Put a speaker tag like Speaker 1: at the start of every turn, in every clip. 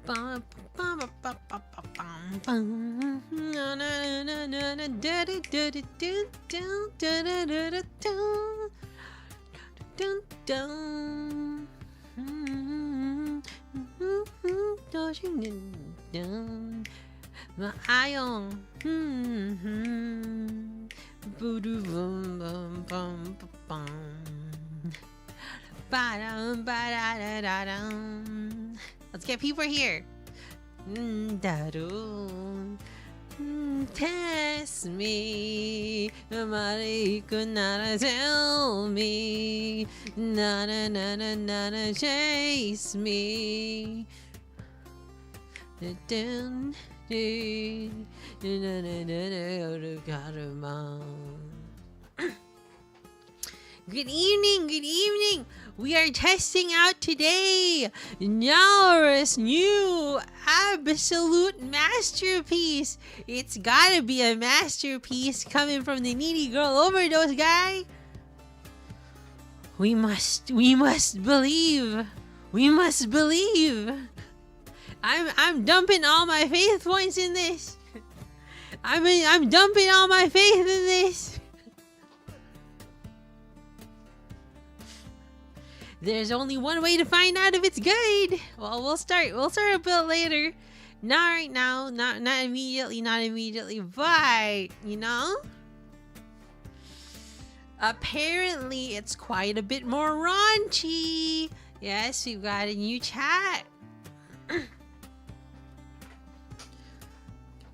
Speaker 1: Bum, bum, bum, bum, bum, bum, bum. Na, na, na, na, na, da, da, da, da, da, da, da, da, da, da. Dun, dun. Maayong. Boo-doo, bum, bum, bum, bum, bum. Ba-dum, ba-da-da-da-dum. Let's get people here. Da-doo. Test me, nobody could not tell me, na na na na na na, chase me. Good evening, good evening. We are testing out today Naura's new absolute masterpiece. It's gotta be a masterpiece coming from the Needy Girl Overdose guy. We must believe. We must believe. I'm dumping all my faith points in this. I'm dumping all my faith in this. There's only one way to find out if it's good. Well, we'll start a bit later. Not right now, not immediately, but you know, apparently it's quite a bit more raunchy. Yes, we've got a new chat.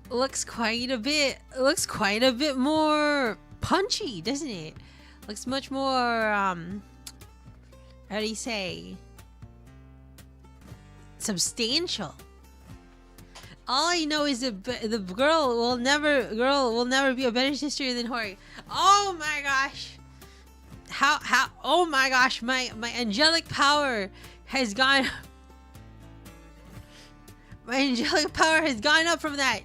Speaker 1: looks quite a bit more punchy, doesn't it? Looks much more how do you say, substantial. All I know is the girl will never be a better sister than Hori. Oh my gosh. How oh my gosh, my angelic power has gone my angelic power has gone up from that.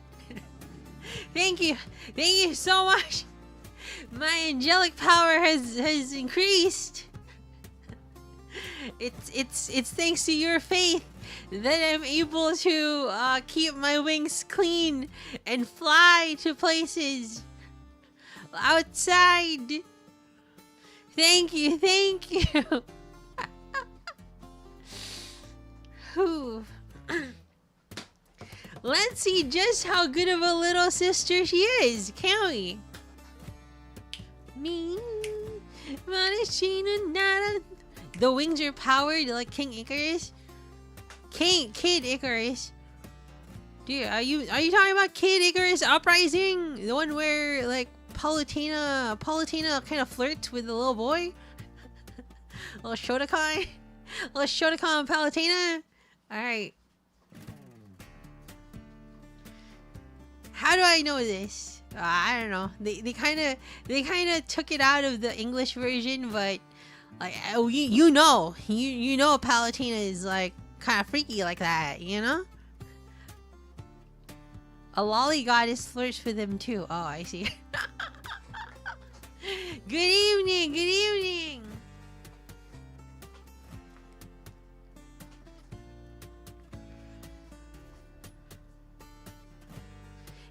Speaker 1: Thank you so much. My angelic power has increased. It's thanks to your faith that I'm able to keep my wings clean and fly to places outside. Thank you. Whew. Let's see just how good of a little sister she is, can't we? Me, the wings are powered like King Icarus. Kid Icarus. Dude, are you talking about Kid Icarus Uprising? The one where like Palutena kind of flirts with the little boy? little Shotokan and Palutena? Alright. How do I know this? I don't know. They kind of took it out of the English version, but like you know Palutena is like kind of freaky like that, you know? A lolly goddess flirts for them too. Oh, I see. Good evening.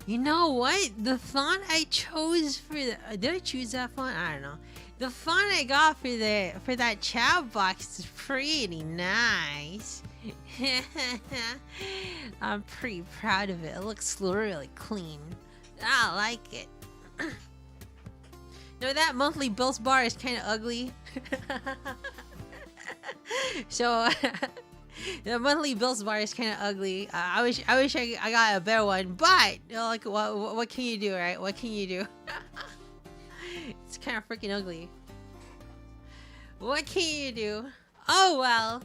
Speaker 1: You know what? The font I chose for the... did I choose that font? I don't know. The font I got for that chat box is pretty nice. I'm pretty proud of it. It looks really clean. I like it. No, that monthly bills bar is kind of ugly. So... the monthly bills bar is kind of ugly. I wish I got a better one, but you know, like what can you do, right? What can you do? It's kind of freaking ugly. What can you do? Oh well.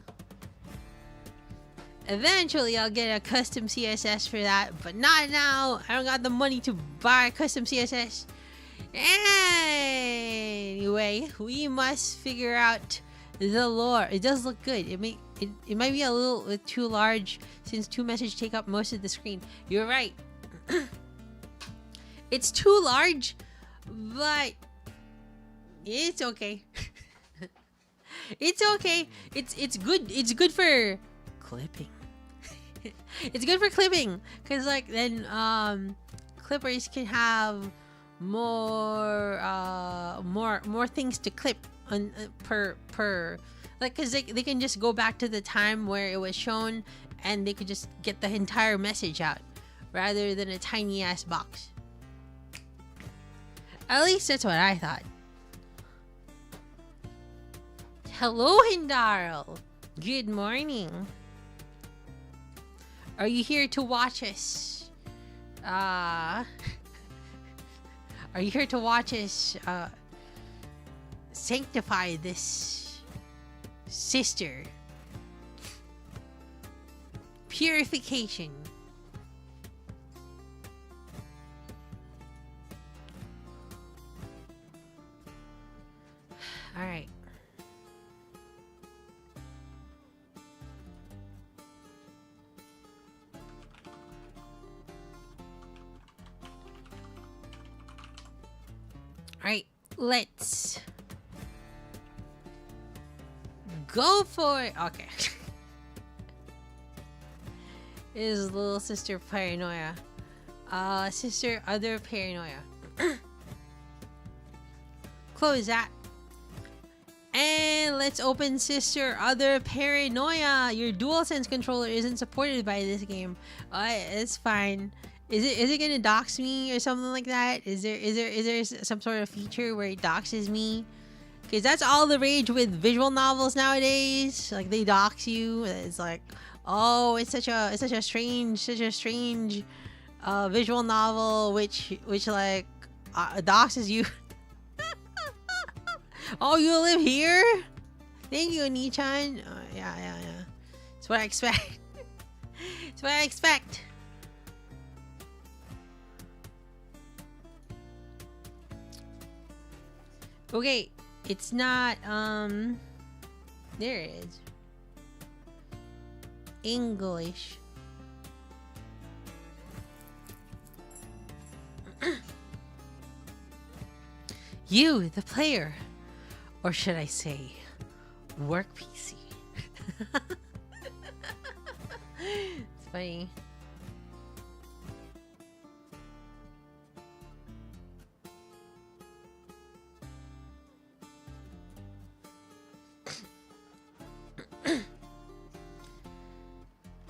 Speaker 1: Eventually I'll get a custom CSS for that, but not now. I don't got the money to buy a custom CSS. Anyway, we must figure out the lore. It does look good. It might be a little too large since two messages take up most of the screen. You're right. It's too large, but it's okay. It's okay. It's good. It's good for clipping. It's good for clipping, cause like then clippers can have more things to clip on per like, cause they can just go back to the time where it was shown, and they could just get the entire message out rather than a tiny ass box. At least that's what I thought. Hello, Hindaro. Good morning. Are you here to watch us? Are you here to watch us sanctify this sister? Purification. All right. Alright, let's go for it. Okay. Is little sister Paranoia. Sister Other Paranoia. Close that. And let's open Sister Other Paranoia. Your DualSense controller isn't supported by this game. It's fine. Is it gonna dox me or something like that? Is there some sort of feature where it doxes me? Because that's all the rage with visual novels nowadays. Like, they dox you. It's like, oh, it's such a strange visual novel which like doxes you. Oh, you live here? Thank you, Nichan. Yeah. That's what I expect. That's what I expect. Okay, it's not, there it is. English. You, the player. Or should I say, work PC. It's funny.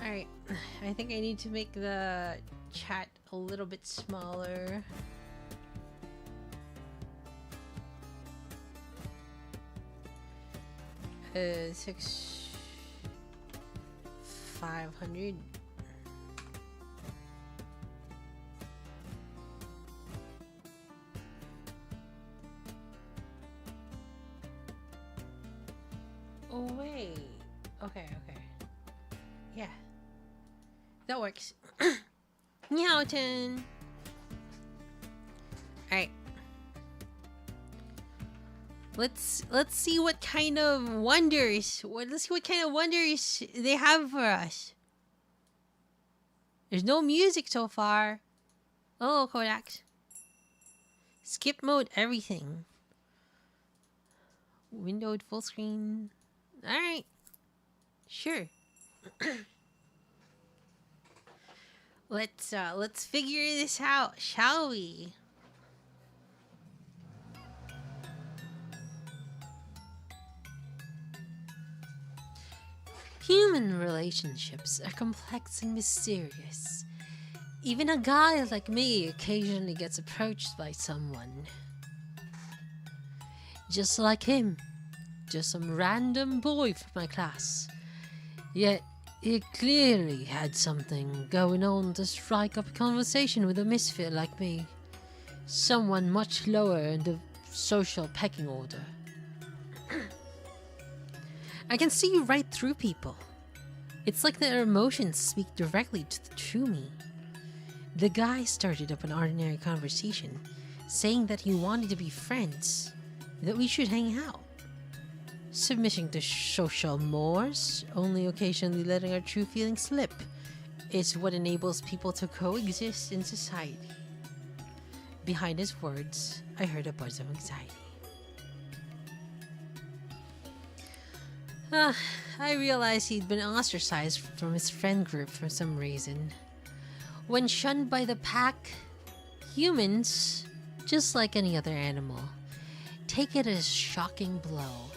Speaker 1: Alright, I think I need to make the chat a little bit smaller. Uh, 500. Oh wait. Okay. Yeah. That works. Meowton. Alright. Let's see what kind of wonders. Let's see what kind of wonders they have for us. There's no music so far. Oh, Kodaks. Skip mode everything. Windowed full screen. Alright. Sure. Let's figure this out, shall we? Human relationships are complex and mysterious. Even a guy like me occasionally gets approached by someone. Just like him. Just some random boy from my class. Yet, he clearly had something going on to strike up a conversation with a misfit like me. Someone much lower in the social pecking order. I can see right through people. It's like their emotions speak directly to me. The guy started up an ordinary conversation, saying that he wanted to be friends, that we should hang out. Submitting to social mores, only occasionally letting our true feelings slip, is what enables people to coexist in society. Behind his words, I heard a buzz of anxiety. I realized he'd been ostracized from his friend group for some reason. When shunned by the pack, humans, just like any other animal, take it as a shocking blow.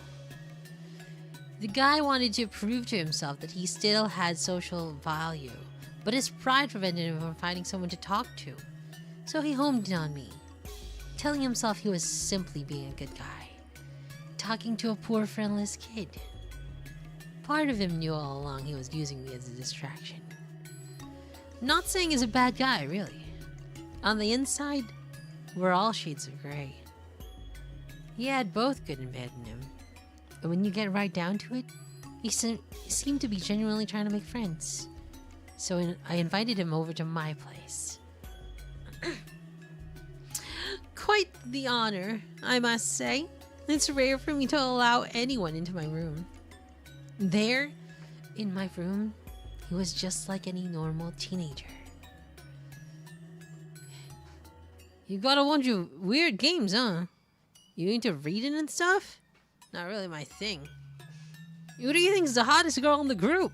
Speaker 1: The guy wanted to prove to himself that he still had social value, but his pride prevented him from finding someone to talk to. So he homed in on me, telling himself he was simply being a good guy, talking to a poor friendless kid. Part of him knew all along he was using me as a distraction. Not saying he's a bad guy, really. On the inside, we're all shades of gray. He had both good and bad in him. And when you get right down to it, he seemed to be genuinely trying to make friends. So I invited him over to my place. Quite the honor, I must say. It's rare for me to allow anyone into my room. There, in my room, he was just like any normal teenager. You got a bunch of weird games, huh? You into reading and stuff? Not really my thing. Who do you think's the hottest girl in the group?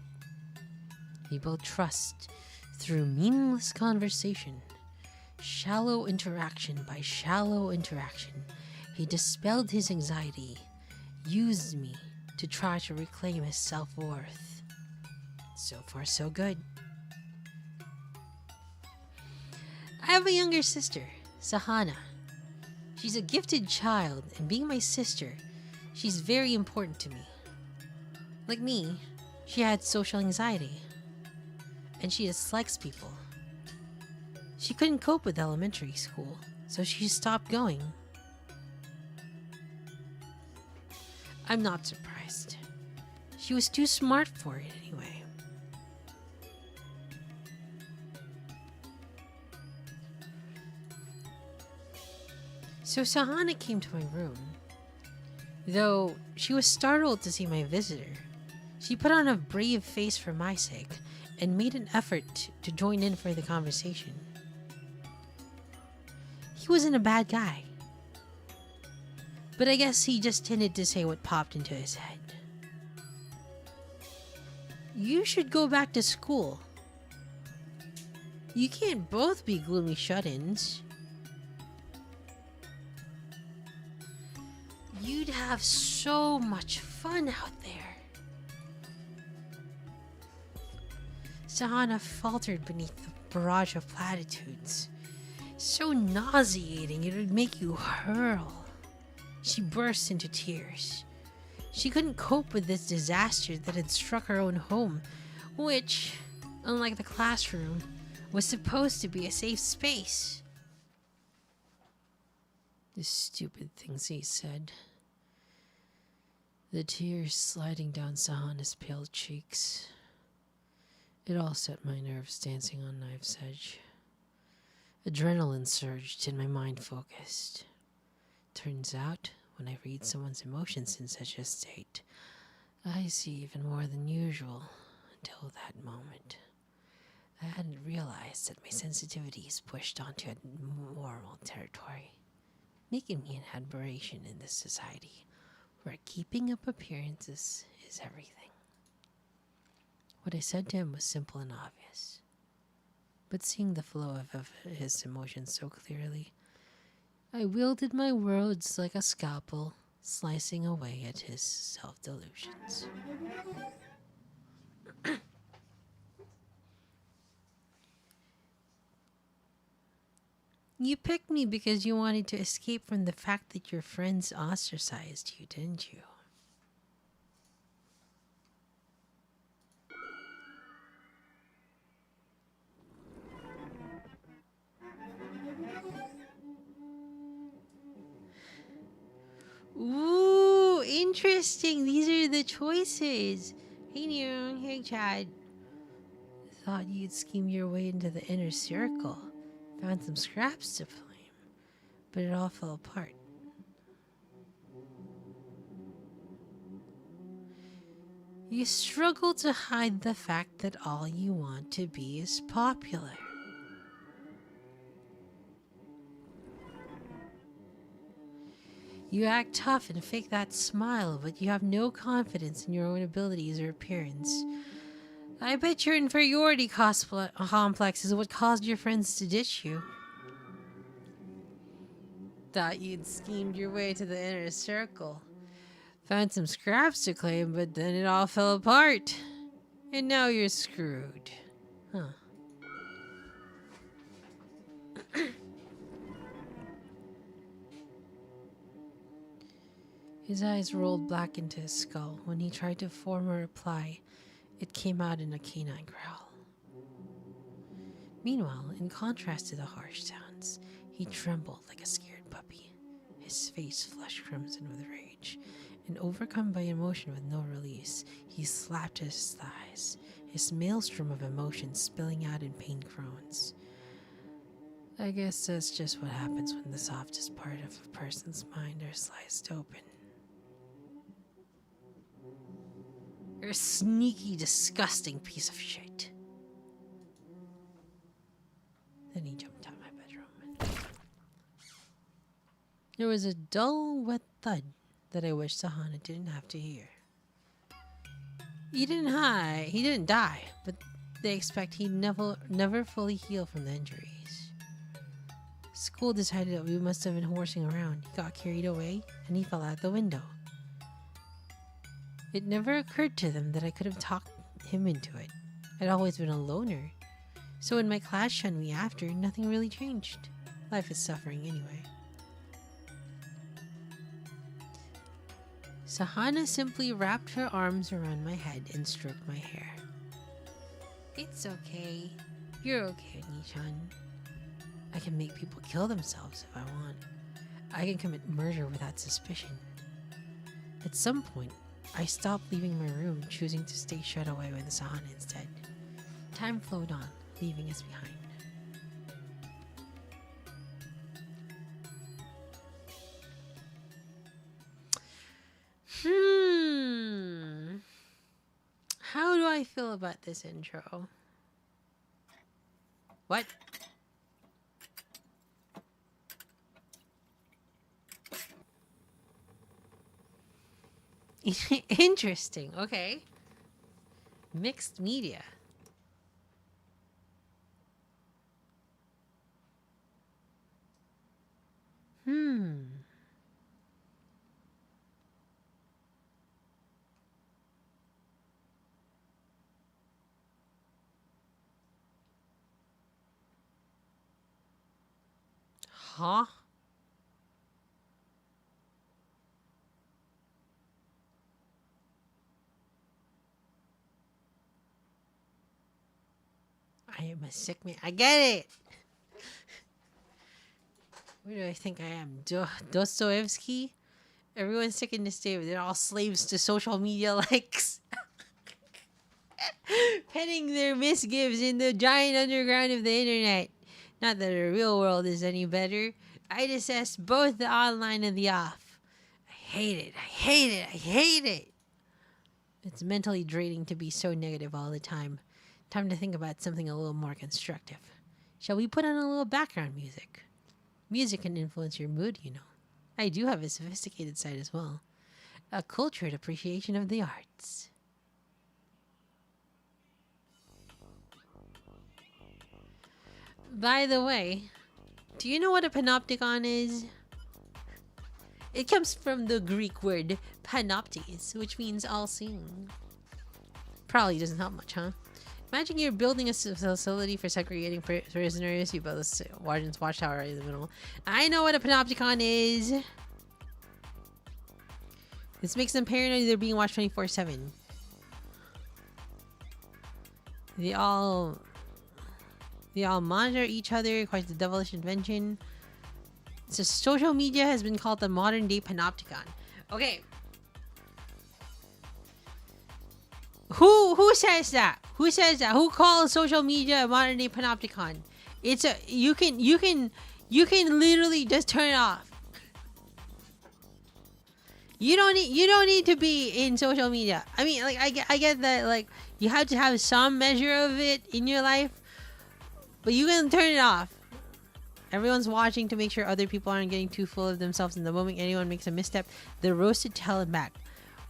Speaker 1: We built trust through meaningless conversation. Shallow interaction by shallow interaction. He dispelled his anxiety, used me to try to reclaim his self-worth. So far, so good. I have a younger sister, Sahana. She's a gifted child, and being my sister, she's very important to me. Like me, she had social anxiety, and she dislikes people. She couldn't cope with elementary school, so she stopped going. I'm not surprised. She was too smart for it anyway. So Sahana came to my room. Though she was startled to see my visitor, she put on a brave face for my sake and made an effort to join in for the conversation. He wasn't a bad guy, but I guess he just tended to say what popped into his head. You should go back to school. You can't both be gloomy shut-ins. You'd have so much fun out there. Sahana faltered beneath the barrage of platitudes. So nauseating it would make you hurl. She burst into tears. She couldn't cope with this disaster that had struck her own home, which, unlike the classroom, was supposed to be a safe space. The stupid things he said. The tears sliding down Sahana's pale cheeks. It all set my nerves dancing on knife's edge. Adrenaline surged and my mind focused. Turns out, when I read someone's emotions in such a state, I see even more than usual until that moment. I hadn't realized that my sensitivities pushed onto abnormal territory, making me an aberration in this society where keeping up appearances is everything. What I said to him was simple and obvious, but seeing the flow of his emotions so clearly, I wielded my words like a scalpel, slicing away at his self-delusions. You picked me because you wanted to escape from the fact that your friends ostracized you, didn't you? Ooh, interesting. These are the choices. Hey, Neon. Hey, Chad. Thought you'd scheme your way into the inner circle. Found some scraps to flame, but it all fell apart. You struggle to hide the fact that all you want to be is popular. You act tough and fake that smile, but you have no confidence in your own abilities or appearance. I bet your inferiority complex is what caused your friends to ditch you. Thought you'd schemed your way to the inner circle. Found some scraps to claim, but then it all fell apart. And now you're screwed. Huh. His eyes rolled black into his skull. When he tried to form a reply, it came out in a canine growl. Meanwhile, in contrast to the harsh sounds, he trembled like a scared puppy. His face flushed crimson with rage, and overcome by emotion with no release, he slapped his thighs, his maelstrom of emotion spilling out in pain groans. I guess that's just what happens when the softest part of a person's mind are sliced open. You're a sneaky, disgusting piece of shit. Then he jumped out of my bedroom. There was a dull, wet thud that I wish Sahana didn't have to hear. He didn't die, but they expect he'd never fully heal from the injuries. School decided that we must have been horsing around. He got carried away, and he fell out the window. It never occurred to them that I could have talked him into it. I'd always been a loner. So when my class shunned me after, nothing really changed. Life is suffering anyway. Sahana simply wrapped her arms around my head and stroked my hair. It's okay. You're okay, Nishan. I can make people kill themselves if I want. I can commit murder without suspicion. At some point, I stopped leaving my room, choosing to stay shut away with Sahana instead. Time flowed on, leaving us behind. How do I feel about this intro? What? Interesting. Okay. Mixed media. Huh? I am a sick man. I get it. Where do I think I am? Dostoevsky? Everyone's sick in this day, but they're all slaves to social media likes. Penning their misgivings in the giant underground of the internet. Not that the real world is any better. I detest both the online and the off. I hate it. I hate it. I hate it. It's mentally draining to be so negative all the time. Time to think about something a little more constructive. Shall we put on a little background music? Music can influence your mood, you know. I do have a sophisticated side as well. A cultured appreciation of the arts. By the way, do you know what a panopticon is? It comes from the Greek word panoptes, which means all-seeing. Probably doesn't help much, huh? Imagine you're building a facility for segregating prisoners. You build a warden's watchtower right in the middle. I know what a panopticon is. This makes them paranoid they're being watched 24/7. They all monitor each other, quite the devilish invention. So social media has been called the modern day panopticon. Okay. Who says that? Who says that? Who calls social media a modern day panopticon? It's a you can literally just turn it off. You don't need to be in social media. I mean, like I get that, like you have to have some measure of it in your life, but you can turn it off. Everyone's watching to make sure other people aren't getting too full of themselves, and the moment anyone makes a misstep, they're roasted to hell and back.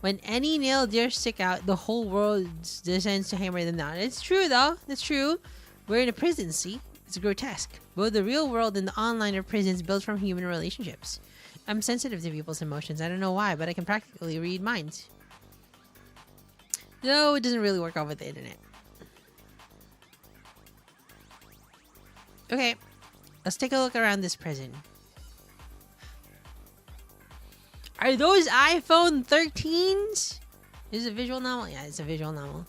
Speaker 1: When any nail dares stick out, the whole world descends to hammer them down. It's true, though. It's true. We're in a prison, see? It's grotesque. Both the real world and the online are prisons built from human relationships. I'm sensitive to people's emotions. I don't know why, but I can practically read minds. No, it doesn't really work out with the internet. Okay, let's take a look around this prison. Are those iPhone 13s? Is it a visual novel? Yeah, it's a visual novel.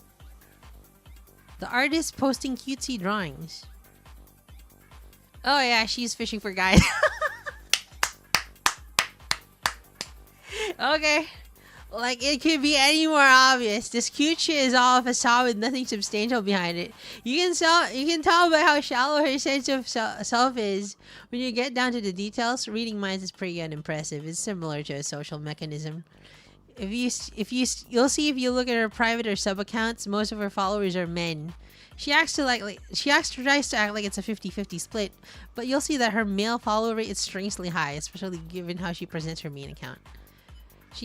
Speaker 1: The artist posting cutesy drawings. Oh yeah, she's fishing for guys. Okay. Like, it could be any more obvious. This cute shit is all a facade with nothing substantial behind it. You can tell by how shallow her sense of self is. When you get down to the details, reading minds is pretty unimpressive. It's similar to a social mechanism. You'll see if you look at her private or sub accounts, most of her followers are men. She tries to act like it's a 50-50 split, but you'll see that her male follower rate is strangely high, especially given how she presents her main account. Her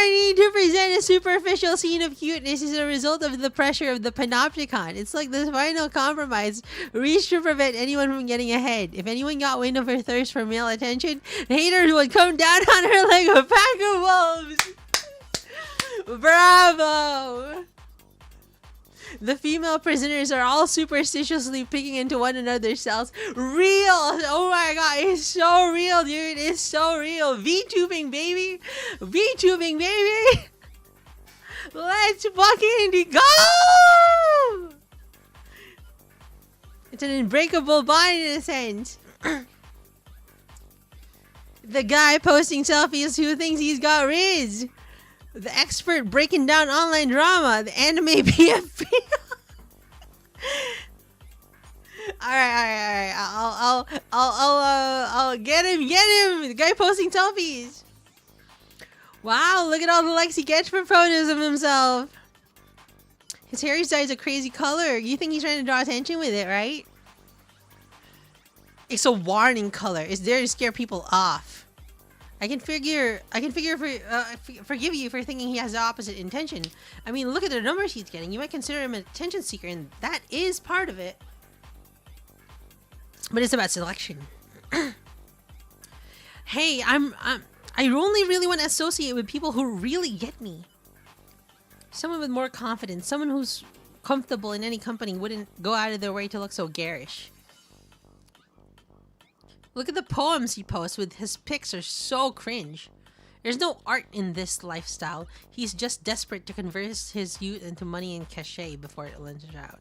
Speaker 1: need to present a superficial scene of cuteness is a result of the pressure of the panopticon. It's like the final compromise reached to prevent anyone from getting ahead. If anyone got wind of her thirst for male attention, haters would come down on her like a pack of wolves. Bravo! The female prisoners are all superstitiously picking into one another's cells. Real! Oh my god, it's so real, dude. It's so real. VTubing, baby! VTubing, baby! Let's fucking go! It's an unbreakable bond in a sense. The guy posting selfies who thinks he's got Riz. The expert breaking down online drama. The anime PFP. Alright. I'll get him. The guy posting selfies. Wow, look at all the likes he gets for photos of himself. His hair is dyed a crazy color. You think he's trying to draw attention with it, right? It's a warning color. It's there to scare people off. I can forgive you for thinking he has the opposite intention. I mean, look at the numbers he's getting. You might consider him an attention seeker, and that is part of it. But it's about selection. Hey, I only really want to associate with people who really get me. Someone with more confidence, someone who's comfortable in any company, wouldn't go out of their way to look so garish. Look at the poems he posts with his pics are so cringe. There's no art in this lifestyle. He's just desperate to convert his youth into money and cachet before it lends out.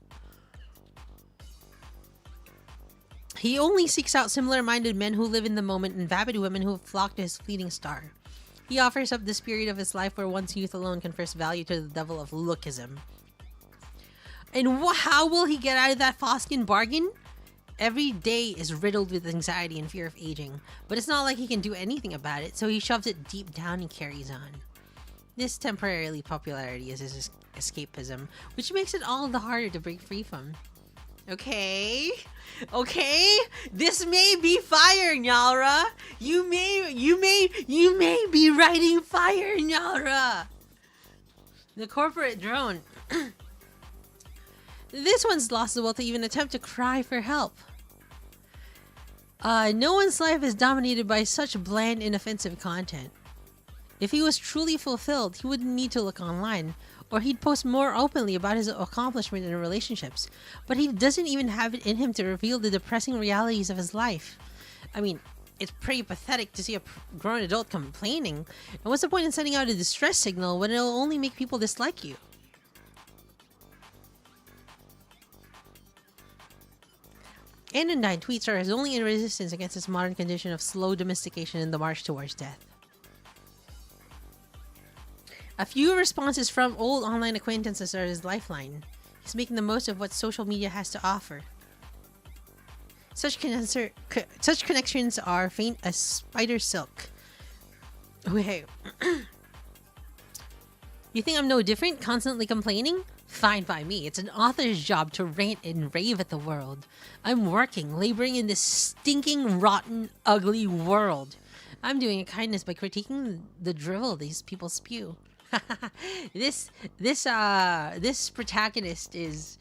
Speaker 1: He only seeks out similar-minded men who live in the moment and vapid women who flock to his fleeting star. He offers up this period of his life where one's youth alone confers value to the devil of lookism. And how will he get out of that Foskin bargain? Every day is riddled with anxiety and fear of aging, but it's not like he can do anything about it, so he shoves it deep down and carries on. This temporary popularity is his escapism, which makes it all the harder to break free from. Okay, this may be fire, Nyalra. You may be writing fire, Nyalra. The corporate drone. This one's lost the will to even attempt to cry for help. No one's life is dominated by such bland, inoffensive content. If he was truly fulfilled, he wouldn't need to look online, or he'd post more openly about his accomplishment in relationships. But he doesn't even have it in him to reveal the depressing realities of his life. I mean, it's pretty pathetic to see a grown adult complaining. And what's the point in sending out a distress signal when it'll only make people dislike you? Anodyne tweets are his only resistance against this modern condition of slow domestication and the march towards death. A few responses from old online acquaintances are his lifeline. He's making the most of what social media has to offer. Such connections are faint as spider silk. Okay. You think I'm no different, constantly complaining? Fine by me. It's an author's job to rant and rave at the world. I'm working, laboring in this stinking, rotten, ugly world. I'm doing a kindness by critiquing the drivel these people spew. This protagonist is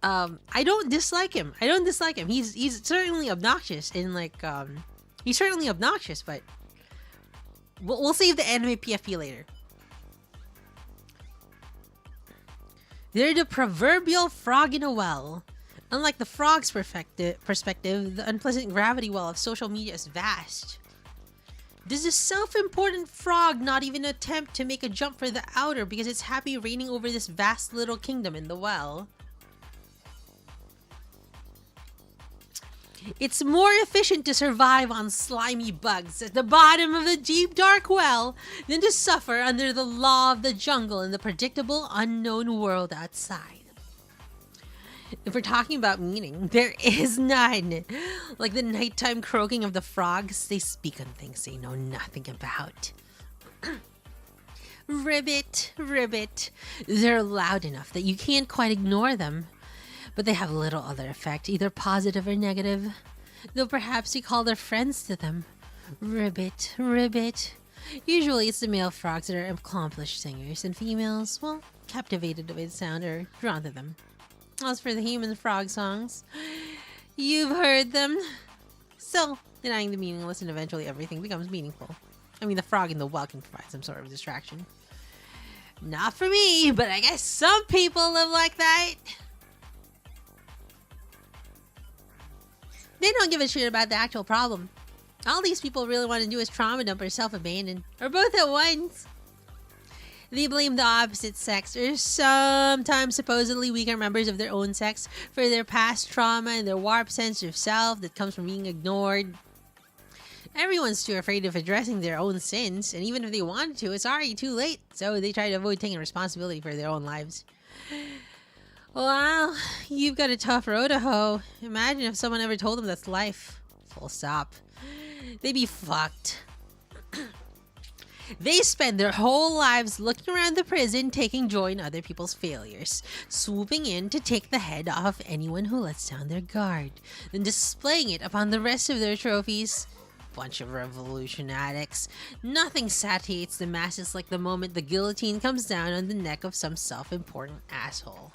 Speaker 1: I don't dislike him. He's certainly obnoxious he's certainly obnoxious, but we'll save the anime PFP later. They're the proverbial frog in a well. Unlike the frog's perspective, the unpleasant gravity well of social media is vast. Does the self-important frog not even attempt to make a jump for the outer because it's happy reigning over this vast little kingdom in the well? It's more efficient to survive on slimy bugs at the bottom of the deep dark well than to suffer under the law of the jungle in the predictable unknown world outside. If we're talking about meaning, there is none. Like the nighttime croaking of the frogs, they speak on things they know nothing about. Ribbit, ribbit. They're loud enough that you can't quite ignore them. But they have little other effect, either positive or negative. Though perhaps you call their friends to them. Ribbit, ribbit. Usually it's the male frogs that are accomplished singers, and females, well, captivated by the sound or drawn to them. As for the human frog songs, you've heard them. So, denying the meaningless and eventually everything becomes meaningful. I mean, the frog in the well can provide some sort of distraction. Not for me, but I guess some people live like that. They don't give a shit about the actual problem. All these people really want to do is trauma dump or self-abandon, or both at once. They blame the opposite sex, or sometimes supposedly weaker members of their own sex, for their past trauma and their warped sense of self that comes from being ignored. Everyone's too afraid of addressing their own sins, and even if they wanted to, it's already too late, so they try to avoid taking responsibility for their own lives. Well, you've got a tough road to hoe. Imagine if someone ever told them that's life. Full stop. They'd be fucked. They spend their whole lives looking around the prison, taking joy in other people's failures, swooping in to take the head off anyone who lets down their guard, then displaying it upon the rest of their trophies. Bunch of revolution addicts. Nothing satiates the masses like the moment the guillotine comes down on the neck of some self-important asshole.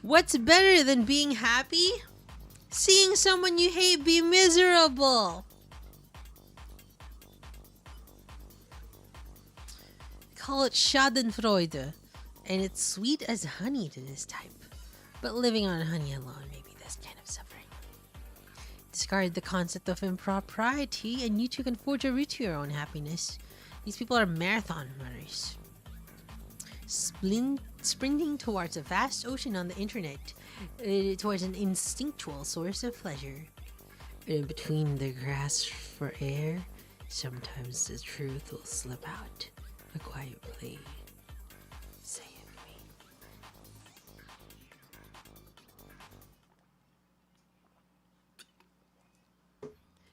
Speaker 1: What's better than being happy? Seeing someone you hate be miserable. Call it Schadenfreude, and it's sweet as honey to this type. But living on honey alone may be this kind of suffering. Discard the concept of impropriety, and you too can forge a route to your own happiness. These people are marathon runners, sprinting towards a vast ocean on the internet, towards an instinctual source of pleasure. In between their grasp for air, sometimes the truth will slip out. A quiet plea. Say it me.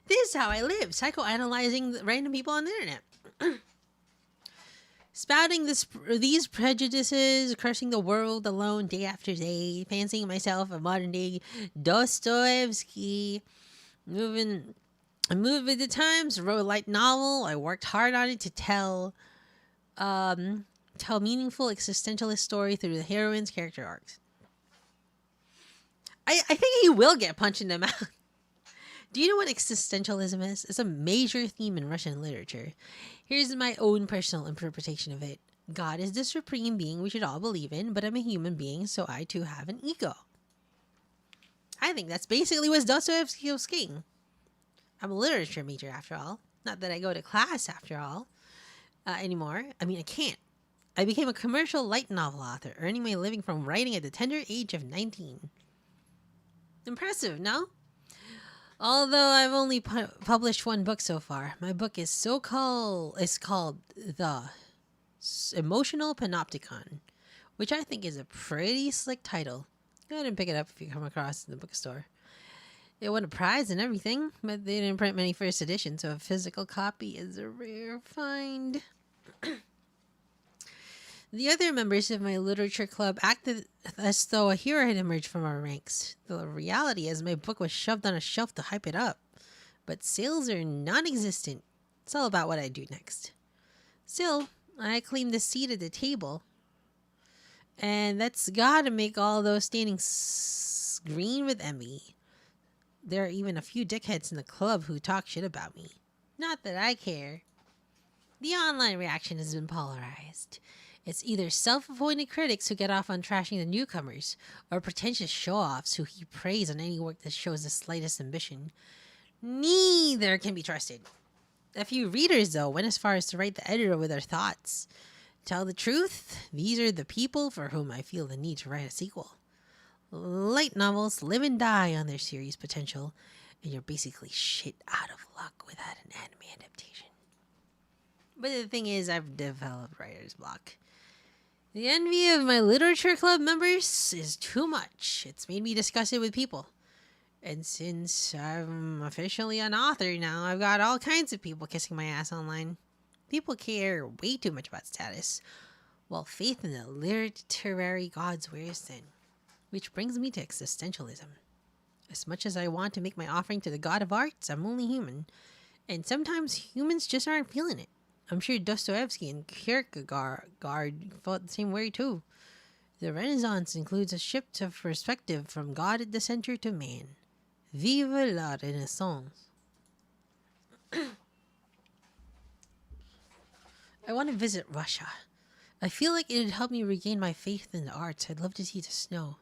Speaker 1: This is how I live, psychoanalyzing random people on the internet. Spouting these prejudices, cursing the world alone day after day, fancying myself a modern day Dostoevsky. I moved with the times, wrote a light novel. I worked hard on it to tell meaningful existentialist story through the heroine's character arcs. I think he will get punched in the mouth. Do you know what existentialism is? It's a major theme in Russian literature. Here's my own personal interpretation of it. God is the supreme being we should all believe in, but I'm a human being, so I too have an ego. I think that's basically what Dostoevsky was saying. I'm a literature major after all. Not that I go to class after all. Anymore. I mean, I can't. I became a commercial light novel author, earning my living from writing at the tender age of 19. Impressive, no? Although I've only published one book so far. My book is called The Emotional Panopticon, which I think is a pretty slick title. Go ahead and pick it up if you come across it in the bookstore. It won a prize and everything, but they didn't print many first editions, so a physical copy is a rare find. The other members of my literature club acted as though a hero had emerged from our ranks. The reality is my book was shoved on a shelf to hype it up, but sales are non-existent. It's all about what I do next. Still, I claim the seat at the table, and that's gotta make all those standing green with envy. There are even a few dickheads in the club who talk shit about me. Not that I care. The online reaction has been polarized. It's either self-appointed critics who get off on trashing the newcomers, or pretentious show-offs who heap praise on any work that shows the slightest ambition. Neither can be trusted. A few readers, though, went as far as to write the editor with their thoughts. Tell the truth, these are the people for whom I feel the need to write a sequel. Light novels live and die on their series potential, and you're basically shit out of luck without an anime adaptation. But the thing is, I've developed writer's block. The envy of my literature club members is too much. It's made me discuss it with people. And since I'm officially an author now, I've got all kinds of people kissing my ass online. People care way too much about status, while faith in the literary gods wears thin. Which brings me to existentialism. As much as I want to make my offering to the god of arts, I'm only human. And sometimes humans just aren't feeling it. I'm sure Dostoevsky and Kierkegaard felt the same way too. The Renaissance includes a shift of perspective from God at the center to man. Vive la Renaissance. I want to visit Russia. I feel like it would help me regain my faith in the arts. I'd love to see the snow.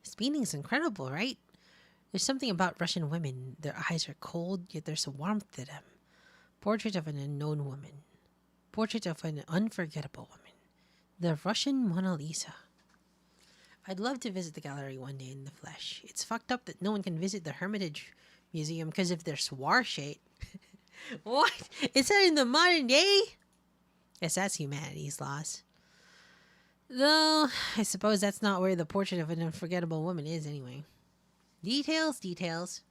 Speaker 1: His painting is incredible, right? There's something about Russian women. Their eyes are cold, yet there's a warmth to them. Portrait of an unknown woman. Portrait of an unforgettable woman. The Russian Mona Lisa. I'd love to visit the gallery one day in the flesh. It's fucked up that no one can visit the Hermitage Museum because of their war shit. What? Is that in the modern day? Yes, that's humanity's loss. Though, I suppose that's not where the portrait of an unforgettable woman is anyway. Details.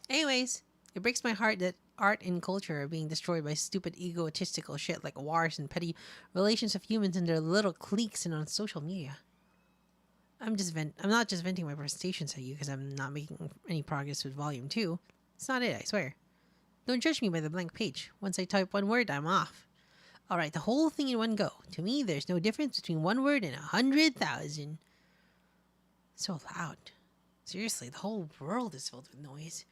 Speaker 1: Anyways, it breaks my heart that art and culture are being destroyed by stupid egotistical shit like wars and petty relations of humans and their little cliques and on social media. I'm not just venting my frustrations at you because I'm not making any progress with volume 2. It's not it, I swear. Don't judge me by the blank page. Once I type one word, I'm off. Alright, the whole thing in one go. To me, there's no difference between one word and 100,000. So loud. Seriously, the whole world is filled with noise.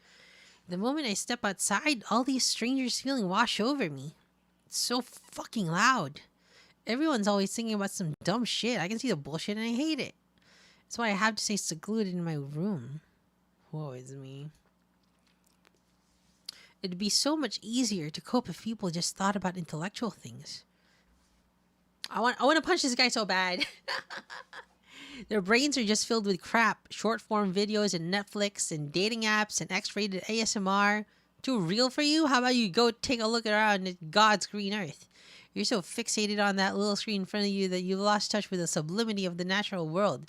Speaker 1: The moment I step outside, all these strangers feeling wash over me. It's so fucking loud. Everyone's always thinking about some dumb shit. I can see the bullshit and I hate it. That's why I have to stay secluded in my room. Woe is me. It'd be so much easier to cope if people just thought about intellectual things. I want to punch this guy so bad. Their brains are just filled with crap. Short form videos and Netflix and dating apps and X-rated ASMR. Too real for you? How about you go take a look around at God's green earth? You're so fixated on that little screen in front of you that you've lost touch with the sublimity of the natural world.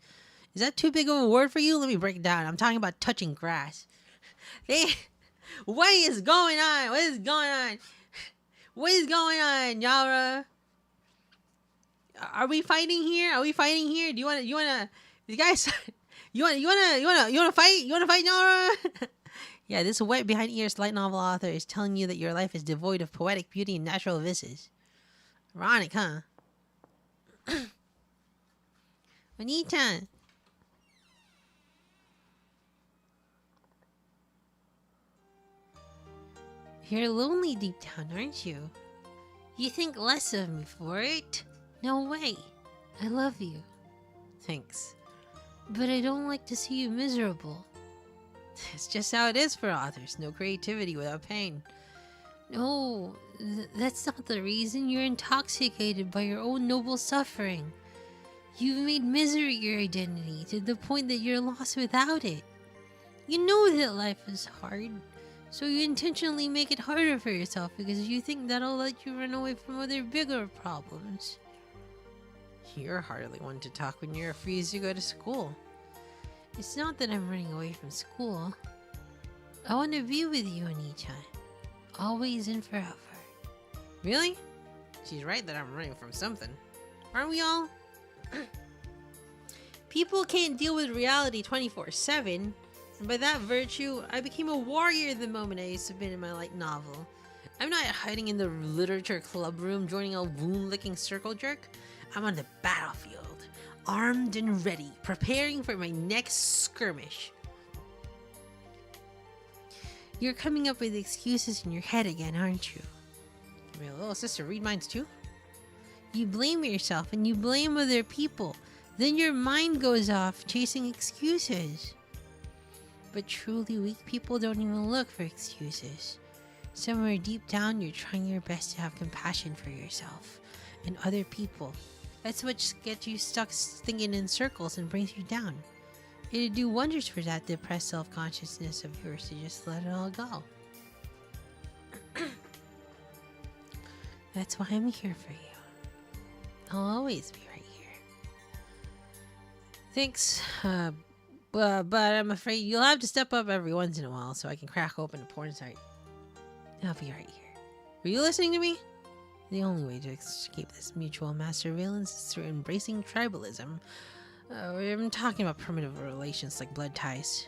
Speaker 1: Is that too big of a word for you? Let me break it down. I'm talking about touching grass. What is going on? What is going on, Yara? Are we fighting here? Do you want to, you guys, you want to fight? You want to fight, Yara? Yeah, this wet behind ears light novel author is telling you that your life is devoid of poetic beauty and natural vistas. Ironic, huh? Anita. You're lonely deep down, aren't you? You think less of me for it? No way. I love you. Thanks. But I don't like to see you miserable. It's just how it is for authors. No creativity without pain. No, that's not the reason. You're intoxicated by your own noble suffering. You've made misery your identity to the point that you're lost without it. You know that life is hard. So you intentionally make it harder for yourself because you think that'll let you run away from other bigger problems. You're hardly one to talk when you're afraid to go to school. It's not that I'm running away from school. I want to be with you, Oni-chan. Always and forever. Really? She's right that I'm running from something. Aren't we all? People can't deal with reality 24/7. And by that virtue, I became a warrior the moment I submitted in my light novel. I'm not hiding in the literature club room joining a wound-licking circle jerk. I'm on the battlefield, armed and ready, preparing for my next skirmish. You're coming up with excuses in your head again, aren't you? Can my little sister read minds too? You blame yourself and you blame other people. Then your mind goes off chasing excuses. But truly weak people don't even look for excuses. Somewhere deep down, you're trying your best to have compassion for yourself and other people. That's what gets you stuck thinking in circles and brings you down. It'd do wonders for that depressed self-consciousness of yours to just let it all go. That's why I'm here for you. I'll always be right here. Thanks, but I'm afraid you'll have to step up every once in a while so I can crack open a porn site. I'll be right here. Were you listening to me? The only way to escape this mutual mass surveillance is through embracing tribalism. I'm talking about primitive relations like blood ties.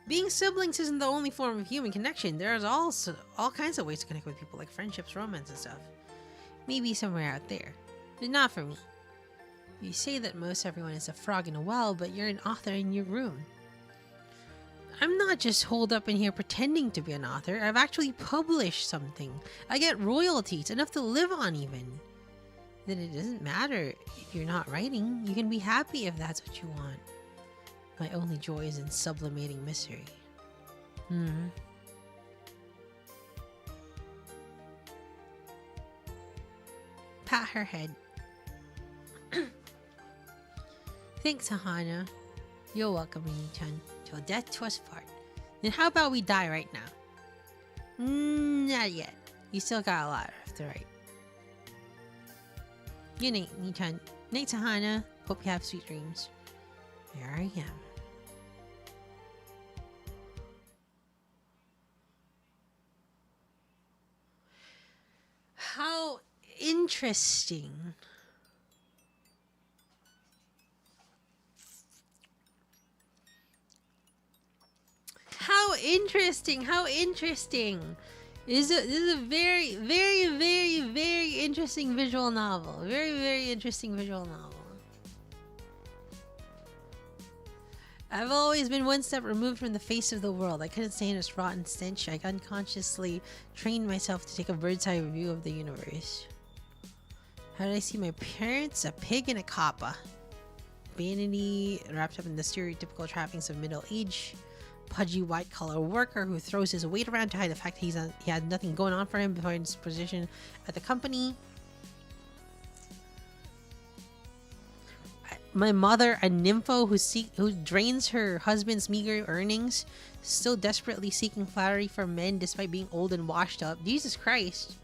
Speaker 1: Being siblings isn't the only form of human connection. There's also all kinds of ways to connect with people, like friendships, romance, and stuff. Maybe somewhere out there, but not for me. You say that most everyone is a frog in a well, but you're an author in your room. I'm not just holed up in here pretending to be an author. I've actually published something. I get royalties, enough to live on even. Then it doesn't matter if you're not writing. You can be happy if that's what you want. My only joy is in sublimating misery. Pat her head. Thanks, Hahana. You're welcome, Mini-chan. Till death to us part. Then how about we die right now? Not yet. You still got a lot left to write. Good night, Mini-chan. Night, Hahana. Hope you have sweet dreams. Here I am. How interesting. How interesting. How interesting. This is a very, very, very, very interesting visual novel. Very, very interesting visual novel. I've always been one step removed from the face of the world. I couldn't stand its rotten stench. I unconsciously trained myself to take a bird's eye view of the universe. How did I see my parents? A pig and a kappa. Vanity wrapped up in the stereotypical trappings of middle age. Pudgy white-collar worker who throws his weight around to hide the fact he had nothing going on for him behind his position at the company. My mother, a nympho who drains her husband's meager earnings, still desperately seeking flattery from men despite being old and washed up. Jesus Christ.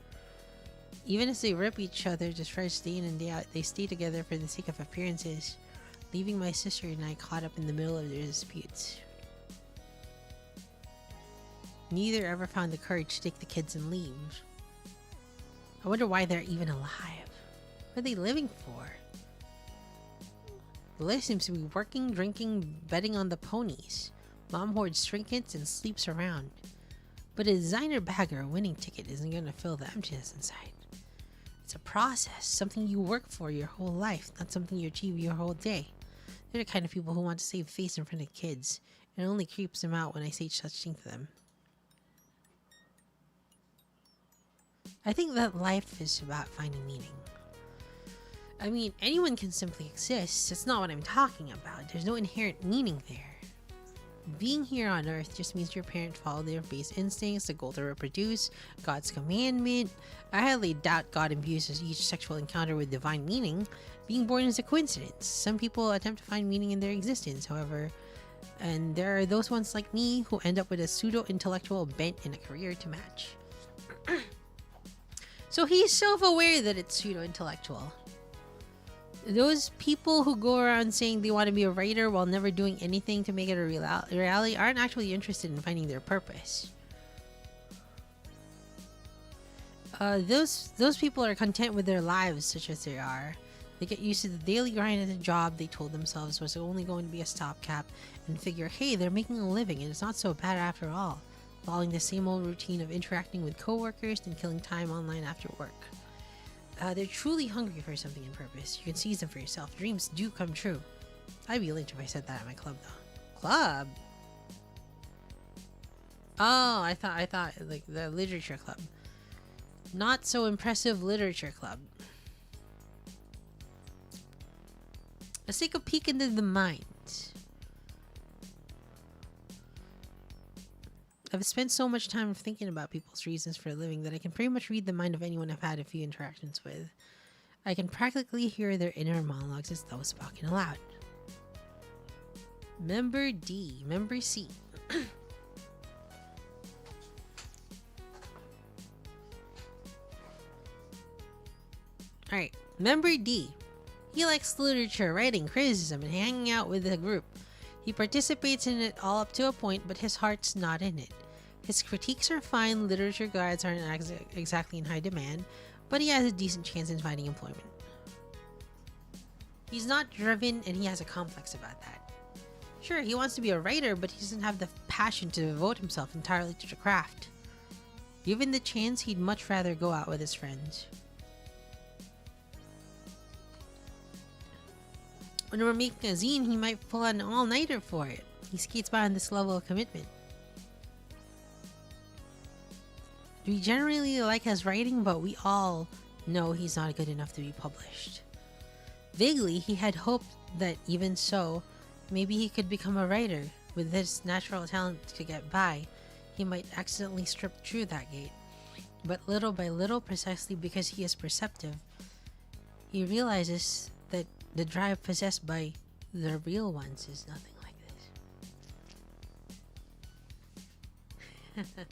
Speaker 1: Even as they rip each other to try to stay in and day out, they stay together for the sake of appearances, leaving my sister and I caught up in the middle of their disputes. Neither ever found the courage to take the kids and leave. I wonder why they're even alive. What are they living for? The life seems to be working, drinking, betting on the ponies. Mom hoards trinkets and sleeps around. But a designer bag or a winning ticket isn't going to fill the emptiness inside. It's a process, something you work for your whole life, not something you achieve your whole day. They're the kind of people who want to save face in front of kids. It only creeps them out when I say such things to them. I think that life is about finding meaning. I mean, anyone can simply exist. That's not what I'm talking about. There's no inherent meaning there. Being here on Earth just means your parents follow their base instincts, the goal to reproduce, God's commandment. I highly doubt God imbues each sexual encounter with divine meaning. Being born is a coincidence. Some people attempt to find meaning in their existence, however, and there are those ones like me who end up with a pseudo-intellectual bent and a career to match. So he's self-aware that it's pseudo-intellectual. Those people who go around saying they want to be a writer while never doing anything to make it a reality aren't actually interested in finding their purpose. Those people are content with their lives such as they are. They get used to the daily grind at a job they told themselves was only going to be a stopgap and figure, hey, they're making a living and it's not so bad after all, following the same old routine of interacting with coworkers and killing time online after work. They're truly hungry for something in purpose. You can seize them for yourself. Dreams do come true. I'd be late if I said that at my club, though. Club? Oh, I thought like the literature club. Not so impressive literature club. Let's take a peek into the mind. I've spent so much time thinking about people's reasons for a living that I can pretty much read the mind of anyone I've had a few interactions with. I can practically hear their inner monologues as though spoken aloud. Member D. Member C. Alright, Member D. He likes literature, writing, criticism, and hanging out with the group. He participates in it all up to a point, but his heart's not in it. His critiques are fine, literature guides aren't exactly in high demand, but he has a decent chance in finding employment. He's not driven, and he has a complex about that. Sure, he wants to be a writer, but he doesn't have the passion to devote himself entirely to the craft. Given the chance, he'd much rather go out with his friends. When we're making a zine, he might pull an all-nighter for it. He skates by on this level of commitment. We generally like his writing, but we all know he's not good enough to be published. Vaguely, he had hoped that even so, maybe he could become a writer. With his natural talent to get by, he might accidentally strip through that gate. But little by little, precisely because he is perceptive, he realizes that the drive possessed by the real ones is nothing like this.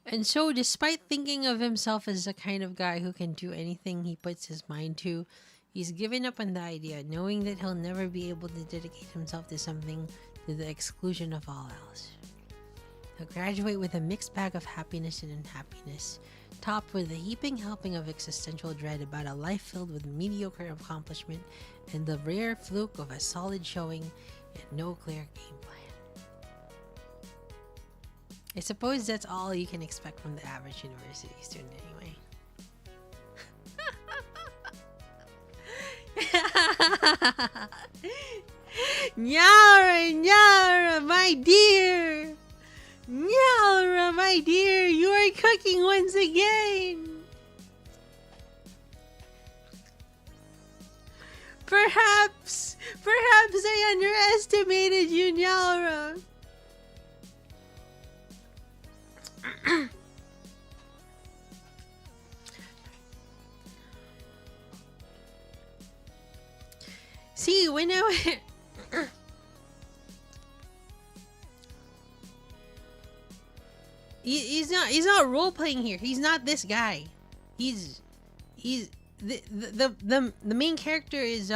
Speaker 1: And so, despite thinking of himself as the kind of guy who can do anything he puts his mind to, he's given up on the idea, knowing that he'll never be able to dedicate himself to something to the exclusion of all else. He'll graduate with a mixed bag of happiness and unhappiness, topped with a heaping helping of existential dread about a life filled with mediocre accomplishment and the rare fluke of a solid showing and no clear game plan. I suppose that's all you can expect from the average university student anyway. Nyara, Nyara, my dear! Nyara, my dear, you are cooking once again! Perhaps I underestimated you, Nyara. See, when I he's not role playing here. He's not this guy. He's the main character is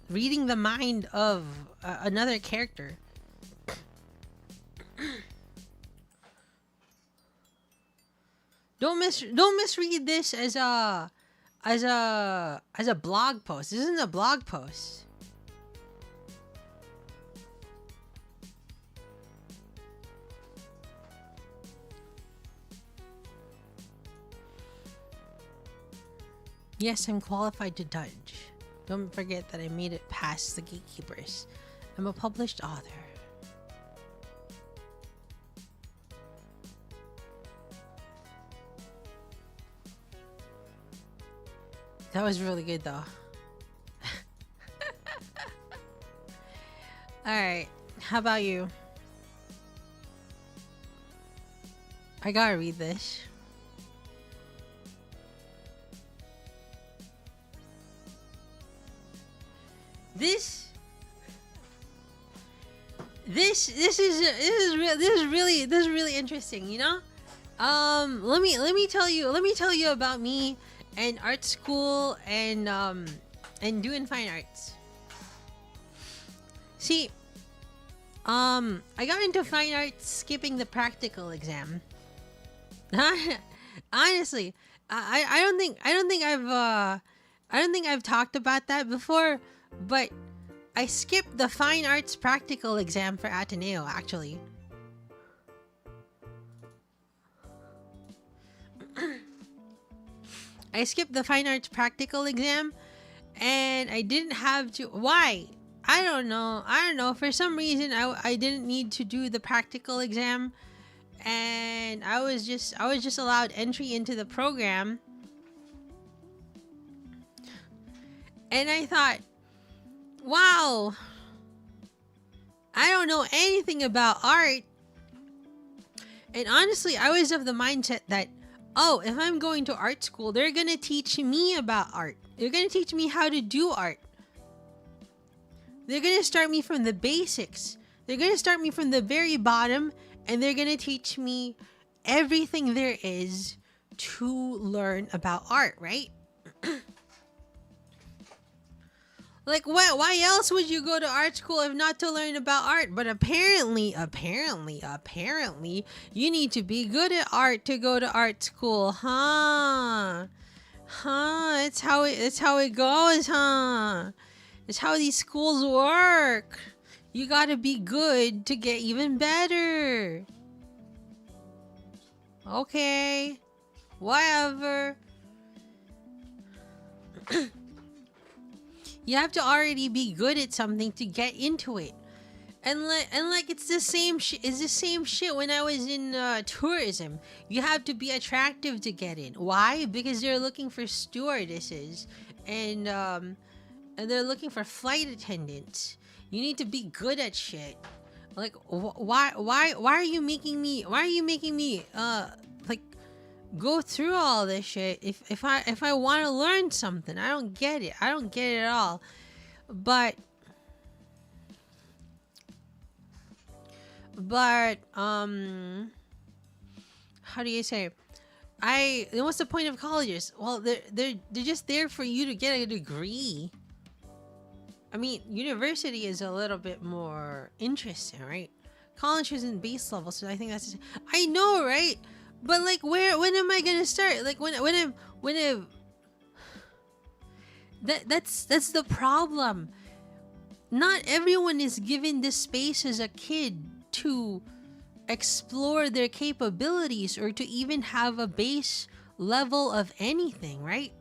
Speaker 1: reading the mind of another character. Don't misread this as a blog post. This isn't a blog post. Yes, I'm qualified to judge. Don't forget that I made it past the gatekeepers. I'm a published author. That was really good though. Alright, how about you? I gotta read this. this is really interesting, you know. Let me tell you about me and art school and doing fine arts. See, I got into fine arts skipping the practical exam. Honestly, I don't think I've talked about that before, but I skipped the fine arts practical exam for Ateneo actually. I skipped the fine arts practical exam and I didn't have to. Why? I don't know. For some reason I didn't need to do the practical exam and I was just allowed entry into the program. And I thought, wow, I don't know anything about art. And honestly, I was of the mindset that, oh, if I'm going to art school, they're going to teach me about art. They're going to teach me how to do art. They're going to start me from the basics. They're going to start me from the very bottom, and they're going to teach me everything there is to learn about art, right? Like, why else would you go to art school if not to learn about art? But apparently, you need to be good at art to go to art school, huh? It's how it goes, huh? It's how these schools work. You gotta be good to get even better. Okay, whatever. You have to already be good at something to get into it. And like it's the same shit when I was in tourism. You have to be attractive to get in. Why? Because they're looking for stewardesses and they're looking for flight attendants. You need to be good at shit. Like why are you making me like go through all this shit if I want to learn something? I don't get it at all. But how do you say, what's the point of colleges? Well, they're just there for you to get a degree. I mean, university is a little bit more interesting, right? College isn't base level, so I think I know, right? But like, when am I gonna start? Like that's the problem. Not everyone is given this space as a kid to explore their capabilities or to even have a base level of anything, right?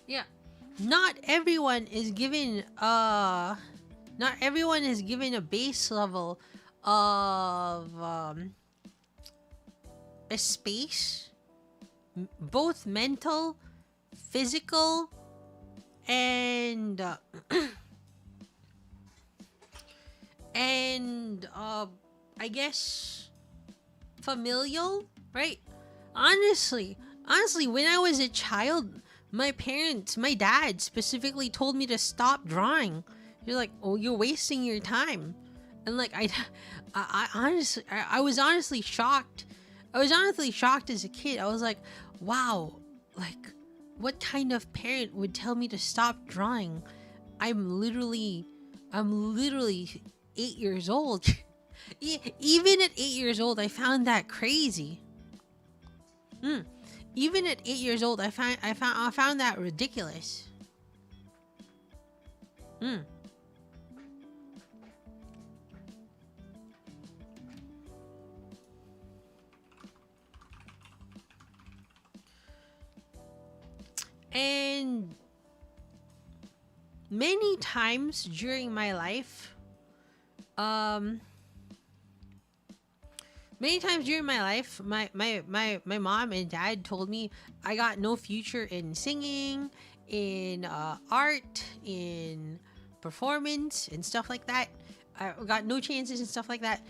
Speaker 1: Yeah. Not everyone is given a base level of a space, both mental, physical, and I guess familial, right? Honestly, when I was a child, my dad specifically told me to stop drawing. You're like, oh, you're wasting your time. And like, I was honestly shocked. I was honestly shocked as a kid. I was like, wow, like, what kind of parent would tell me to stop drawing? I'm literally 8 years old. Even at 8 years old, I found that crazy. Even at 8 years old, I found that ridiculous. And many times during my life, my mom and dad told me I got no future in singing, in art, in performance and stuff like that. I got no chances and stuff like that.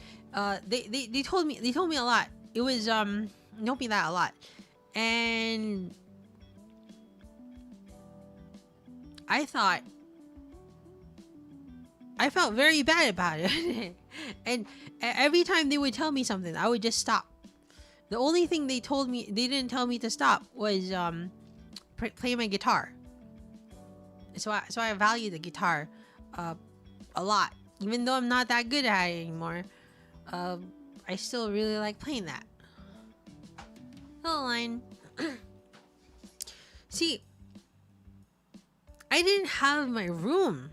Speaker 1: They told me a lot. It was told me that a lot. And I thought, I felt very bad about it. And every time they would tell me something, I would just stop. The only thing they didn't tell me to stop was play my guitar. So I value the guitar a lot. Even though I'm not that good at it anymore, I still really like playing that. Hello, line. See, I didn't have my room.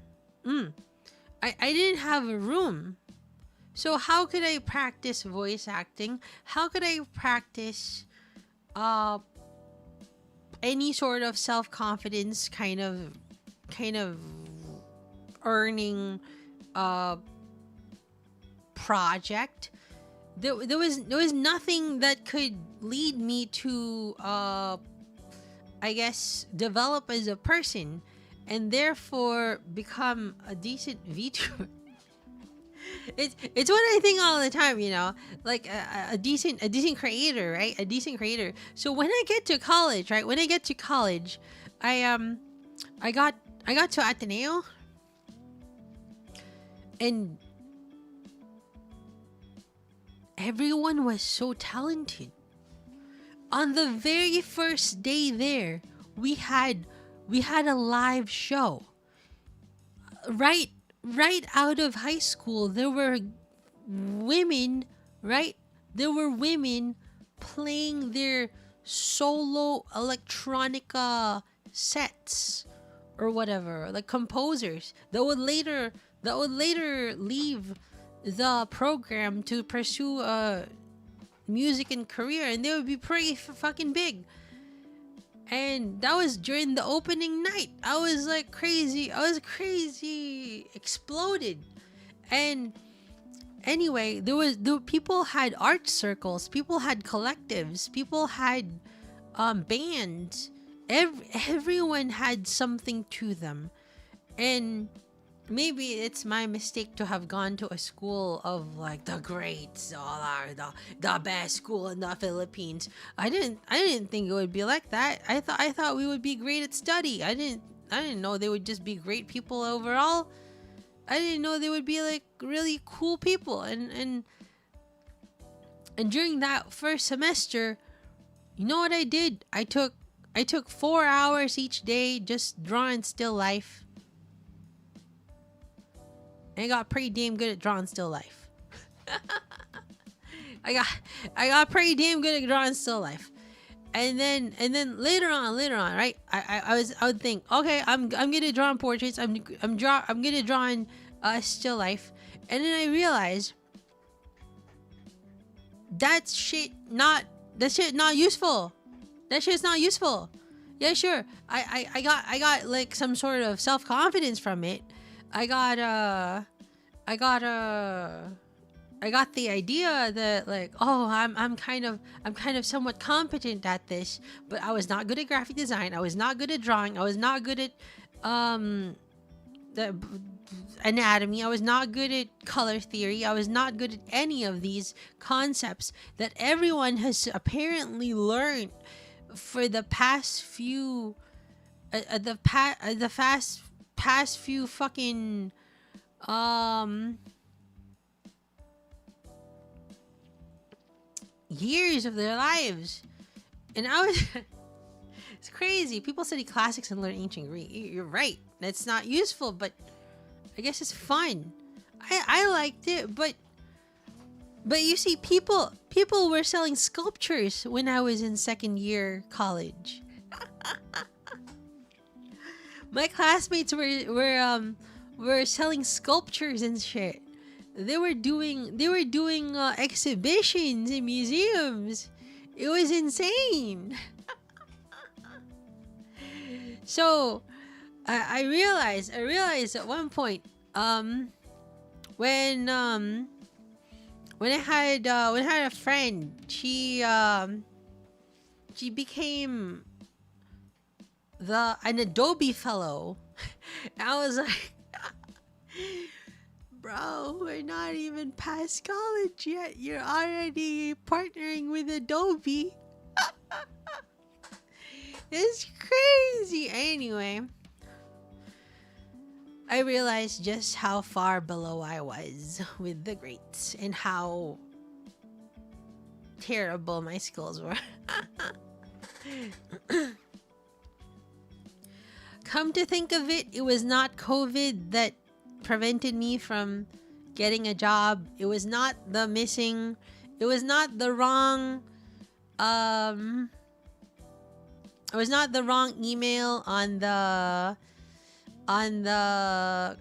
Speaker 1: I didn't have a room. So how could I practice voice acting? How could I practice any sort of self-confidence kind of earning project? There was nothing that could lead me to I guess develop as a person and therefore become a decent VTuber. It's what I think all the time, you know, like a decent creator, right? A decent creator. So when I get to college, right? When I get to college, I got to Ateneo, and everyone was so talented. On the very first day there, we had a live show. Right out of high school, there were women, right? There were women playing their solo electronica sets or whatever, like composers that would later leave the program to pursue a music and career, and they would be pretty fucking big. And that was during the opening night. I was like crazy. I was crazy, exploded. And anyway, the people had art circles, people had collectives, people had bands. Everyone had something to them. And maybe it's my mistake to have gone to a school of like the greats, the best school in the Philippines. I didn't think it would be like that. I thought we would be great at study. I didn't know they would just be great people overall. I didn't know they would be like really cool people. And during that first semester, you know what I did? I took 4 hours each day just drawing still life. I got pretty damn good at drawing still life. I got pretty damn good at drawing still life. And then later on, right? I would think, okay, I'm gonna draw portraits. I'm gonna draw in still life. And then I realized that shit not useful. That shit's not useful. Yeah, sure. I got like some sort of self-confidence from it. I got the idea that like, oh, I'm kind of somewhat competent at this, but I was not good at graphic design. I was not good at drawing. I was not good at the anatomy. I was not good at color theory. I was not good at any of these concepts that everyone has apparently learned for the past few past few fucking years of their lives. And I was it's crazy. People study classics and learn ancient Greek. You're right, that's not useful, but I guess it's fun. I liked it, but you see, people were selling sculptures when I was in second year college. My classmates were selling sculptures and shit. They were doing exhibitions in museums. It was insane. So I realized at one point when I had a friend, she became an Adobe fellow. I was like, bro, we're not even past college yet. You're already partnering with Adobe. It's crazy. Anyway, I realized just how far below I was with the grades and how terrible my skills were. Come to think of it, it was not COVID that prevented me from getting a job. It was not the missing. It was not the wrong. It was not the wrong email on the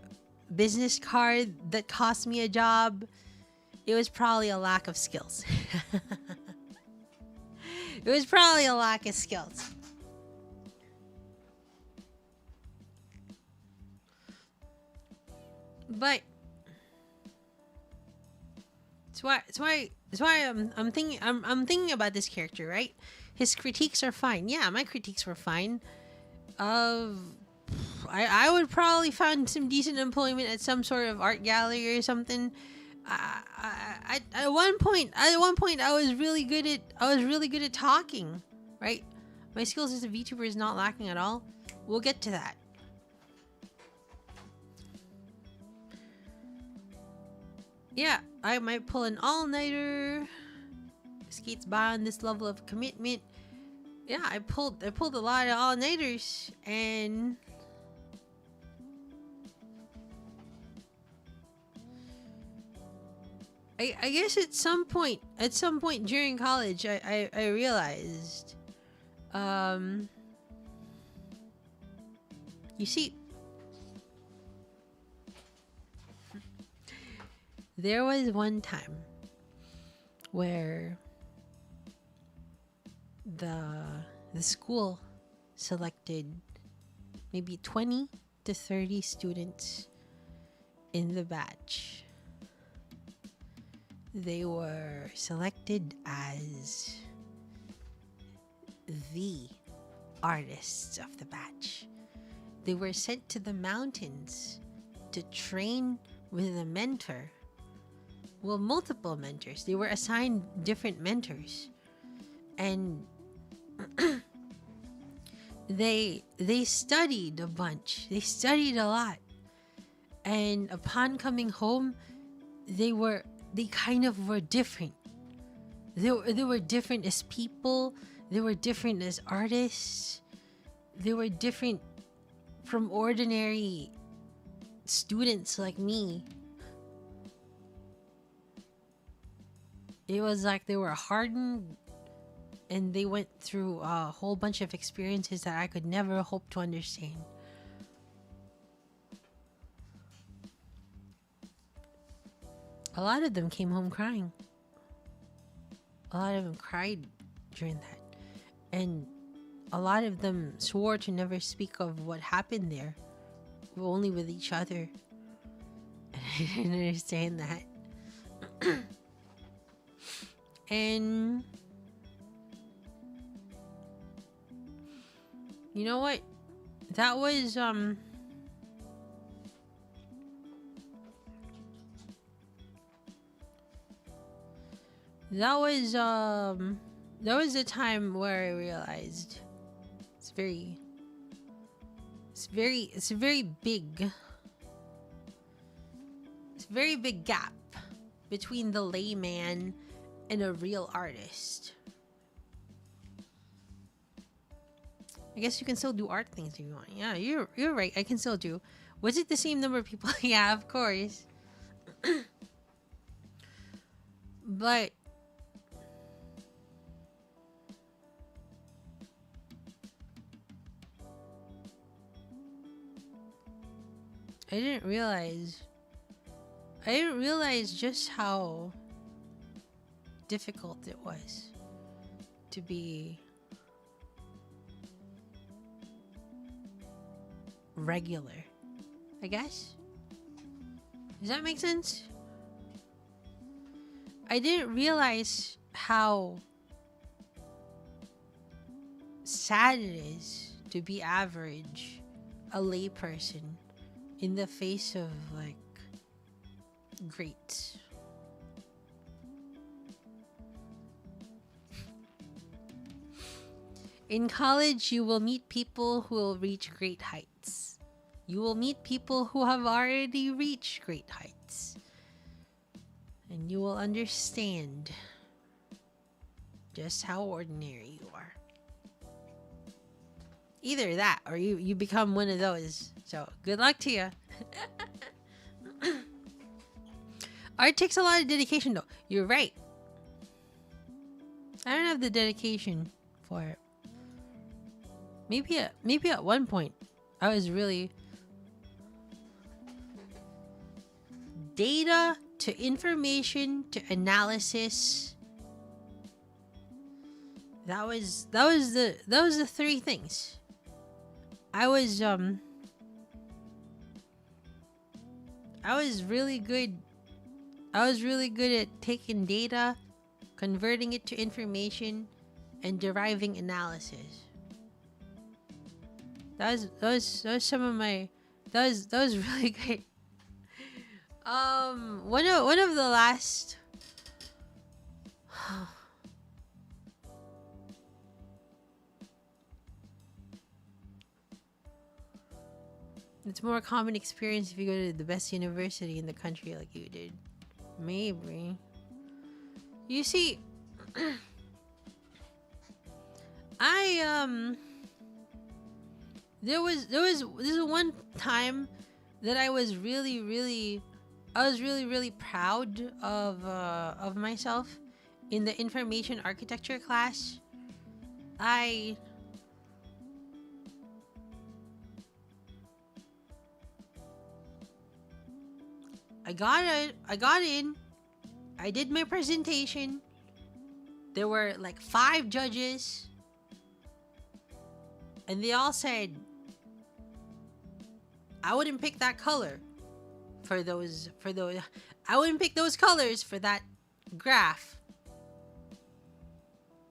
Speaker 1: business card that cost me a job. It was probably a lack of skills. It was probably a lack of skills. But it's why I'm thinking about this character, right? His critiques are fine. Yeah, my critiques were fine. I would probably find some decent employment at some sort of art gallery or something. At one point I was really good at talking, right? My skills as a VTuber is not lacking at all. We'll get to that. Yeah, I might pull an all-nighter. Skates by on this level of commitment. Yeah, I pulled a lot of all-nighters, and I guess at some point during college, I realized, you see, there was one time where the school selected maybe 20 to 30 students in the batch. They were selected as the artists of the batch. They were sent to the mountains to train with a mentor. Well, multiple mentors. They were assigned different mentors. And they studied a bunch. They studied a lot. And upon coming home, they kind of were different. They were different as people. They were different as artists. They were different from ordinary students like me. It was like they were hardened, and they went through a whole bunch of experiences that I could never hope to understand. A lot of them came home crying. A lot of them cried during that. And a lot of them swore to never speak of what happened there, only with each other. And I didn't understand that. And you know what? That was the time where I realized it's a very big gap between the layman and a real artist. I guess you can still do art things if you want. Yeah, you're right. I can still do. Was it the same number of people? Yeah, of course. But I didn't realize just how difficult it was to be regular, I guess. Does that make sense? I didn't realize how sad it is to be average, a layperson, in the face of like greats. In college, you will meet people who will reach great heights. You will meet people who have already reached great heights. And you will understand just how ordinary you are. Either that or you become one of those. So good luck to you. Art takes a lot of dedication though. You're right. I don't have the dedication for it. Maybe at one point I was really data to information to analysis. That was the three things. I was really good. I was really good at taking data, converting it to information, and deriving analysis. That was some of my that was really great. One of the last it's more common experience if you go to the best university in the country like you did. Maybe. You see, there was one time that I was really proud of myself in the information architecture class. I got in. I did my presentation. There were like 5 judges. And they all said, I wouldn't pick that color for those. I wouldn't pick those colors for that graph.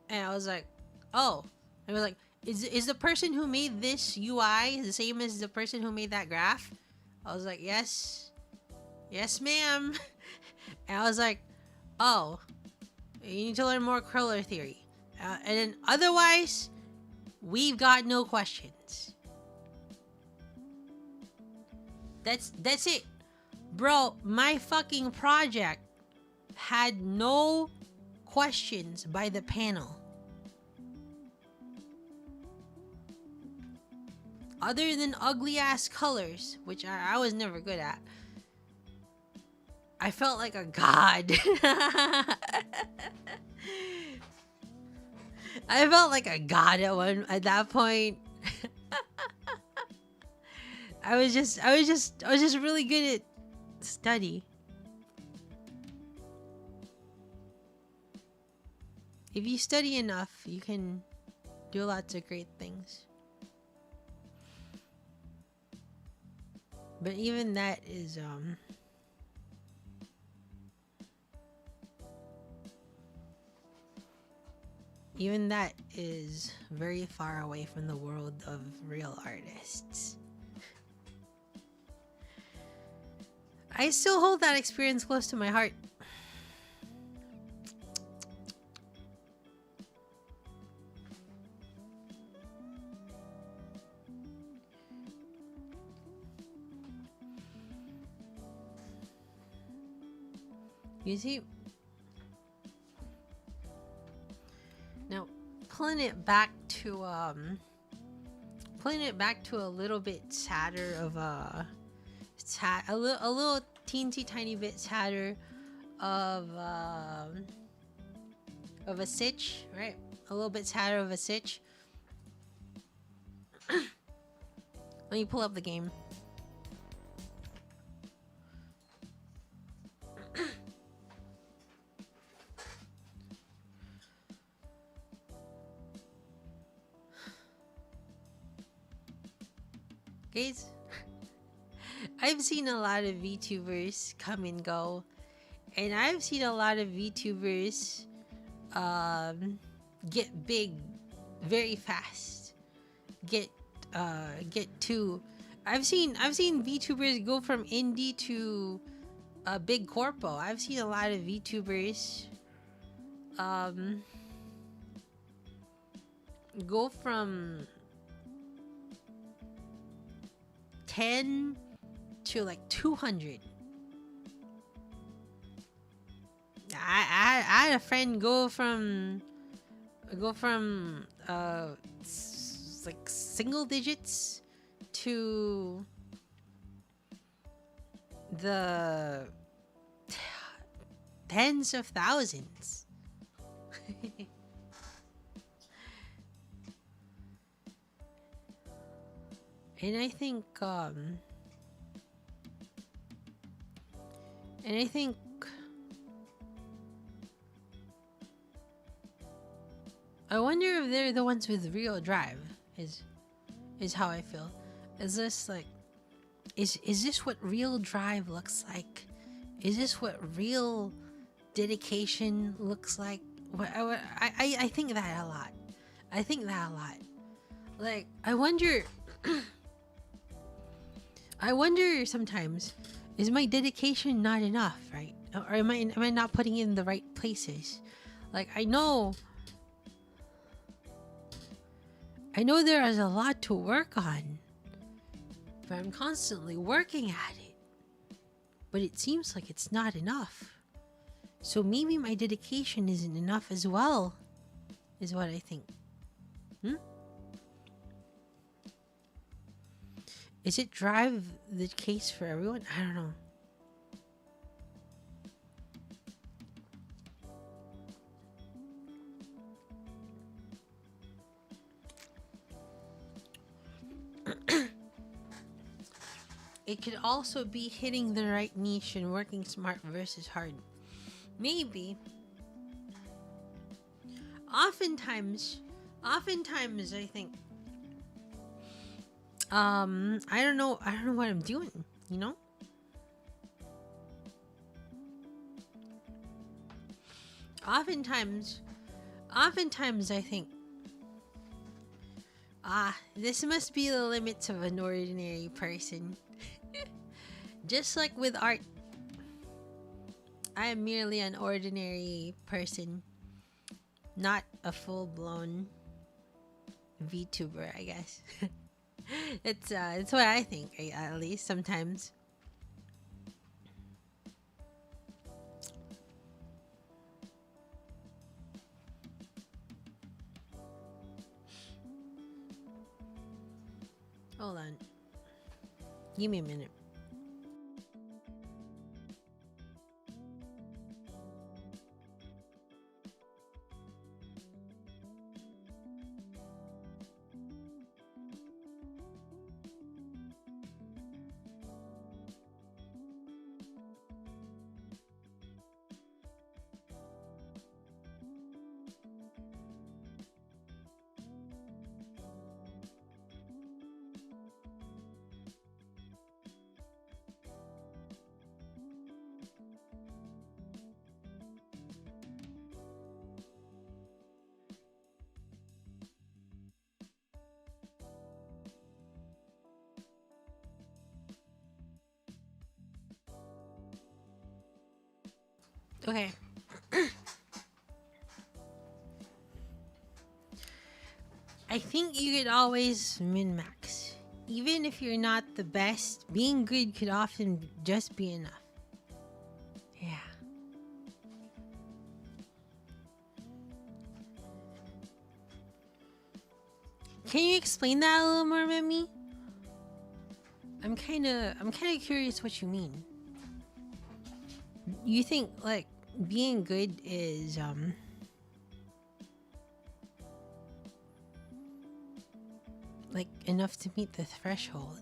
Speaker 1: And I was like, oh. I was like, is the person who made this UI the same as the person who made that graph? I was like, yes. Yes, ma'am. And I was like, oh, you need to learn more color theory. And then otherwise, we've got no questions. That's it. Bro, my fucking project had no questions by the panel. Other than ugly ass colors, which I was never good at. I felt like a god. I felt like a god at that point. I was just really good at study. If you study enough, you can do lots of great things. But even that is even that is very far away from the world of real artists. I still hold that experience close to my heart. You see, now pulling it back to a little bit sadder of a little teensy tiny bit sadder of a sitch, right? A little bit sadder of a sitch. Let me pull up the game. Guys, I've seen a lot of VTubers come and go, and I've seen a lot of VTubers get big very fast. Get to I've seen VTubers go from indie to a big corpo. I've seen a lot of VTubers go from 10 to like 200. I had a friend go from like single digits to the tens of thousands. And I think I wonder if they're the ones with real drive. Is how I feel. Is this like is this what real drive looks like? Is this what real dedication looks like? I think that a lot. I think that a lot. Like I wonder I wonder sometimes, is my dedication not enough, right? Or am I not putting it in the right places? Like I know there is a lot to work on, but I'm constantly working at it. But it seems like it's not enough. So maybe my dedication isn't enough as well, is what I think. Is it drive the case for everyone? I don't know. It could also be hitting the right niche and working smart versus hard. Maybe. Oftentimes I think I don't know what I'm doing, you know? Oftentimes I think, this must be the limits of an ordinary person. Just like with art, I am merely an ordinary person, not a full-blown VTuber, I guess. It's what I think, at least sometimes. Hold on. Give me a minute. Okay. I think you could always min-max. Even if you're not the best, being good could often just be enough. Yeah. Can you explain that a little more, Mimi? I'm kind of curious what you mean. You think like being good is like enough to meet the threshold?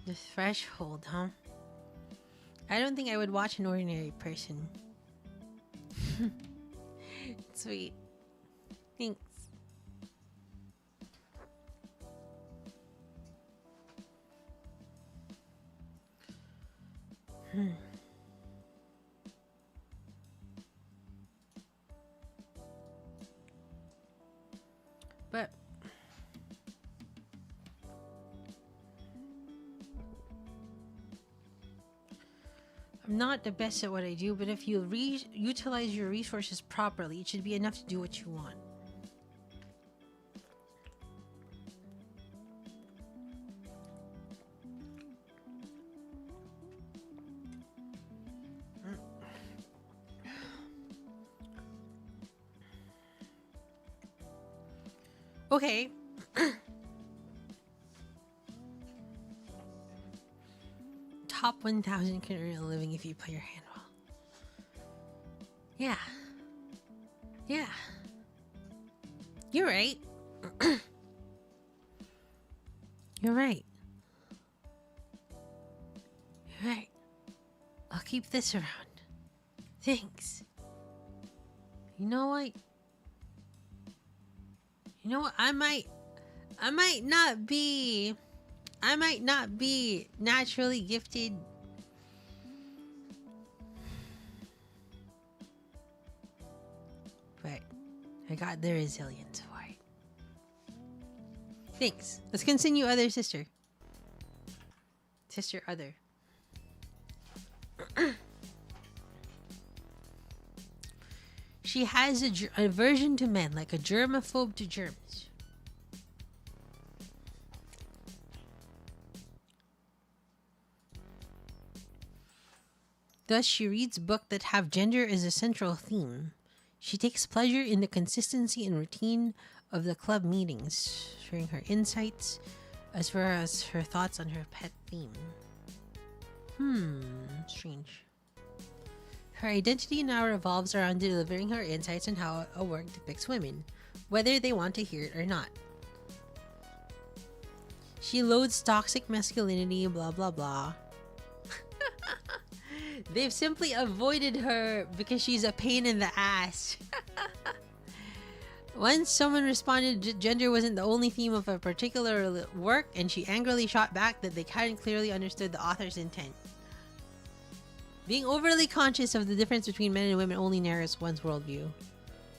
Speaker 1: The threshold, huh? I don't think I would watch an ordinary person. Sweet. Thanks. But I'm not the best at what I do, but if you utilize your resources properly, it should be enough to do what you want. Okay. Top 1,000 can earn a living if you play your hand well. Yeah. Yeah. You're right. You're right. You're right. I'll keep this around. Thanks. You know what? You know what? I might not be naturally gifted. But I got the resilience for it. Thanks. Let's continue, other sister. Sister other. She has a aversion to men, like a germaphobe to germs. Thus, she reads books that have gender as a central theme. She takes pleasure in the consistency and routine of the club meetings, sharing her insights as far as her thoughts on her pet theme. Strange. Her identity now revolves around delivering her insights on how a work depicts women, whether they want to hear it or not. She loathes toxic masculinity, blah blah blah. They've simply avoided her because she's a pain in the ass. Once someone responded gender wasn't the only theme of a particular work, and she angrily shot back that they hadn't clearly understood the author's intent. Being overly conscious of the difference between men and women only narrows one's worldview.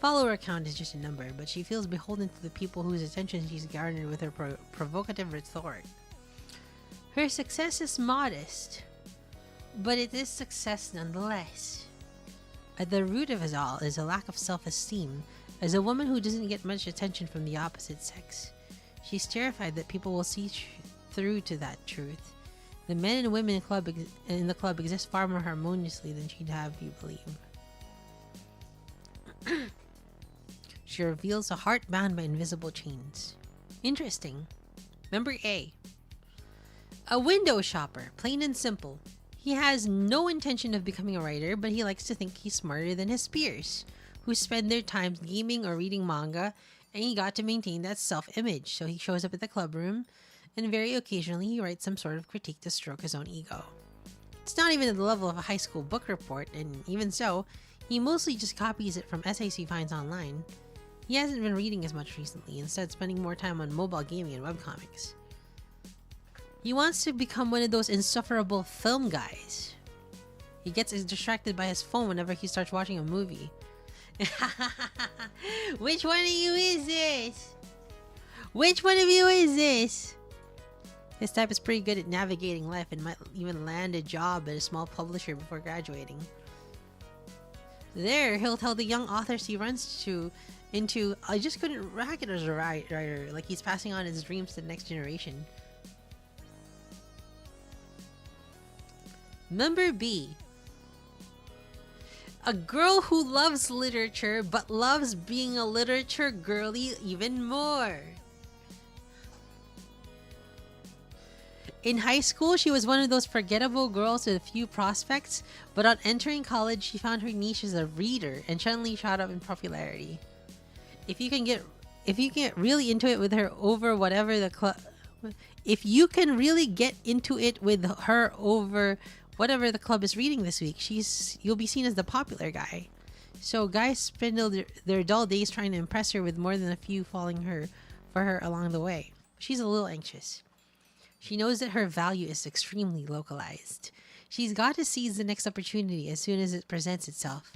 Speaker 1: Follower count is just a number, but she feels beholden to the people whose attention she's garnered with her provocative rhetoric. Her success is modest, but it is success nonetheless. At the root of it all is a lack of self-esteem, as a woman who doesn't get much attention from the opposite sex. She's terrified that people will see through to that truth. The men and women in the club exist far more harmoniously than she'd have you believe. She reveals a heart bound by invisible chains. Interesting. Number A. A window shopper, plain and simple. He has no intention of becoming a writer, but he likes to think he's smarter than his peers, who spend their time gaming or reading manga, and he got to maintain that self-image, so he shows up at the club room, and very occasionally he writes some sort of critique to stroke his own ego. It's not even at the level of a high school book report, and even so, he mostly just copies it from essays he finds online. He hasn't been reading as much recently, instead spending more time on mobile gaming and webcomics. He wants to become one of those insufferable film guys. He gets distracted by his phone whenever he starts watching a movie. Which one of you is this? Which one of you is this? His type is pretty good at navigating life and might even land a job at a small publisher before graduating. There, he'll tell the young authors he runs into, I just couldn't rack it as a writer, like he's passing on his dreams to the next generation. Number B. A girl who loves literature but loves being a literature girly even more. In high school, she was one of those forgettable girls with a few prospects, but on entering college, she found her niche as a reader and suddenly shot up in popularity. If you can get really into it with her over whatever the club, if you can really get into it with her over whatever the club is reading this week, you'll be seen as the popular guy. So guys spend their dull days trying to impress her with more than a few falling for her along the way. She's a little anxious. She knows that her value is extremely localized. She's got to seize the next opportunity as soon as it presents itself.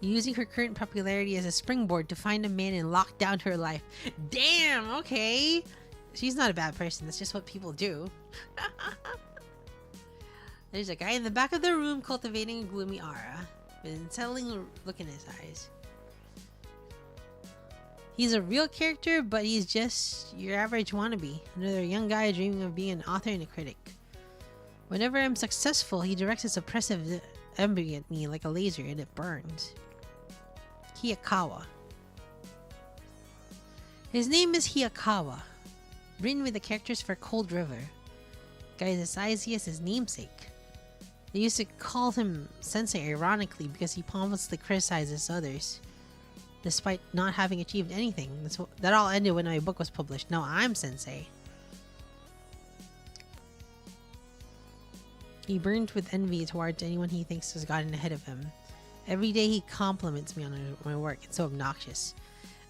Speaker 1: Using her current popularity as a springboard to find a man and lock down her life. Damn, okay. She's not a bad person. That's just what people do. There's a guy in the back of the room cultivating a gloomy aura with an unsettling look in his eyes. He's a real character, but he's just your average wannabe. Another young guy dreaming of being an author and a critic. Whenever I'm successful, he directs his oppressive envy at me like a laser and it burns. Hiyakawa. His name is Hiyakawa, written with the characters for Cold River. Guys as size as his namesake. They used to call him Sensei ironically because he pompously criticizes others, despite not having achieved anything. That all ended when my book was published. Now I'm Sensei. He burns with envy towards anyone he thinks has gotten ahead of him. Every day he compliments me on my work. It's so obnoxious.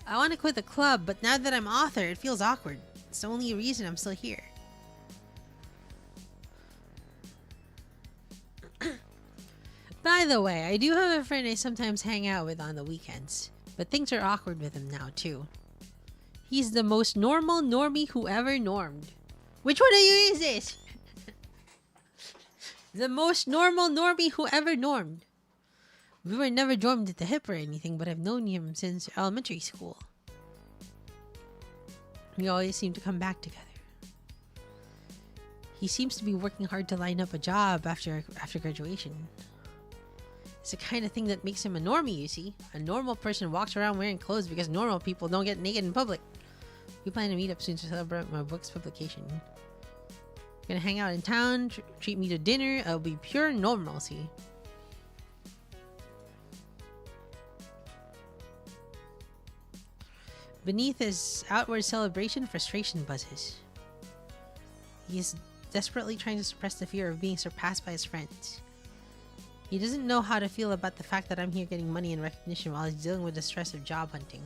Speaker 1: I want to quit the club, but now that I'm author, it feels awkward. It's the only reason I'm still here. By the way, I do have a friend I sometimes hang out with on the weekends, but things are awkward with him now too. He's the most normal normie who ever normed. Which one of you is this? The most normal normie who ever normed. We were never joined at the hip or anything, but I've known him since elementary school. We always seem to come back together. He seems to be working hard to line up a job after graduation. It's the kind of thing that makes him a normie, you see. A normal person walks around wearing clothes because normal people don't get naked in public. We plan to meet up soon to celebrate my book's publication. Gonna hang out in town, treat me to dinner. It'll be pure normalcy. Beneath his outward celebration, frustration buzzes. He is desperately trying to suppress the fear of being surpassed by his friends. He doesn't know how to feel about the fact that I'm here getting money and recognition while he's dealing with the stress of job hunting.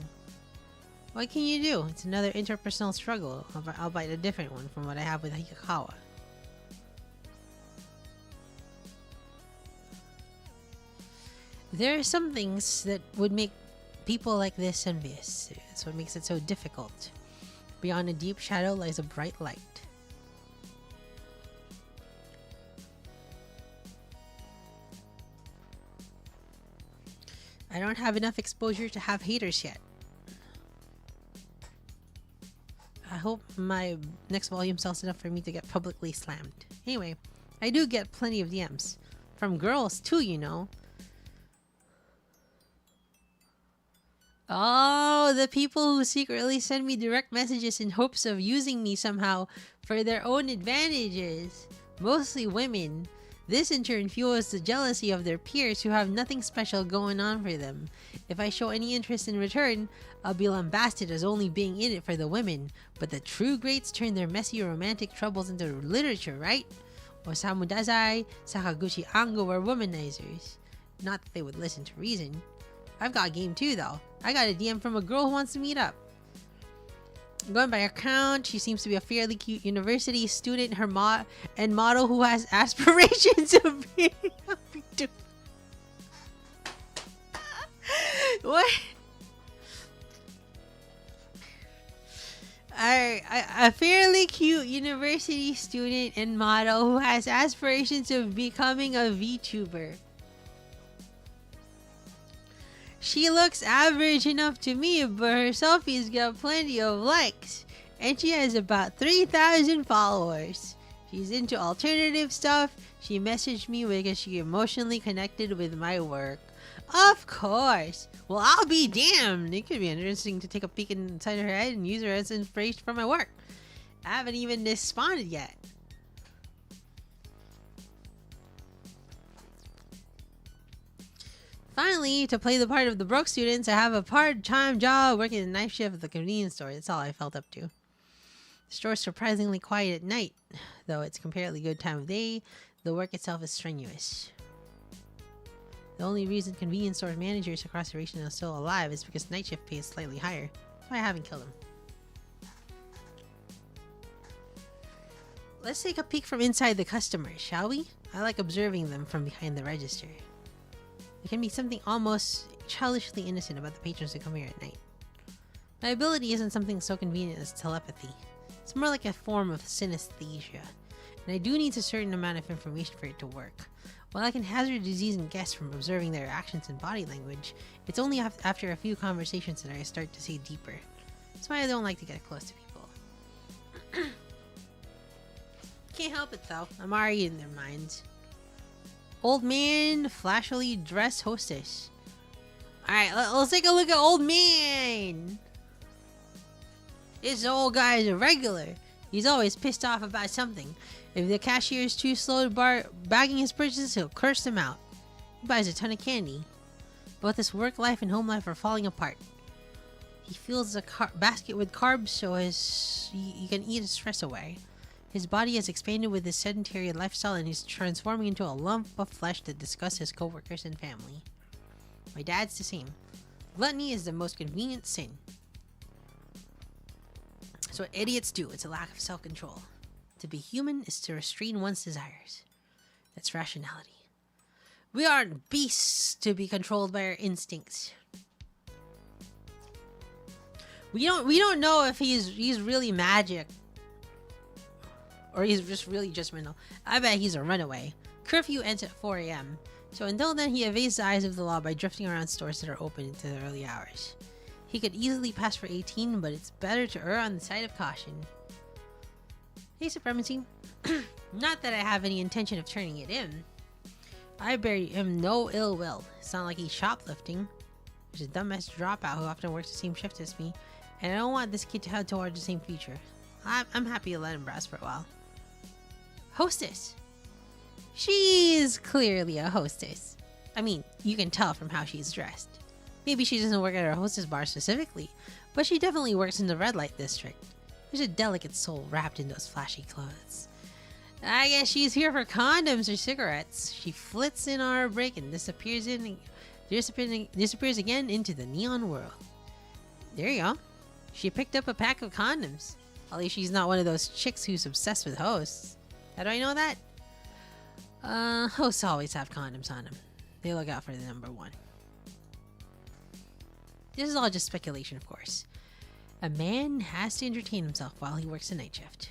Speaker 1: What can you do? It's another interpersonal struggle, albeit a different one from what I have with Hiyakawa. There are some things that would make people like this envious. That's what makes it so difficult. Beyond a deep shadow lies a bright light. I don't have enough exposure to have haters yet. I hope my next volume sells enough for me to get publicly slammed. Anyway, I do get plenty of DMs. From girls too, you know. Oh, the people who secretly send me direct messages in hopes of using me somehow for their own advantages. Mostly women. This in turn fuels the jealousy of their peers who have nothing special going on for them. If I show any interest in return, I'll be lambasted as only being in it for the women. But the true greats turn their messy romantic troubles into literature, right? Osamu Dazai, Sakaguchi Ango were womanizers. Not that they would listen to reason. I've got game too though. I got a DM from a girl who wants to meet up. Going by her count, she seems to be a fairly cute university student. Her model who has aspirations of being a VTuber. What? A fairly cute university student and model who has aspirations of becoming a VTuber. She looks average enough to me, but her selfies got plenty of likes. And she has about 3,000 followers. She's into alternative stuff. She messaged me because she emotionally connected with my work. Of course. Well, I'll be damned. It could be interesting to take a peek inside her head and use her as inspiration for my work. I haven't even responded yet. Finally, to play the part of the broke students, I have a part-time job working the night shift at the convenience store. That's all I felt up to. The store's surprisingly quiet at night, though it's comparatively good time of day. The work itself is strenuous. The only reason convenience store managers across the region are still alive is because night shift pays slightly higher. That's why I haven't killed them. Let's take a peek from inside the customers, shall we? I like observing them from behind the register. There can be something almost childishly innocent about the patrons who come here at night. My ability isn't something so convenient as telepathy. It's more like a form of synesthesia. and I do need a certain amount of information for it to work. While I can hazard disease and guess from observing their actions and body language, it's only after a few conversations that I start to see deeper. That's why I don't like to get close to people. Can't help it though, I'm already in their minds. Old man, flashily dressed hostess. Alright, let's take a look at old man. This old guy is a regular. He's always pissed off about something. If the cashier is too slow to bagging his purchases, he'll curse them out. He buys a ton of candy. Both his work life and home life are falling apart. He fills the basket with carbs so he can eat his stress away. His body has expanded with his sedentary lifestyle and he's transforming into a lump of flesh that disgusts his coworkers and family. My dad's the same. Gluttony is the most convenient sin. It's what idiots do. It's a lack of self-control. To be human is to restrain one's desires. That's rationality. We aren't beasts to be controlled by our instincts. We don't know if he's really magic or he's just really judgmental. I bet he's a runaway. Curfew ends at 4 a.m. So until then, he evades the eyes of the law by drifting around stores that are open into the early hours. He could easily pass for 18, but it's better to err on the side of caution. Hey, Supremacy. Not that I have any intention of turning it in. I bear him no ill will. It's not like he's shoplifting. There's a dumbass dropout who often works the same shift as me, and I don't want this kid to head towards the same future. I'm happy to let him browse for a while. Hostess. She's clearly a hostess. I mean, you can tell from how she's dressed. Maybe she doesn't work at her hostess bar specifically, but she definitely works in the red light district. There's a delicate soul wrapped in those flashy clothes. I guess she's here for condoms or cigarettes. She flits in on her break and disappears again into the neon world. There you go. She picked up a pack of condoms. At least she's not one of those chicks who's obsessed with hosts. How do I know that? Hosts always have condoms on them. They look out for the number one. This is all just speculation, of course. A man has to entertain himself while he works a night shift.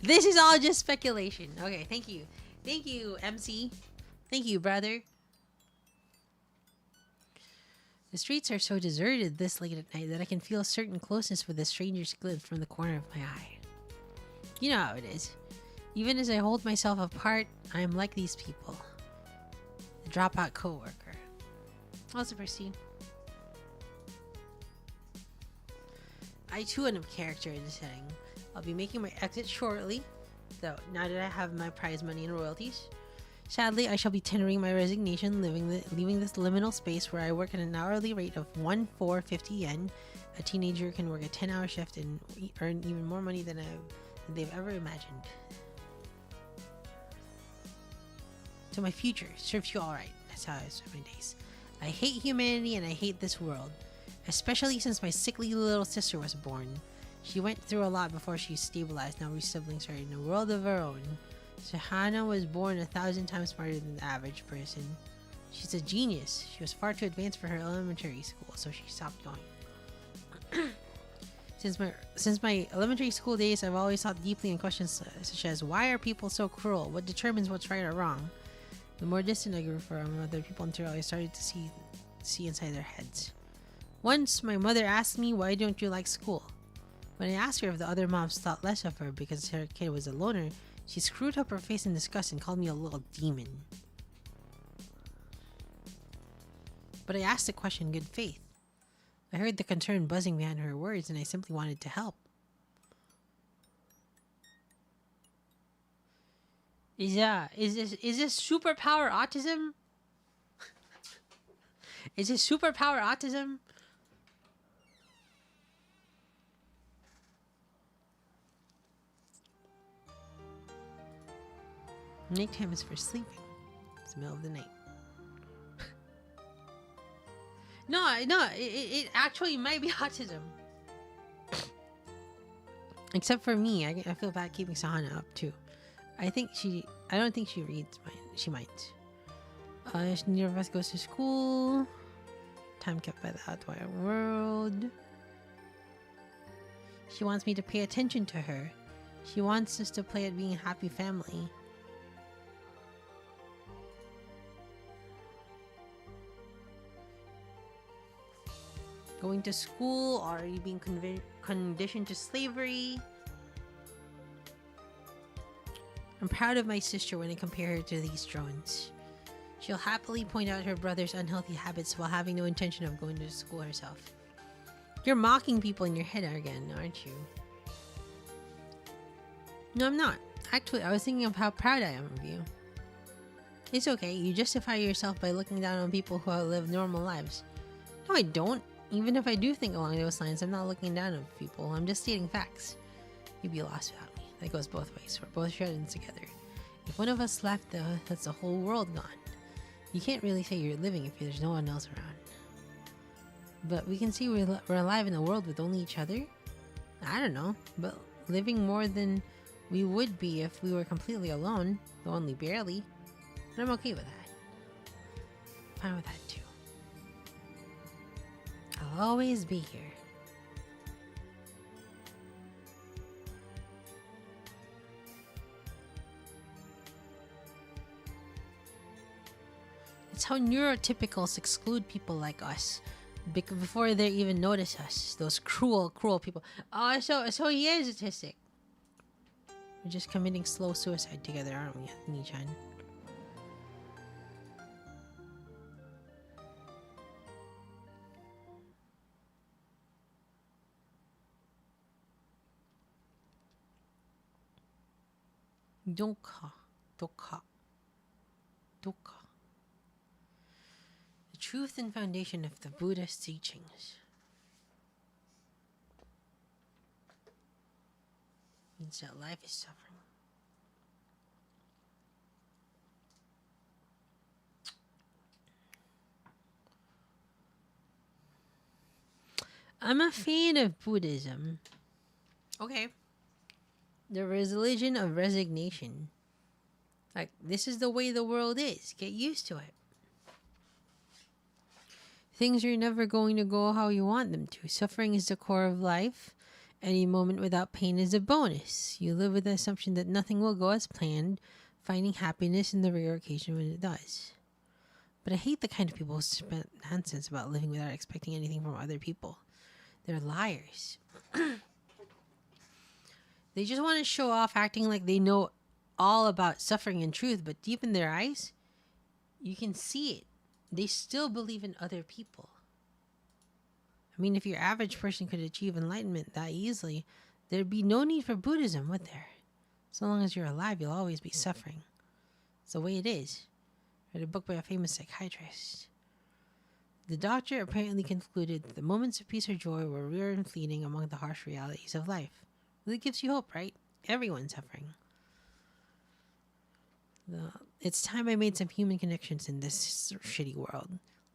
Speaker 1: This is all just speculation. Okay, thank you. Thank you, MC. Thank you, brother. The streets are so deserted this late at night that I can feel a certain closeness with a stranger's glint from the corner of my eye. You know how it is. Even as I hold myself apart, I am like these people. The dropout coworker. Also proceed. I too am a character in the setting. I'll be making my exit shortly, though, now that I have my prize money and royalties. Sadly, I shall be tendering my resignation, leaving this liminal space where I work at an hourly rate of 1,450 yen. A teenager can work a 10-hour shift and earn even more money than they've ever imagined. So my future serves you all right. That's how I spend my days. I hate humanity and I hate this world, especially since my sickly little sister was born. She went through a lot before she stabilized. Now we siblings are in a world of her own. Sahana was born 1,000 times smarter than the average person. She's a genius. She was far too advanced for her elementary school, so she stopped going. Since my elementary school days, I've always thought deeply in questions such as, why are people so cruel? What determines what's right or wrong? The more distant I grew from other people until I started to see inside their heads. Once, my mother asked me, why don't you like school? When I asked her if the other moms thought less of her because her kid was a loner, she screwed up her face in disgust and called me a little demon. But I asked the question in good faith. I heard the concern buzzing behind her words and I simply wanted to help. Is this superpower autism? Is this superpower autism? Nighttime is for sleeping. It's the middle of the night. No, it actually might be autism. Except for me, I feel bad keeping Sahana up too. I don't think she reads mine. She might. Neither of us goes to school. Time kept by the outward world. She wants me to pay attention to her. She wants us to play at being a happy family. Going to school, or are you being conditioned to slavery? I'm proud of my sister when I compare her to these drones. She'll happily point out her brother's unhealthy habits while having no intention of going to school herself. You're mocking people in your head again, aren't you? No, I'm not. Actually, I was thinking of how proud I am of you. It's okay. You justify yourself by looking down on people who live normal lives. No, I don't. Even if I do think along those lines, I'm not looking down on people. I'm just stating facts. You'd be lost without me. That goes both ways. We're both shredded together. If one of us left, though, that's the whole world gone. You can't really say you're living if there's no one else around. But we can see we're alive in a world with only each other? I don't know, but living more than we would be if we were completely alone, though only barely. And I'm okay with that. Fine with that too. I'll always be here. It's how neurotypicals exclude people like us before they even notice us. Those cruel people. Oh, so he is autistic. We're just committing slow suicide together, aren't we, Ni-chan? Dukkha. The truth and foundation of the Buddhist teachings. Means that life is suffering. I'm a fan of Buddhism. Okay. The religion of resignation. Like, this is the way the world is. Get used to it. Things are never going to go how you want them to. Suffering is the core of life. Any moment without pain is a bonus. You live with the assumption that nothing will go as planned, finding happiness in the rare occasion when it does. But I hate the kind of people who spend nonsense about living without expecting anything from other people. They're liars. They just want to show off, acting like they know all about suffering and truth, but deep in their eyes, you can see it. They still believe in other people. I mean, if your average person could achieve enlightenment that easily, there'd be no need for Buddhism, would there? So long as you're alive, you'll always be suffering. It's the way it is. Read a book by a famous psychiatrist. The doctor apparently concluded that the moments of peace or joy were rare and fleeting among the harsh realities of life. Well, it gives you hope, right? Everyone's suffering. It's time I made some human connections in this shitty world.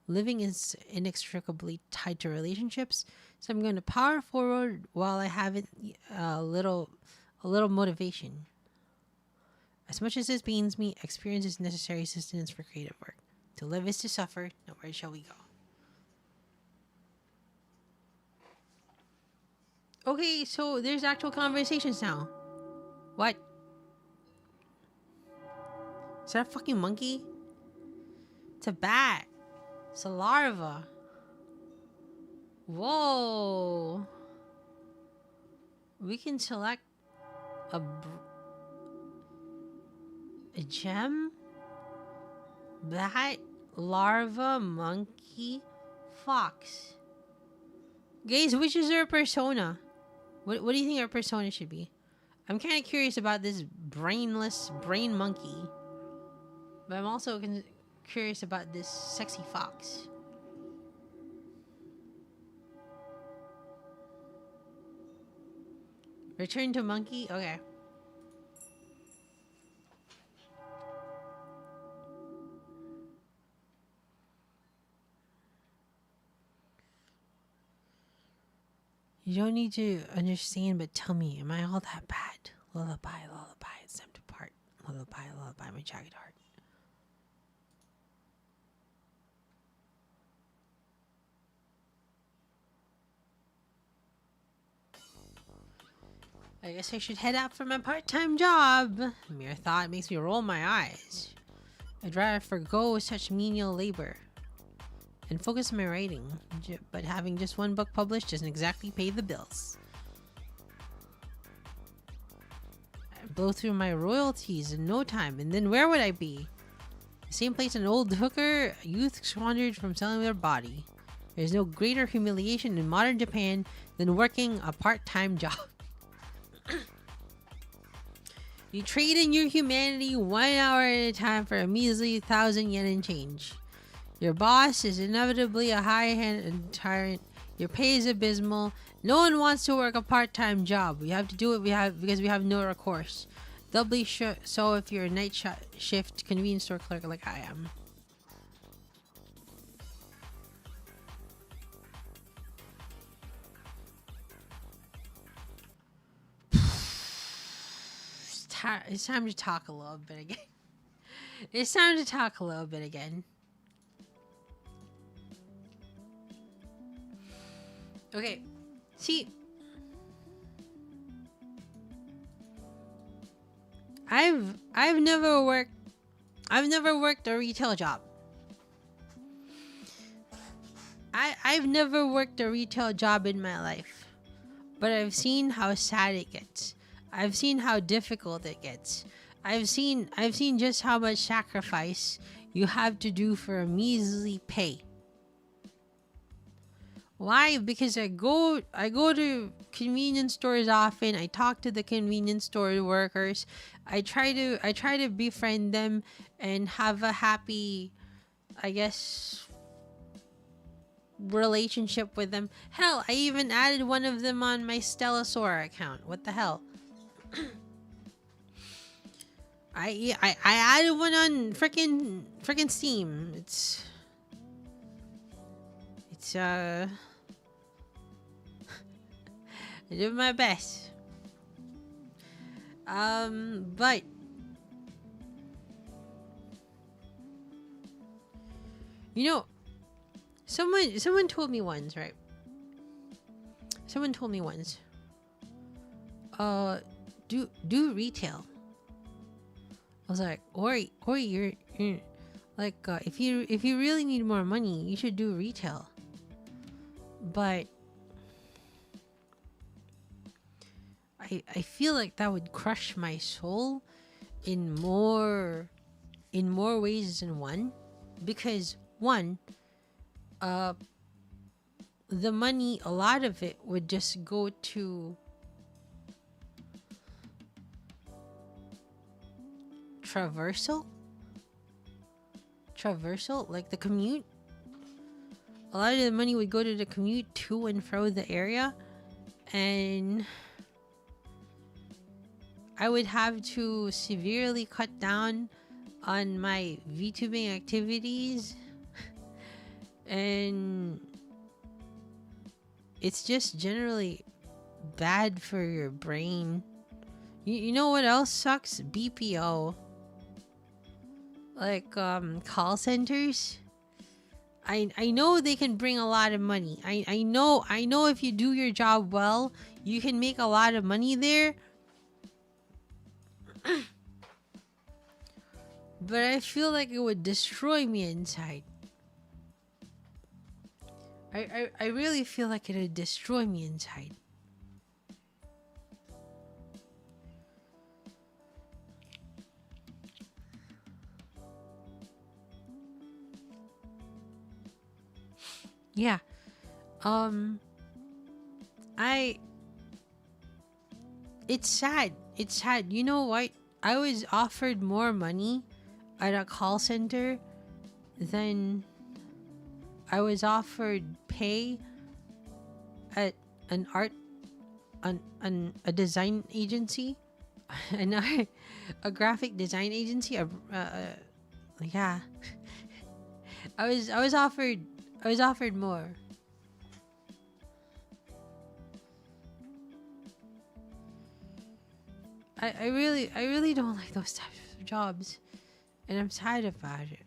Speaker 1: Living is inextricably tied to relationships, so I'm going to power forward while I have it, a little motivation. As much as this pains me, experience is necessary sustenance for creative work. To live is to suffer. Now where shall we go? Okay, so there's actual conversations now. What? Is that a fucking monkey? It's a bat. It's a larva. Whoa. We can select a gem, bat, larva, monkey, fox. Guys, which is our persona? What do you think our persona should be? I'm kind of curious about this brainless brain monkey. But I'm also curious about this sexy fox. Return to monkey? Okay. You don't need to understand, but tell me, am I all that bad? Lullaby, it's time to part. Lullaby, my jagged heart. I guess I should head out for my part-time job. Mere thought makes me roll my eyes. I'd rather forgo such menial labor and focus on my writing. But having just one book published doesn't exactly pay the bills. I'd blow through my royalties in no time, and then where would I be? The same place an old hooker youth squandered from selling their body. There's no greater humiliation in modern Japan than working a part-time job. You trade in your humanity 1 hour at a time for a measly 1,000 yen and change. Your boss is inevitably a high-handed tyrant. Your pay is abysmal. No one wants to work a part-time job. We have to do it because we have no recourse. Doubly so if you're a night shift convenience store clerk like I am. It's time to talk a little bit again. It's time to talk a little bit again. Okay, see, I've never worked a retail job. I've never worked a retail job in my life, but I've seen how sad it gets. I've seen how difficult it gets. I've seen just how much sacrifice you have to do for a measly pay. Why? Because I go to convenience stores often. I talk to the convenience store workers. I try to befriend them and have a happy, I guess, relationship with them. Hell, I even added one of them on my Stellasaur account. What the hell? I added one on freaking Steam. It's I did my best. But you know, someone told me once, right? Someone told me once, do retail. I was like, Ori, you're like, if you really need more money, you should do retail. But I feel like that would crush my soul in more ways than one, because one, the money, a lot of it would just go to traversal, like the commute. A lot of the money would go to the commute to and fro the area, and I would have to severely cut down on my VTubing activities, and it's just generally bad for your brain. You know what else sucks? BPO. Like call centers. I know they can bring a lot of money. I know if you do your job well, you can make a lot of money there. But I feel like it would destroy me inside. I really feel like it would destroy me inside. Yeah. It's sad. It's sad. You know what? I was offered more money at a call center than I was offered pay at an a design agency, a graphic design agency. Yeah. I was offered more. I really don't like those types of jobs, and I'm sad about it.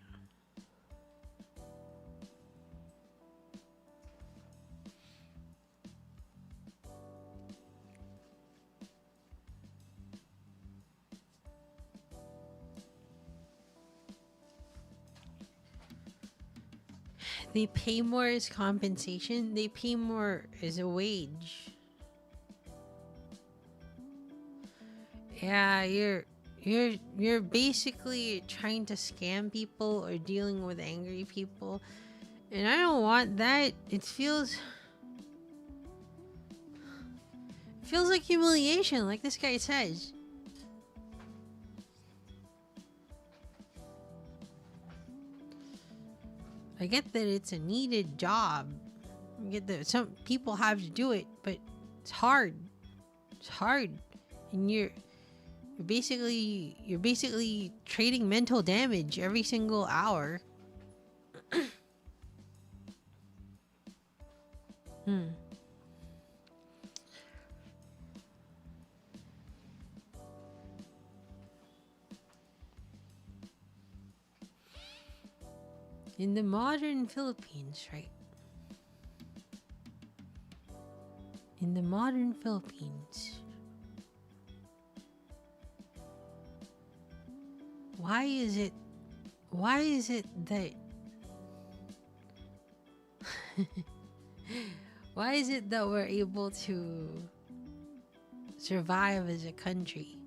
Speaker 1: they pay more as compensation. They pay more as a wage. Yeah, you're basically trying to scam people or dealing with angry people. And I don't want that. Feels like humiliation, like this guy says. I get that it's a needed job. I get that some people have to do it, but it's hard. It's hard. And you're basically trading mental damage every single hour. In the modern Philippines, right? In the modern Philippines, why is it that why is it that we're able to survive as a country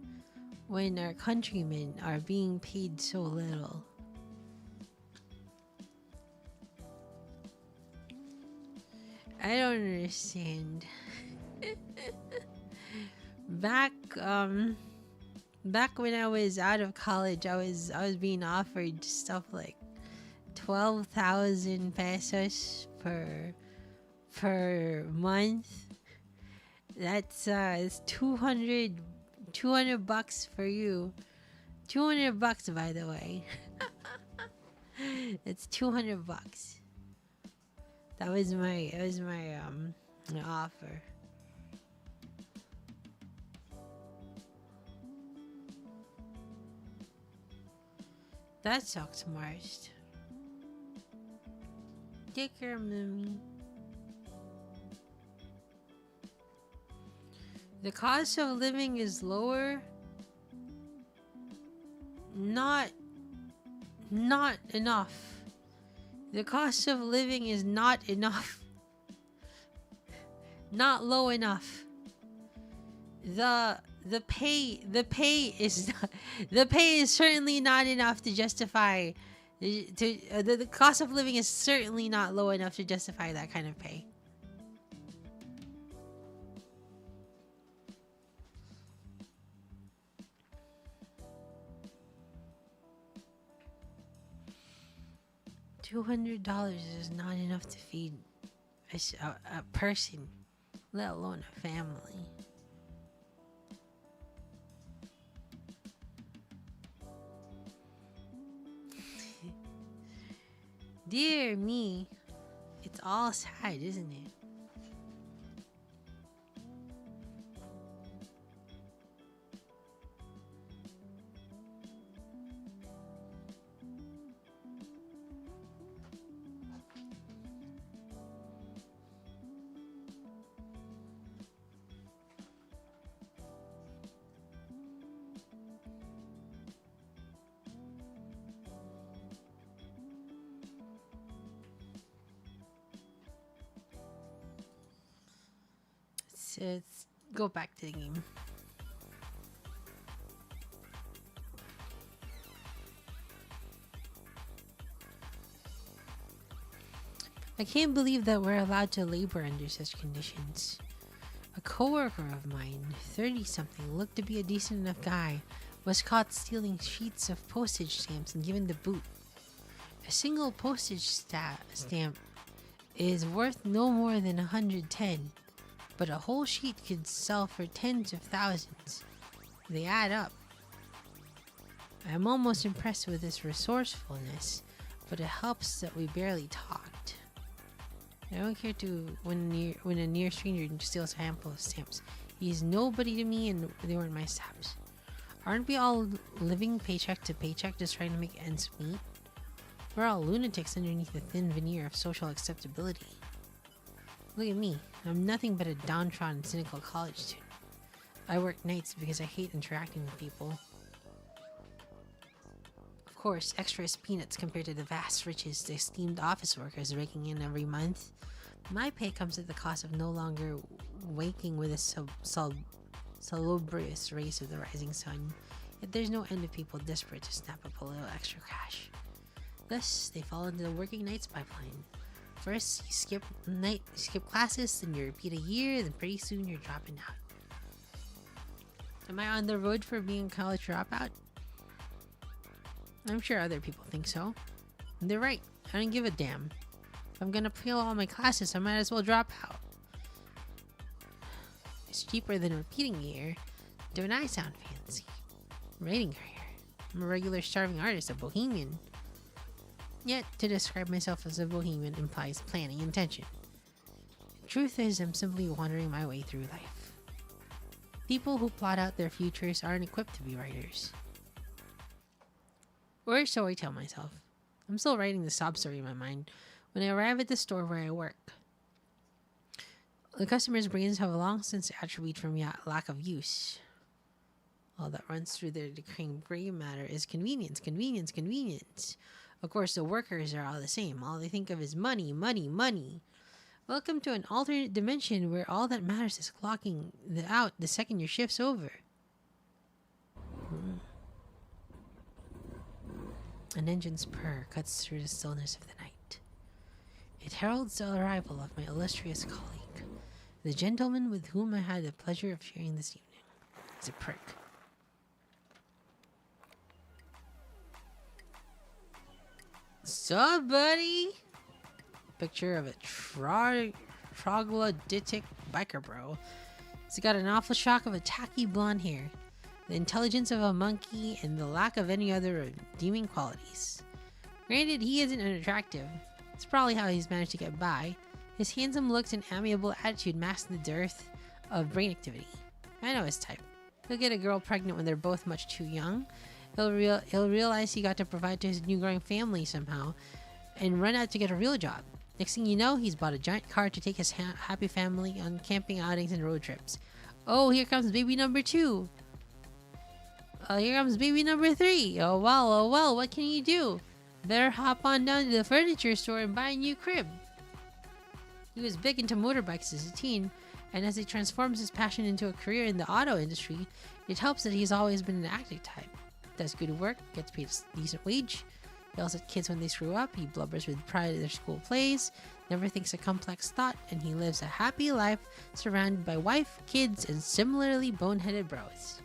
Speaker 1: when our countrymen are being paid so little? I don't understand. Back when I was out of college, I was being offered stuff like 12,000 pesos per month. That's it's 200 bucks for you. 200 bucks, by the way. It's 200 bucks. That was my offer. That sucks, Mars. Take care, mommy. The cost of living is lower. Not enough. The cost of living is not enough. Not low enough. The pay is certainly not enough to justify the cost of living is certainly not low enough to justify that kind of pay. $200 is not enough to feed a person, let alone a family. Dear me, it's all sad, isn't it? Let's go back to the game. I can't believe that we're allowed to labor under such conditions. A coworker of mine, 30-something, looked to be a decent enough guy, was caught stealing sheets of postage stamps and given the boot. A single postage stamp is worth no more than 110. But a whole sheet could sell for tens of thousands. They add up. I'm almost impressed with his resourcefulness, but it helps that we barely talked. I don't care when a near stranger steals a handful of stamps. He's nobody to me, and they weren't my stamps. Aren't we all living paycheck to paycheck, just trying to make ends meet? We're all lunatics underneath a thin veneer of social acceptability. Look at me. I'm nothing but a downtrodden, cynical college student. I work nights because I hate interacting with people. Of course, extra is peanuts compared to the vast riches the esteemed office workers raking in every month. My pay comes at the cost of no longer waking with a salubrious rays of the rising sun. Yet there's no end of people desperate to snap up a little extra cash. Thus, they fall into the working nights pipeline. First, you skip classes, then you repeat a year, then pretty soon you're dropping out. Am I on the road for being a college dropout? I'm sure other people think so. And they're right. I don't give a damn. If I'm gonna fail all my classes, I might as well drop out. It's cheaper than a repeating year. Don't I sound fancy? Writing career. I'm a regular starving artist, a bohemian. Yet, to describe myself as a bohemian implies planning and tension. The truth is, I'm simply wandering my way through life. People who plot out their futures aren't equipped to be writers. Or so I tell myself. I'm still writing the sob story in my mind when I arrive at the store where I work. The customers' brains have long since atrophied from lack of use. All that runs through their decaying gray matter is convenience, convenience, convenience. Of course, the workers are all the same. All they think of is money, money, money. Welcome to an alternate dimension where all that matters is clocking out the second your shift's over. An engine's purr cuts through the stillness of the night. It heralds the arrival of my illustrious colleague, the gentleman with whom I had the pleasure of sharing this evening. He's a prick. So, buddy? Picture of a troglodytic biker bro. He's got an awful shock of a tacky blonde hair, the intelligence of a monkey, and the lack of any other redeeming qualities. Granted, he isn't unattractive. It's probably how he's managed to get by. His handsome looks and amiable attitude mask the dearth of brain activity. I know his type. He'll get a girl pregnant when they're both much too young. He'll realize he got to provide to his new growing family somehow and run out to get a real job. Next thing you know, he's bought a giant car to take his happy family on camping outings and road trips. Oh, here comes baby number 2. Here comes baby number 3. Oh well, what can you do? Better hop on down to the furniture store and buy a new crib. He was big into motorbikes as a teen, and as he transforms his passion into a career in the auto industry, it helps that he's always been an active type. Does good work, gets paid a decent wage, yells at kids when they screw up, he blubbers with pride at their school plays, never thinks a complex thought, and he lives a happy life surrounded by wife, kids, and similarly boneheaded bros.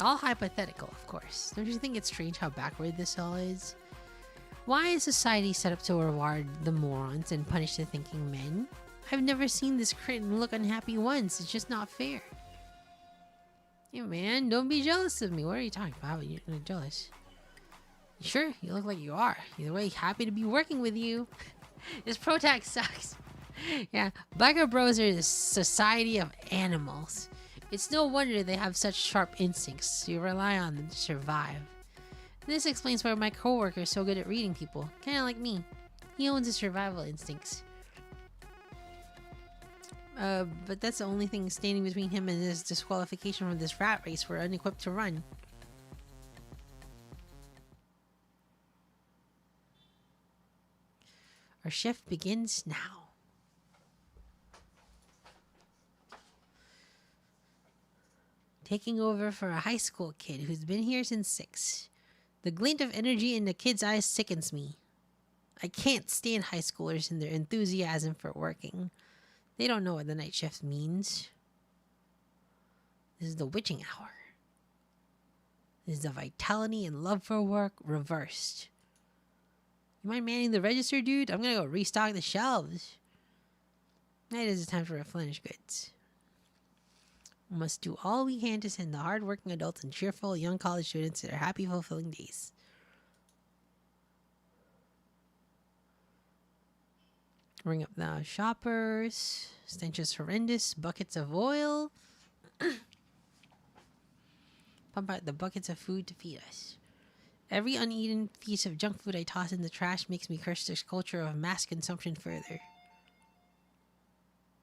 Speaker 1: All hypothetical, of course. Don't you think it's strange how backward this all is? Why is society set up to reward the morons and punish the thinking men? I've never seen this kitten look unhappy once. It's just not fair. Hey man, don't be jealous of me. What are you talking about? You're not jealous. Sure, you look like you are. Either way, happy to be working with you. This protag sucks. Yeah, biker bros are the society of animals. It's no wonder they have such sharp instincts. You rely on them to survive. This explains why my coworker is so good at reading people. Kinda like me. He owns his survival instincts. But that's the only thing standing between him and his disqualification from this rat race we're unequipped to run. Our shift begins now. Taking over for a high school kid who's been here since 6. The glint of energy in the kid's eyes sickens me. I can't stand high schoolers and their enthusiasm for working. They don't know what the night shift means. This is the witching hour. This is the vitality and love for work reversed. You mind manning the register, dude? I'm gonna go restock the shelves. It is time to replenish goods. We must do all we can to send the hard-working adults and cheerful young college students to their happy, fulfilling days. Ring up the shoppers. Stench is horrendous. Buckets of oil. Pump out the buckets of food to feed us. Every uneaten piece of junk food I toss in the trash makes me curse this culture of mass consumption further.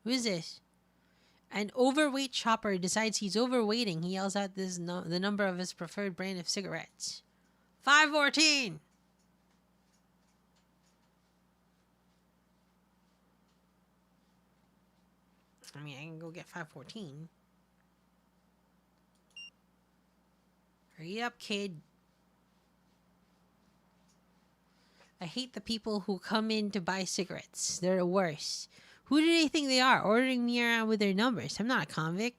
Speaker 1: Who is this? An overweight shopper decides he's overweighting. He yells out the number of his preferred brand of cigarettes. 514. I mean, I can go get 514. Hurry up, kid. I hate the people who come in to buy cigarettes. They're the worst. Who do they think they are, ordering me around with their numbers? I'm not a convict.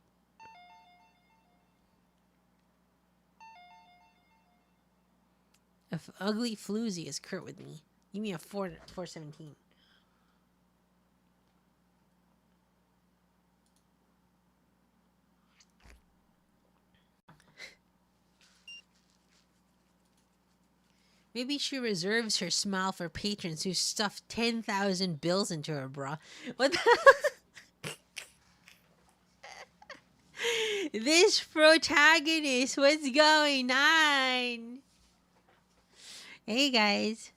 Speaker 1: If ugly floozy is curt with me, give me a 417. Maybe she reserves her smile for patrons who stuff 10,000 bills into her bra. What the? This protagonist, what's going on? Hey, guys.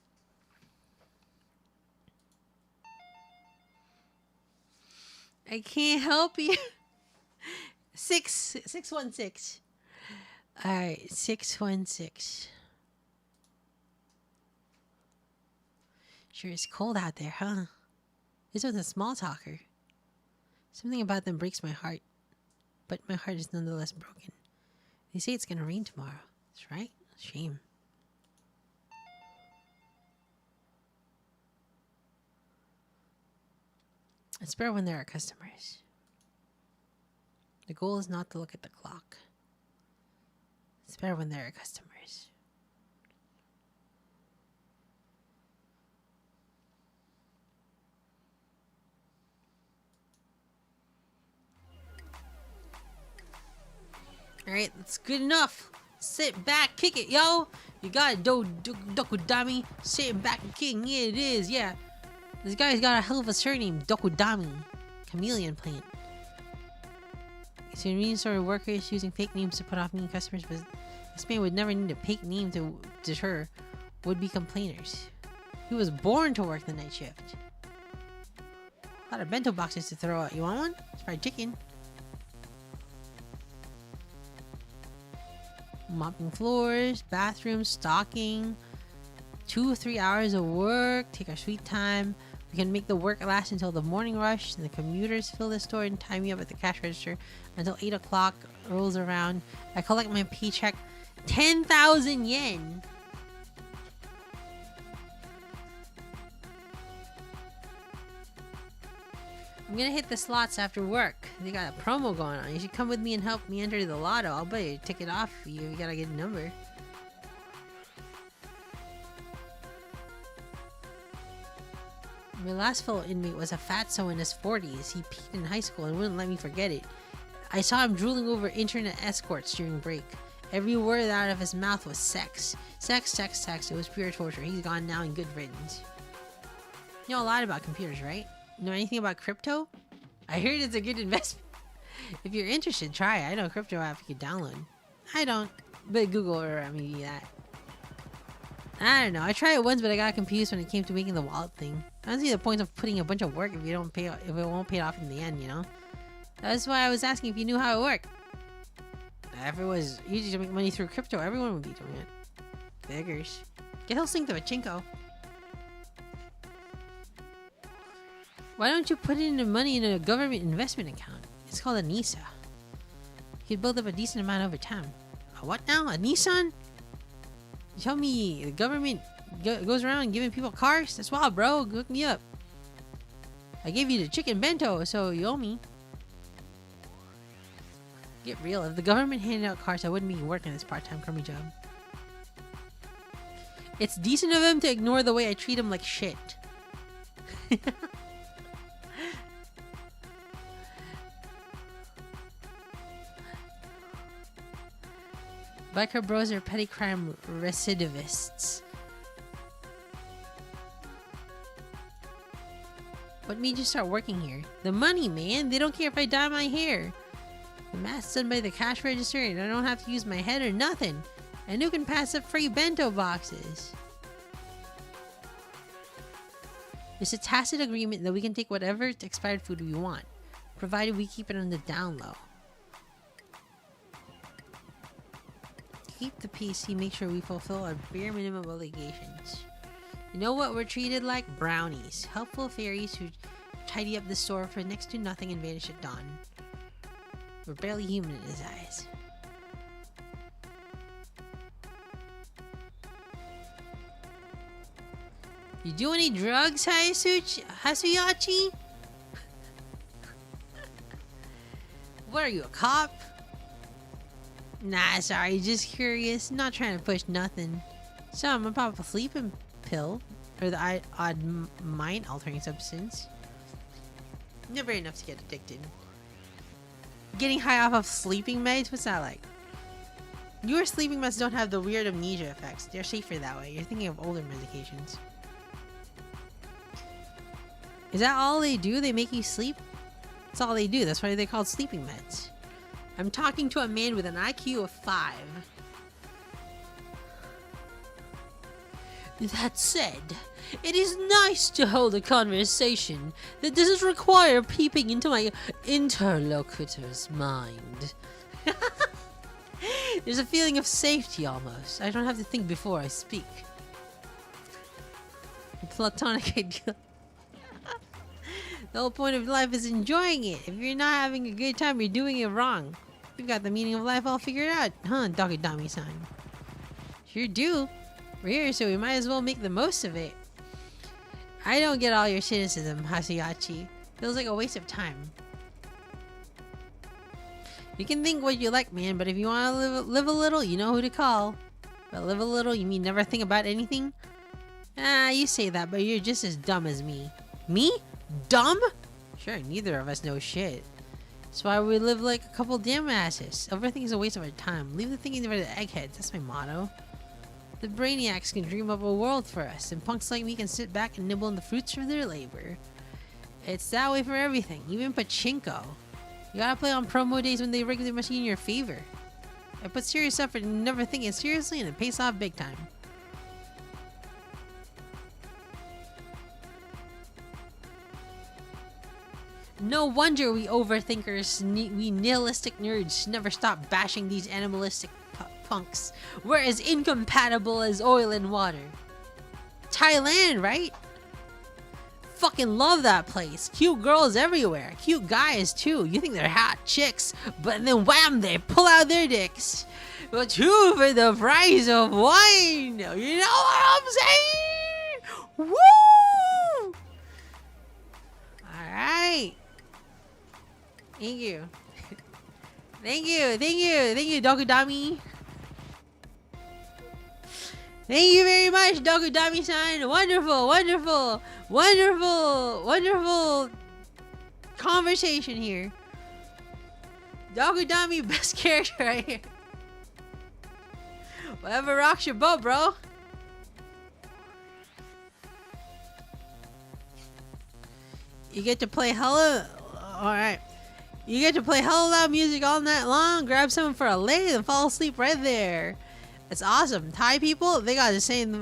Speaker 1: I can't help you. 616. All right, 616. Sure is cold out there, huh? This was a small talker. Something about them breaks my heart. But my heart is nonetheless broken. They say it's gonna rain tomorrow. That's right. Shame. It's better when there are customers. The goal is not to look at the clock. It's better when there are customers. Alright, that's good enough. Sit back, kick it, yo. You got it, Dokudami. Sitting back and kicking. Yeah, it is, yeah. This guy's got a hell of a surname, Dokudami. Chameleon plant. So convenience store workers using fake names to put off mean customers, but this man would never need a fake name to deter would-be complainers. He was born to work the night shift. A lot of bento boxes to throw out. You want one? It's fried chicken. Mopping floors, bathrooms, stocking. 2 or 3 hours of work. Take our sweet time. We can make the work last until the morning rush, and the commuters fill the store and tie me up at the cash register until 8 o'clock rolls around. I collect my paycheck. 10,000 yen. I'm gonna hit the slots after work. They got a promo going on. You should come with me and help me enter the lotto. I'll buy a ticket off for you. You gotta get a number. My last fellow inmate was a fatso in his 40s. He peaked in high school and wouldn't let me forget it. I saw him drooling over internet escorts during break. Every word out of his mouth was sex. Sex, sex, sex. It was pure torture. He's gone now in good riddance. You know a lot about computers, right? Know anything about crypto? I heard it's a good investment. If you're interested, try it. I know a crypto app you can download. I don't, but Google or maybe that. I don't know. I tried it once, but I got confused when it came to making the wallet thing. I don't see the point of putting a bunch of work if it won't pay off in the end, you know? That's why I was asking if you knew how it worked. If it was easy to make money through crypto, everyone would be doing it. Beggars. Get Helsing to Pachinko. Why don't you put in the money in a government investment account? It's called a NISA. You could build up a decent amount over time. A what now? A Nissan? You tell me the government goes around giving people cars? That's wild, bro. Hook me up. I gave you the chicken bento, so you owe me. Get real. If the government handed out cars, I wouldn't be working this part-time crummy job. It's decent of him to ignore the way I treat him like shit. Biker bros are petty crime recidivists. What made you start working here? The money, man. They don't care if I dye my hair. The math's done by the cash register and I don't have to use my head or nothing. And who can pass up free bento boxes? It's a tacit agreement that we can take whatever expired food we want, provided we keep it on the down low. keep the peace, he makes sure we fulfill our bare minimum obligations. You know what we're treated like? Brownies. Helpful fairies who tidy up the store for next to nothing and vanish at dawn. We're barely human in his eyes. You do any drugs, Hasuyachi? What are you, a cop? Nah, sorry, just curious. Not trying to push nothing. So I'm gonna pop a sleeping pill. Or the odd mind-altering substance. Never enough to get addicted. Getting high off of sleeping meds? What's that like? Your sleeping meds don't have the weird amnesia effects. They're safer that way. You're thinking of older medications. Is that all they do? They make you sleep? That's all they do. That's why they're called sleeping meds. I'm talking to a man with an IQ of 5. That said, it is nice to hold a conversation that doesn't require peeping into my interlocutor's mind. There's a feeling of safety almost. I don't have to think before I speak. Platonic ideal. The whole point of life is enjoying it. If you're not having a good time, you're doing it wrong. You've got the meaning of life all figured out, huh, Doggy-Dami-san? Sure do. We're here, so we might as well make the most of it. I don't get all your cynicism, Hasuyachi. Feels like a waste of time. You can think what you like, man, but if you want to live a little, you know who to call. But live a little, you mean never think about anything? Ah, you say that, but you're just as dumb as me. Me? Dumb? Sure, neither of us know shit. That's why we live like a couple damn asses. Everything is a waste of our time. Leave the thinking for the eggheads. That's my motto. The brainiacs can dream up a world for us, and punks like me can sit back and nibble on the fruits of their labor. It's that way for everything, even pachinko. You gotta play on promo days when they rig the machine in your favor. I put serious effort and never thinking seriously, and it pays off big time. No wonder we overthinkers, we nihilistic nerds, never stop bashing these animalistic punks. We're as incompatible as oil and water. Thailand, right? Fucking love that place. Cute girls everywhere. Cute guys too. You think they're hot chicks, but then wham, they pull out their dicks. Well, two for the price of one. You know what I'm saying? Woo! Alright. Thank you. Thank you, Dokudami. Thank you very much, Dokudami-san. Wonderful conversation here. Dokudami, best character right here. Whatever rocks your boat, bro. You get to play hella... Alright. You get to play hella loud music all night long, grab someone for a lay, and fall asleep right there. It's awesome. Thai people, they got the saying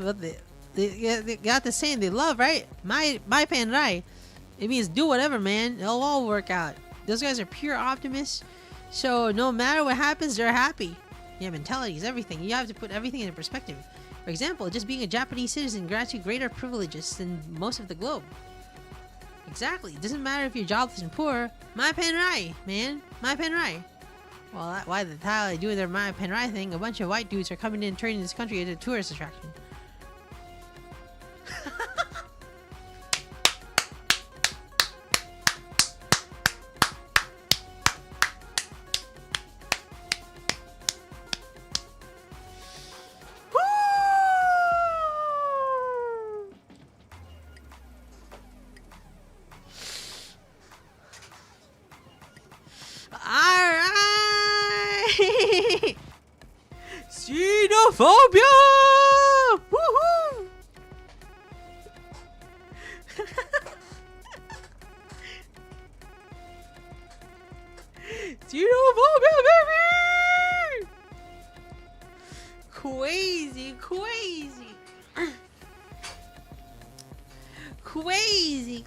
Speaker 1: they got the saying they love, right? My pan rai. It means do whatever, man. It'll all work out. Those guys are pure optimists. So no matter what happens, they're happy. Yeah, mentality is everything. You have to put everything into perspective. For example, just being a Japanese citizen grants you greater privileges than most of the globe. Exactly. It doesn't matter if you're jobless and poor. My pan rai, man. My pan rai. Well, why the hell they do their my pan rai thing? A bunch of white dudes are coming in and turning this country into a tourist attraction. Xenophobia! Woohoo! Xenophobia, baby!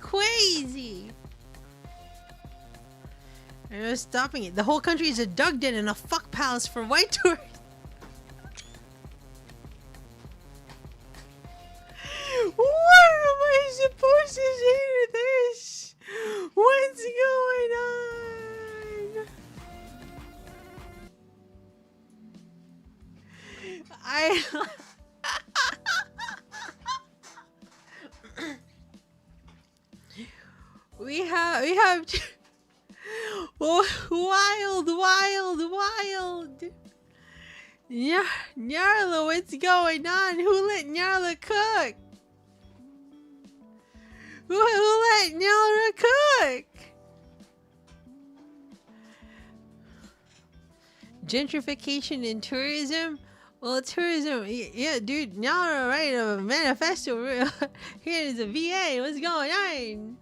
Speaker 1: Crazy. They're stopping it. The whole country is a dug den and a fuck palace for white tourists. we have wild, wild, wild. Yeah, Nyarla, what's going on? Who let Nyarla cook? Who let Nyarla cook? Gentrification in tourism? Well, tourism, yeah, dude, Nyarla write a manifesto. Here's a VA. What's going on?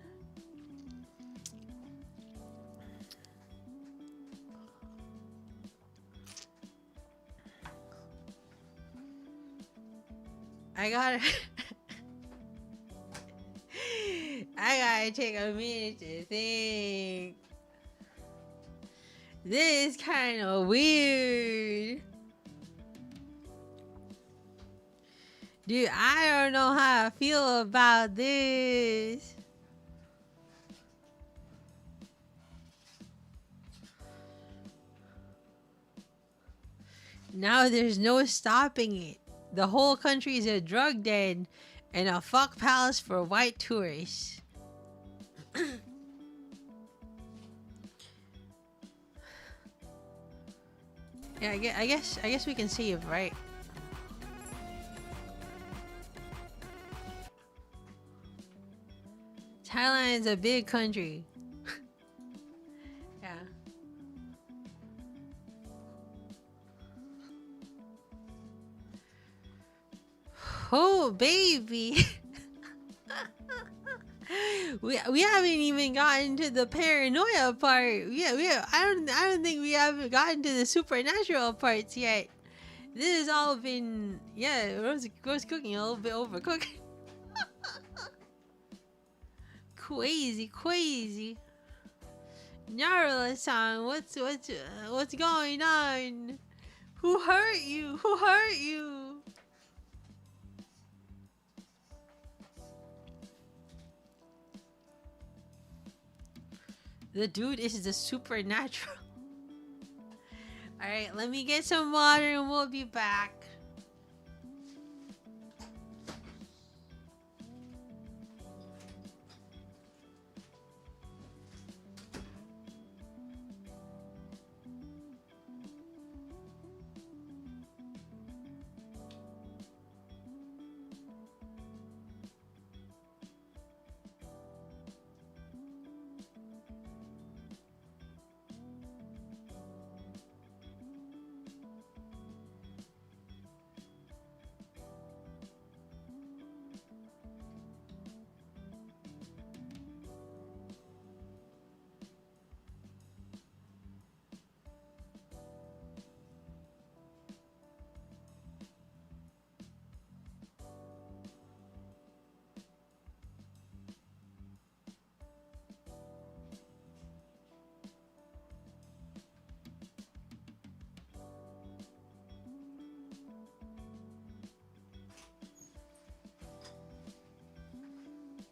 Speaker 1: I gotta take a minute to think. This is kind of weird. Dude, I don't know how I feel about this. Now there's no stopping it. The whole country is a drug den and a fuck palace for white tourists. Yeah, I guess we can save, right? Thailand is a big country. Yeah. Oh, baby. we haven't even gotten to the paranoia part. I don't think we haven't gotten to the supernatural parts yet. This has all been Rose cooking a little bit overcooked. Crazy. Narula-san, what's going on? Who hurt you? The dude is the supernatural. Alright, let me get some water and we'll be back.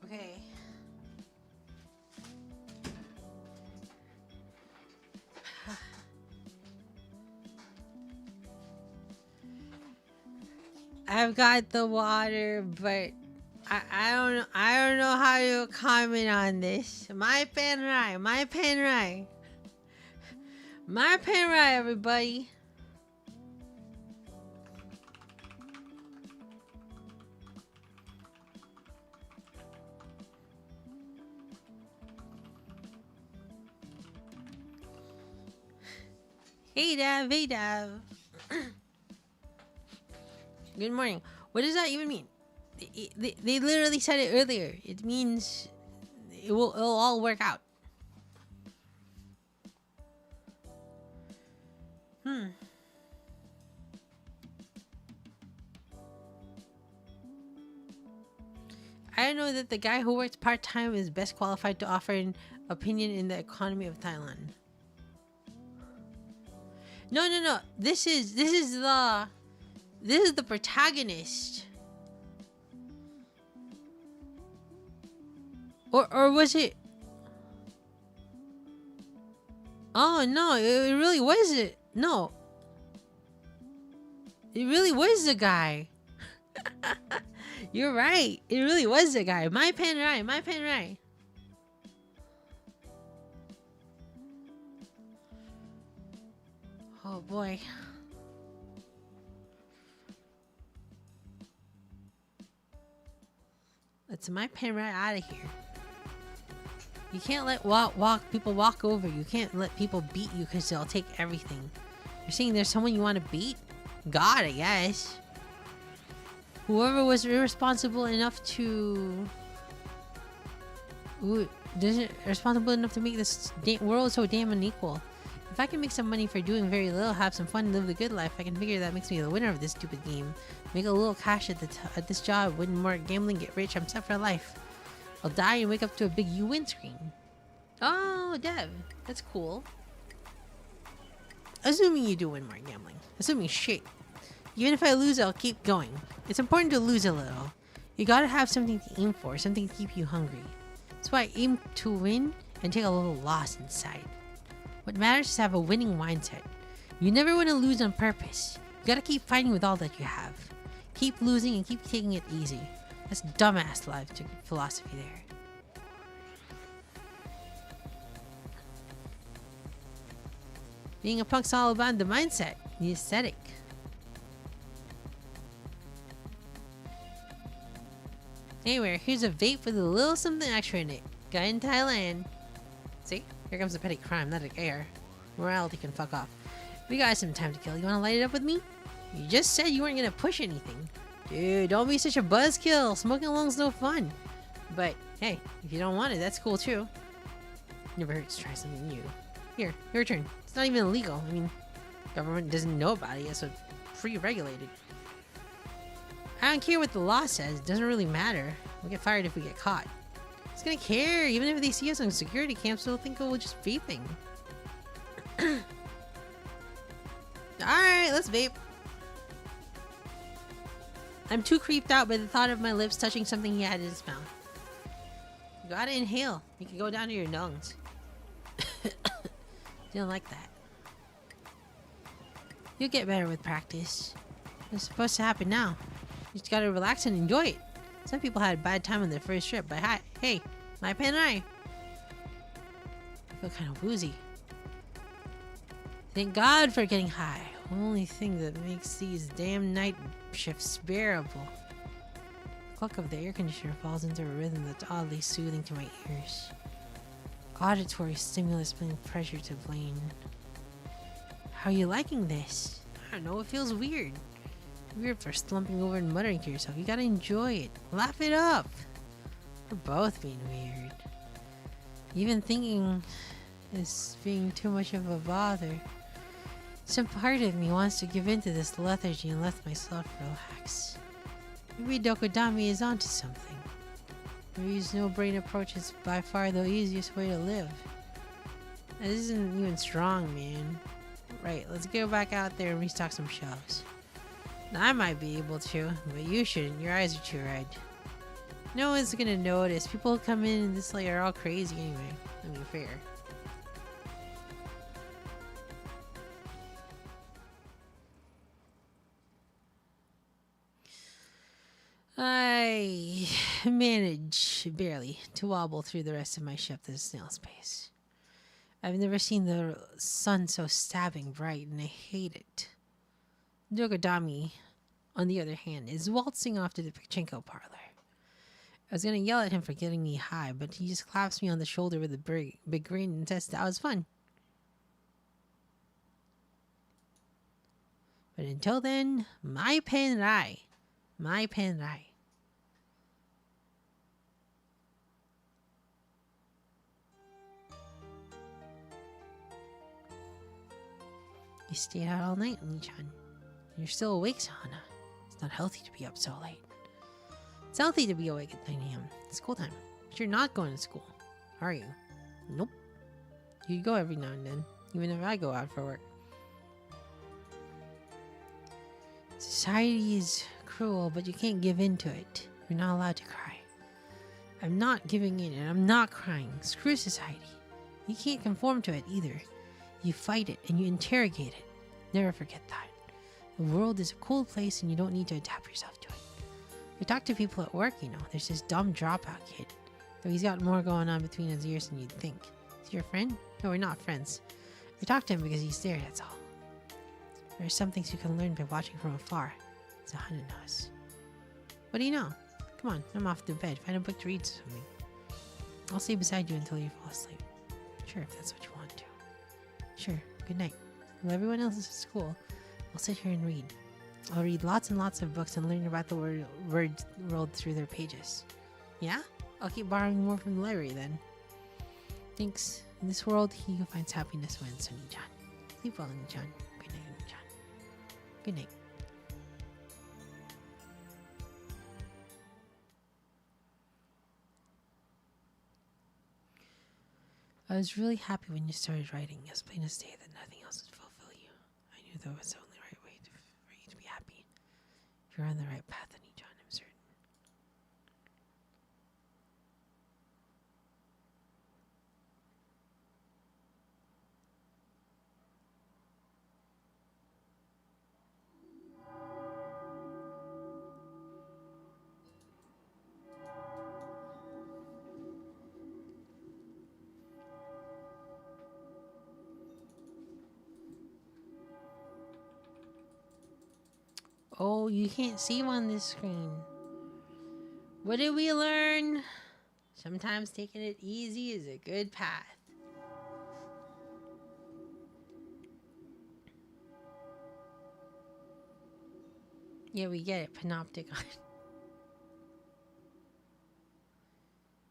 Speaker 1: Okay. I've got the water, but I don't know how to comment on this. My pen right, everybody. Hey Dav. Good morning. What does that even mean? They literally said it earlier. It means it'll all work out. I know that the guy who works part-time is best qualified to offer an opinion in the economy of Thailand. No. This is the protagonist. Or was it? Oh no, it really was it. No. It really was the guy. You're right. It really was the guy. My pen right. Oh boy. Let's my pen right out of here. You can't let people walk over you. You can't let people beat you because they'll take everything. You're saying there's someone you want to beat? God, I guess. Whoever was irresponsible enough to... Responsible enough to make this world so damn unequal. If I can make some money for doing very little, have some fun, live the good life, I can figure that makes me the winner of this stupid game. Make a little cash at this job, win more gambling, get rich, I'm set for life. I'll die and wake up to a big you win screen. Oh, Dev. That's cool. Assuming you do win more gambling. Assuming shit. Even if I lose, I'll keep going. It's important to lose a little. You gotta have something to aim for, something to keep you hungry. That's why I aim to win and take a little loss inside. What matters is to have a winning mindset. You never want to lose on purpose. You gotta keep fighting with all that you have. Keep losing and keep taking it easy. That's dumbass life philosophy there. Being a punk's all about the mindset, the aesthetic. Anyway, here's a vape with a little something extra in it. Guy in Thailand. See? Here comes the petty crime, not a care. Morality can fuck off. We got some time to kill. You wanna light it up with me? You just said you weren't gonna push anything. Dude, don't be such a buzzkill. Smoking along's no fun. But, hey, if you don't want it, that's cool too. Never hurts to try something new. Here, your turn. It's not even illegal. I mean, government doesn't know about it yet, so it's free regulated. I don't care what the law says. It doesn't really matter. We'll get fired if we get caught. Who's gonna care? Even if they see us on security camps, they'll think we're just vaping. Alright, let's vape. I'm too creeped out by the thought of my lips touching something he had in his mouth. You gotta inhale. You can go down to your lungs. Didn't like that. You'll get better with practice. It's supposed to happen now. You just gotta relax and enjoy it. Some people had a bad time on their first trip, but hey, my pen and I feel kind of woozy. Thank God for getting high. Only thing that makes these damn night shifts bearable. The cluck of the air conditioner falls into a rhythm that's oddly soothing to my ears. Auditory stimulus putting pressure to Blaine. How are you liking this? I don't know, it feels weird. Weird for slumping over and muttering to yourself. You gotta enjoy it. Laugh it up. We're both being weird. Even thinking is being too much of a bother. Some part of me wants to give in to this lethargy and let myself relax. Maybe Dokodami is onto something. Maybe no-brain approach is by far the easiest way to live. That isn't even strong, man. Right, let's go back out there and restock some shelves. Now, I might be able to, but you shouldn't. Your eyes are too red. No one's gonna notice. People who come in this late are all crazy anyway. I mean, fair. I manage, barely, to wobble through the rest of my shift at a snail's pace. I've never seen the sun so stabbing bright, and I hate it. Dogodami, on the other hand, is waltzing off to the pachinko parlor. I was gonna yell at him for getting me high, but he just claps me on the shoulder with a big grin and says that was fun. But until then, my pen rai. My pen rai. You stayed out all night, Lee-chan. You're still awake, Sana. It's not healthy to be up so late. It's healthy to be awake at 9 a.m. It's school time. But you're not going to school, are you? Nope. You go every now and then, even if I go out for work. Society is cruel, but you can't give in to it. You're not allowed to cry. I'm not giving in, and I'm not crying. Screw society. You can't conform to it either. You fight it, and you interrogate it. Never forget that. The world is a cool place, and you don't need to adapt yourself to it. We talk to people at work, you know. There's this dumb dropout kid. Though he's got more going on between his ears than you'd think. Is he your friend? No, we're not friends. We talk to him because he's there, that's all. There are some things you can learn by watching from afar, as Hana knows. What do you know? Come on, I'm off to bed. Find a book to read or something. I'll stay beside you until you fall asleep. Sure, if that's what you want to. Sure, good night. While everyone else is at school, I'll sit here and read. I'll read lots and lots of books and learn about the world through their pages. Yeah? I'll keep borrowing more from the library then. Thanks. In this world, he who finds happiness wins, Oni-chan. Sleep well, Oni-chan. Good night, Oni-chan. Good night. I was really happy when you started writing, as plain as day that nothing else would fulfill you. I knew that was the only right way for you to be happy. You're on the right path, Oni-chan, I'm certain. Oh, you can't see him on this screen. What did we learn? Sometimes taking it easy is a good path. Yeah, we get it. Panopticon.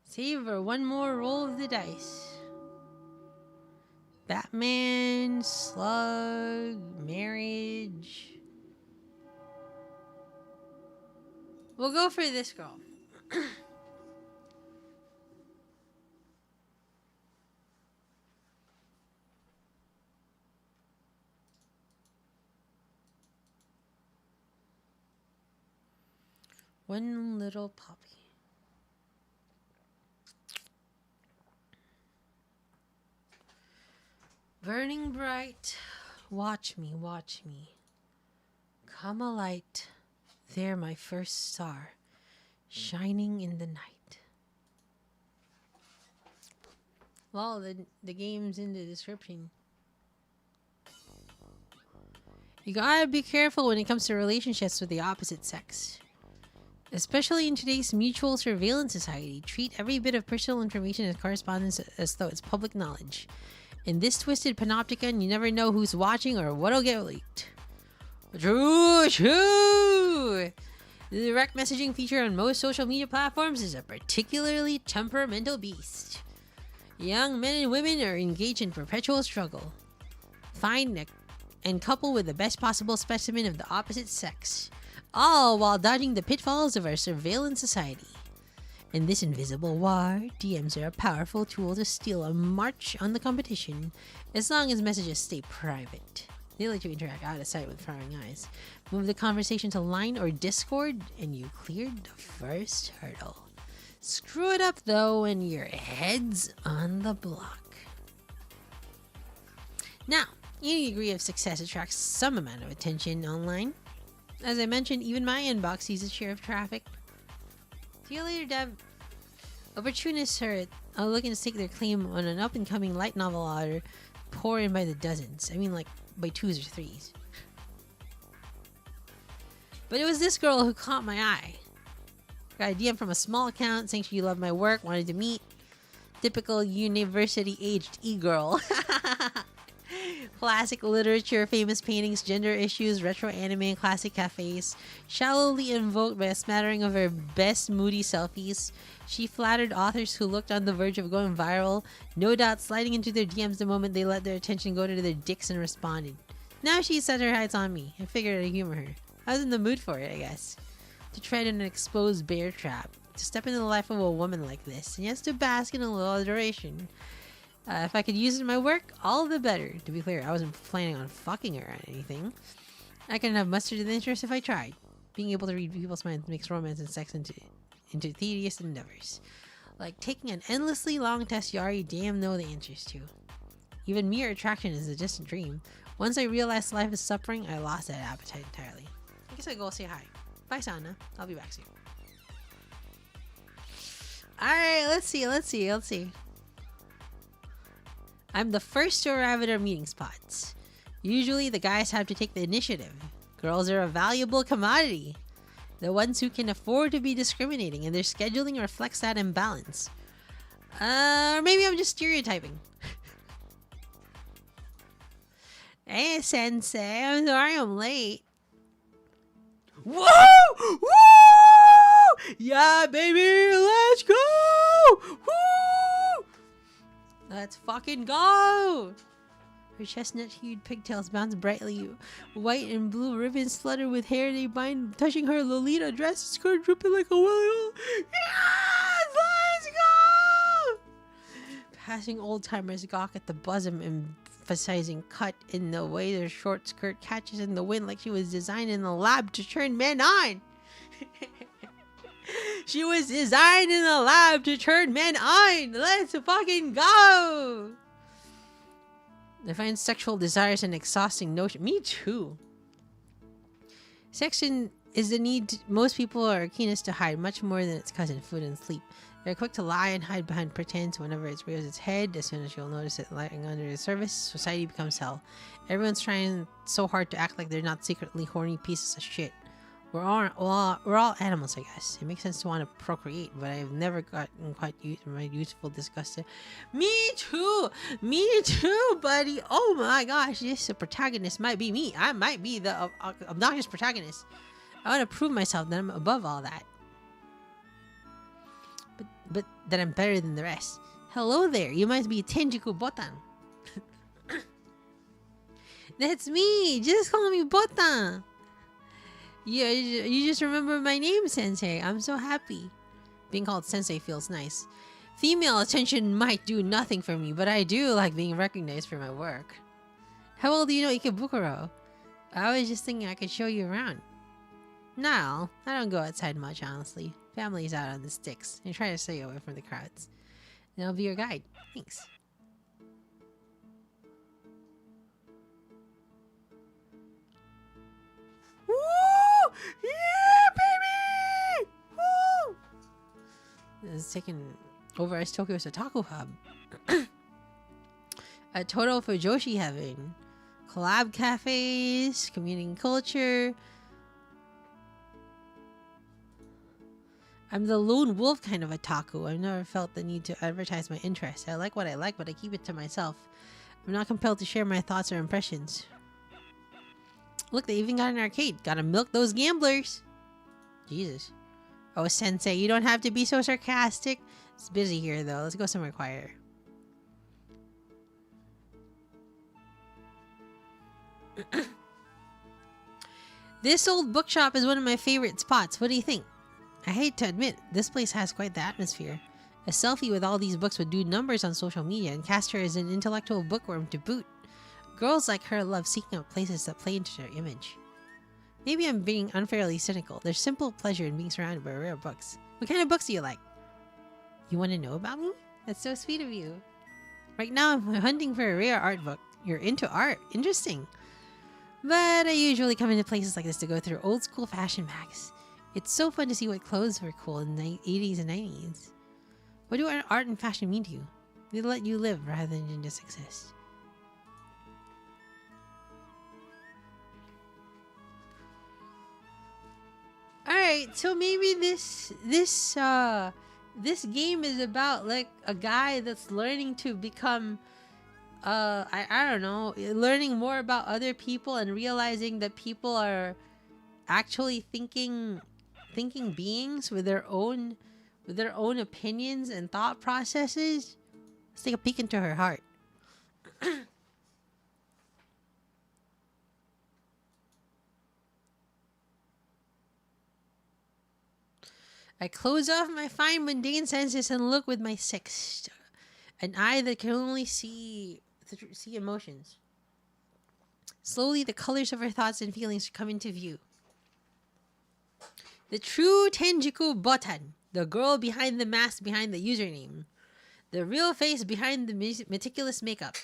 Speaker 1: Savor one more roll of the dice. Batman, Slug, marriage. We'll go for this girl. One little puppy. Burning bright, watch me, watch me. Come a light. There, my first star, shining in the night. Well, the game's in the description. You gotta be careful when it comes to relationships with the opposite sex. Especially in today's mutual surveillance society, treat every bit of personal information as correspondence as though it's public knowledge. In this twisted panopticon, you never know who's watching or what'll get leaked. True. The direct messaging feature on most social media platforms is a particularly temperamental beast. Young men and women are engaged in perpetual struggle. Find and couple with the best possible specimen of the opposite sex, all while dodging the pitfalls of our surveillance society. In this invisible war, DMs are a powerful tool to steal a march on the competition, as long as messages stay private. They let you interact out of sight with prying eyes. Move the conversation to Line or Discord, and you cleared the first hurdle. Screw it up, though, and your head's on the block. Now, any degree of success attracts some amount of attention online. As I mentioned, even my inbox sees its share of traffic. See you later, Deb. Opportunists are looking to stake their claim on an up-and-coming light novel author pour in by the dozens. I mean, like, by twos or threes. But it was this girl who caught my eye. Got a DM from a small account saying she loved my work, wanted to meet. Typical university-aged e-girl. Classic literature, famous paintings, gender issues, retro anime, classic cafes. Shallowly invoked by a smattering of her best moody selfies. She flattered authors who looked on the verge of going viral, no doubt sliding into their DMs the moment they let their attention go to their dicks and responded. Now she set her eyes on me. I figured I'd humor her. I was in the mood for it, I guess. To tread in an exposed bear trap. To step into the life of a woman like this. And yes, to bask in a little adoration. If I could use it in my work, all the better. To be clear, I wasn't planning on fucking her or anything. I couldn't have mustered the interest if I tried. Being able to read people's minds makes romance and sex into tedious endeavors. Like taking an endlessly long test you already damn know the answers to. Even mere attraction is a distant dream. Once I realized life is suffering, I lost that appetite entirely. I guess I'll go say hi. Bye, Sana. I'll be back soon. Alright, let's see. I'm the first to arrive at our meeting spots. Usually the guys have to take the initiative. Girls are a valuable commodity. The ones who can afford to be discriminating, and their scheduling reflects that imbalance. Or maybe I'm just stereotyping. Hey, Sensei, I'm sorry I'm late. Woo! Woo! Yeah, baby, let's go! Woo! Let's fucking go! Her chestnut-hued pigtails bounce brightly. White and blue ribbons flutter with hair they bind, touching her Lolita dress, skirt dripping like a willy. Yes! Let's go! Passing old-timers gawk at the bosom, emphasizing cut in the way their short skirt catches in the wind like she was designed in the lab to turn men on. She was designed in the lab to turn men on. Let's fucking go! I find sexual desires an exhausting notion. Me too. Section is the need most people are keenest to hide, much more than its cousin, food and sleep. They're quick to lie and hide behind pretense whenever it rears its head. As soon as you'll notice it lying under the surface, society becomes hell. Everyone's trying so hard to act like they're not secretly horny pieces of shit. We're all animals, I guess. It makes sense to want to procreate, but I've never gotten quite my useful disgust. Me too, buddy. Oh my gosh, this protagonist might be me. I might be the obnoxious protagonist. I want to prove myself that I'm above all that, but that I'm better than the rest. Hello there, you must be Tenjiku Botan. That's me. Just call me Botan. Yeah, you just remember my name, Sensei. I'm so happy. Being called Sensei feels nice. Female attention might do nothing for me, but I do like being recognized for my work. How well do you know Ikebukuro? I was just thinking I could show you around. No, I don't go outside much, honestly. Family's out on the sticks. I try to stay away from the crowds. And I'll be your guide. Thanks. Woo! Yeah, baby! Woo! This is taking over as Tokyo's otaku hub. A total for Joshi heaven. Collab cafes, community culture. I'm the lone wolf kind of otaku. I've never felt the need to advertise my interests. I like what I like, but I keep it to myself. I'm not compelled to share my thoughts or impressions. Look, they even got an arcade. Gotta milk those gamblers. Jesus. Oh, Sensei, you don't have to be so sarcastic. It's busy here, though. Let's go somewhere quieter. This old bookshop is one of my favorite spots. What do you think? I hate to admit, this place has quite the atmosphere. A selfie with all these books would do numbers on social media and cast her as an intellectual bookworm to boot. Girls like her love seeking out places that play into their image. Maybe I'm being unfairly cynical. There's simple pleasure in being surrounded by rare books. What kind of books do you like? You want to know about me? That's so sweet of you. Right now I'm hunting for a rare art book. You're into art. Interesting. But I usually come into places like this to go through old school fashion mags. It's so fun to see what clothes were cool in the 80s and 90s. What do art and fashion mean to you? They let you live rather than just exist. Alright, so maybe this game is about like a guy that's learning to become I don't know, learning more about other people and realizing that people are actually thinking beings with their own opinions and thought processes. Let's take a peek into her heart. I close off my fine mundane senses and look with my sixth, an eye that can only see emotions. Slowly, the colors of her thoughts and feelings come into view. The true Tenjiku Botan, the girl behind the mask behind the username. The real face behind the meticulous makeup.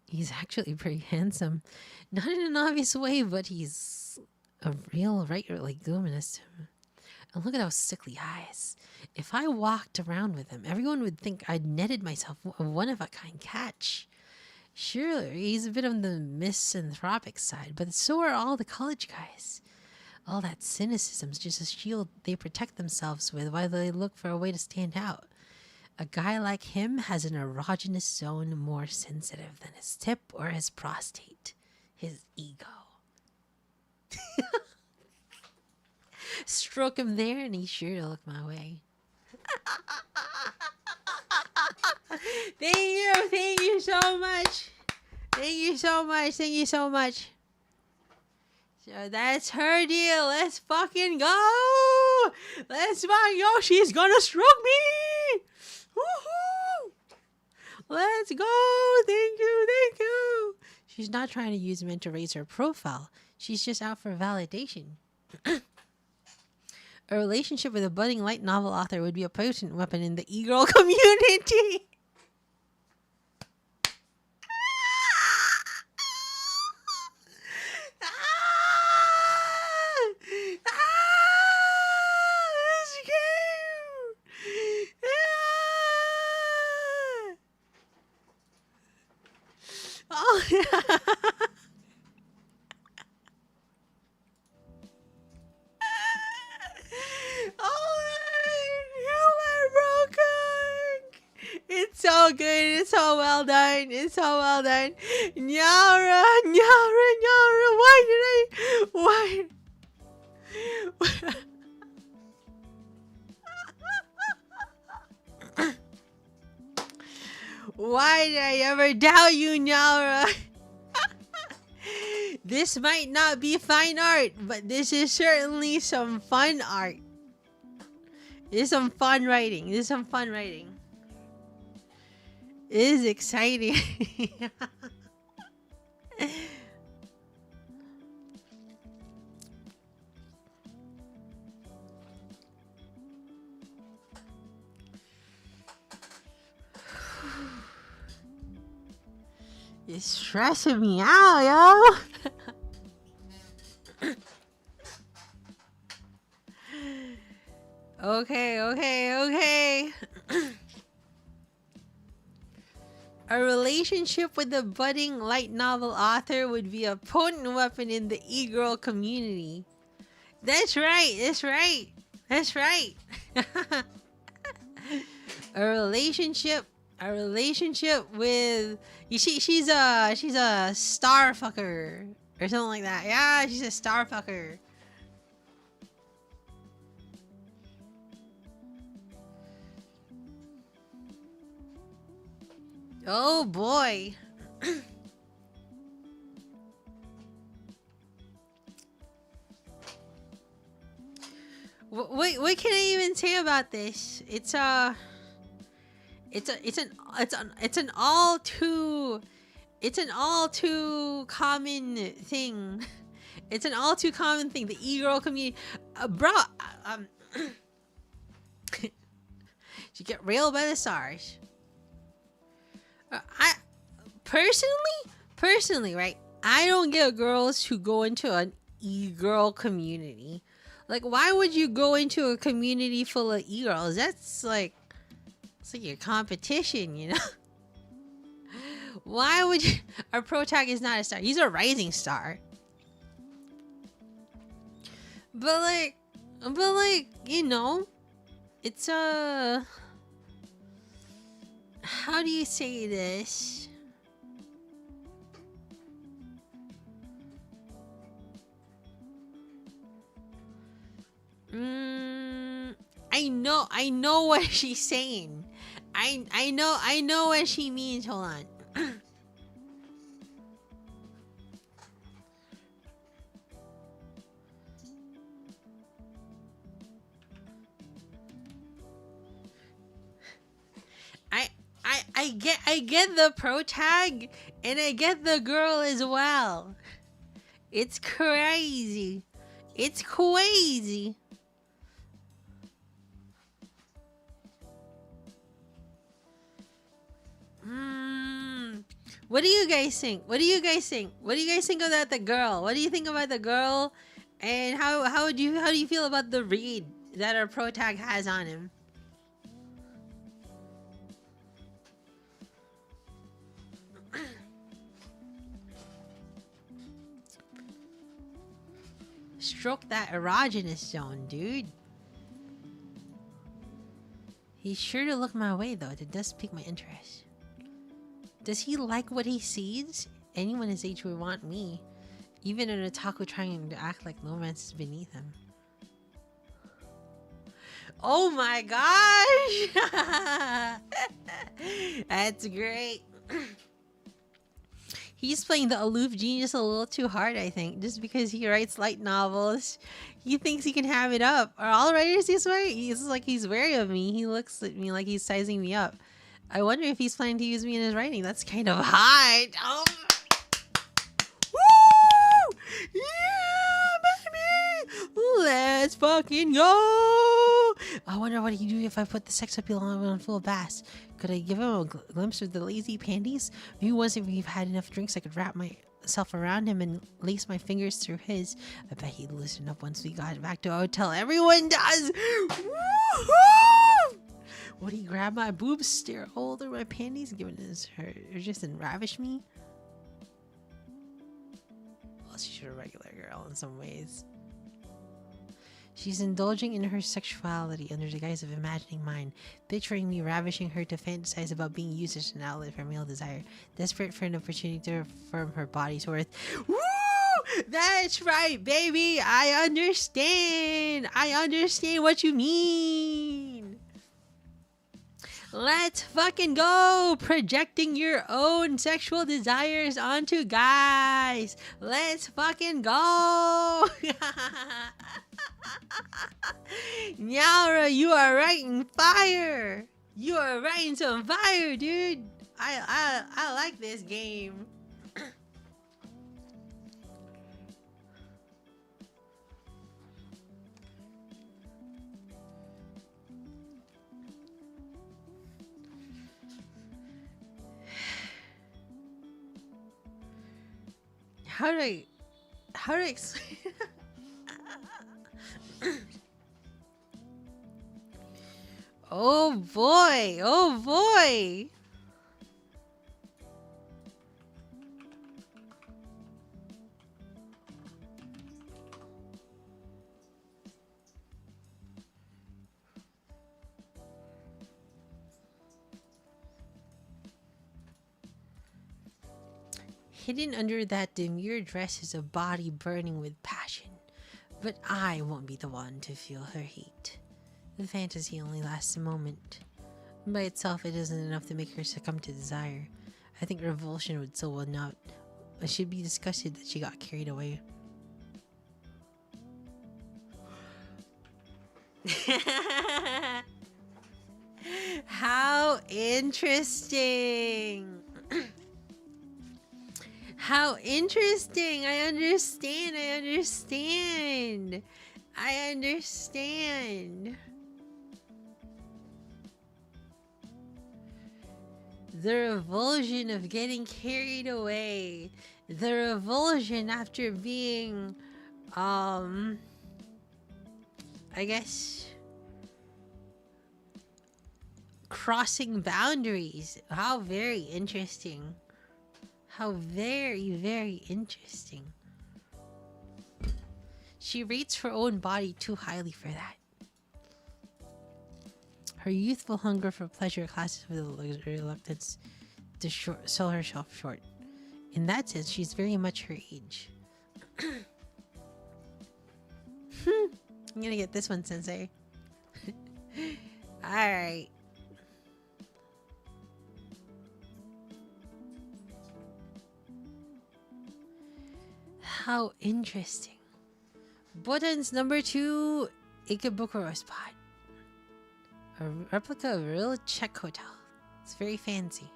Speaker 1: He's actually pretty handsome. Not in an obvious way, but he's a real right-like luminous. And look at those sickly eyes. If I walked around with him, everyone would think I'd netted myself a one-of-a-kind catch. Sure, he's a bit on the misanthropic side, but so are all the college guys. All that cynicism's just a shield they protect themselves with while they look for a way to stand out. A guy like him has an erogenous zone more sensitive than his tip or his prostate. His ego. Stroke him there and he's sure to look my way. Thank you so much. Thank you so much. So that's her deal. Let's fucking go. Let's fucking go. She's gonna stroke me. Woohoo. Let's go. Thank you. She's not trying to use men to raise her profile. She's just out for validation. A relationship with a budding light novel author would be a potent weapon in the e-girl community. Oh, yeah. It's so good. It's so well done. Nyara. Why? Why did I ever doubt you, Nyara? This might not be fine art, but this is certainly some fun art. This is some fun writing. It is exciting. It's stressing me out, yo. Okay. A relationship with a budding light novel author would be a potent weapon in the e-girl community. That's right. A relationship with she's a star fucker or something like that. Yeah, she's a star fucker. Oh boy. What can I even say about this? It's an all too common thing. It's an all too common thing. The e-girl community, you get railed by the stars. I personally, right? I don't get girls who go into an e-girl community. Like, why would you go into a community full of e-girls? It's like your competition, you know? Why would you? Our protagonist is not a star. He's a rising star. But like, you know, it's a... How do you say this? I know what she's saying. I know what she means. Hold on. I get the pro tag and I get the girl as well. It's crazy. What do you guys think? What do you guys think about the girl? What do you think about the girl? And how do you feel about the read that our pro tag has on him? Stroke that erogenous zone, dude. He's sure to look my way, though. It does pique my interest. Does he like what he sees? Anyone his age would want me. Even an otaku trying to act like romance is beneath him. Oh my gosh! That's great. He's playing the aloof genius a little too hard, I think. Just because he writes light novels, he thinks he can have it up. Are all writers this way? He's like he's wary of me. He looks at me like he's sizing me up. I wonder if he's planning to use me in his writing. That's kind of hot. Oh. Woo! Yeah, baby! Let's fucking go! I wonder what he'd do if I put the sex appeal on full bass. Could I give him a glimpse of the lazy panties? Maybe once if we've had enough drinks, I could wrap myself around him and lace my fingers through his. I bet he'd loosen up once we got back to our hotel. Everyone does! Woo-hoo! Would he grab my boobs, stare all through my panties, and give it his her just and ravish me? Well, she's a regular girl in some ways. She's indulging in her sexuality under the guise of imagining mine, picturing me ravishing her to fantasize about being used as an outlet for male desire, desperate for an opportunity to affirm her body's worth. Woo! That's right, baby! I understand! I understand what you mean! Let's fucking go! Projecting your own sexual desires onto guys! Let's fucking go! Nyaura, you are writing fire! You are writing some fire, dude! I like this game. How do I explain? Oh boy, oh boy. Hidden under that demure dress is a body burning with passion, but I won't be the one to feel her heat. The fantasy only lasts a moment. By itself, it isn't enough to make her succumb to desire. I think revulsion would still not. I should be disgusted that she got carried away. How interesting! How interesting! I understand. The revulsion of getting carried away. The revulsion after being, I guess, crossing boundaries. How very interesting. How very, very interesting. She rates her own body too highly for that. Her youthful hunger for pleasure clashes with a reluctance to sell herself short. In that sense, she's very much her age. I'm gonna get this one, Sensei. Alright. How interesting. Botan's number 2 Ikebukuro spot. A replica of a real Czech hotel. It's very fancy.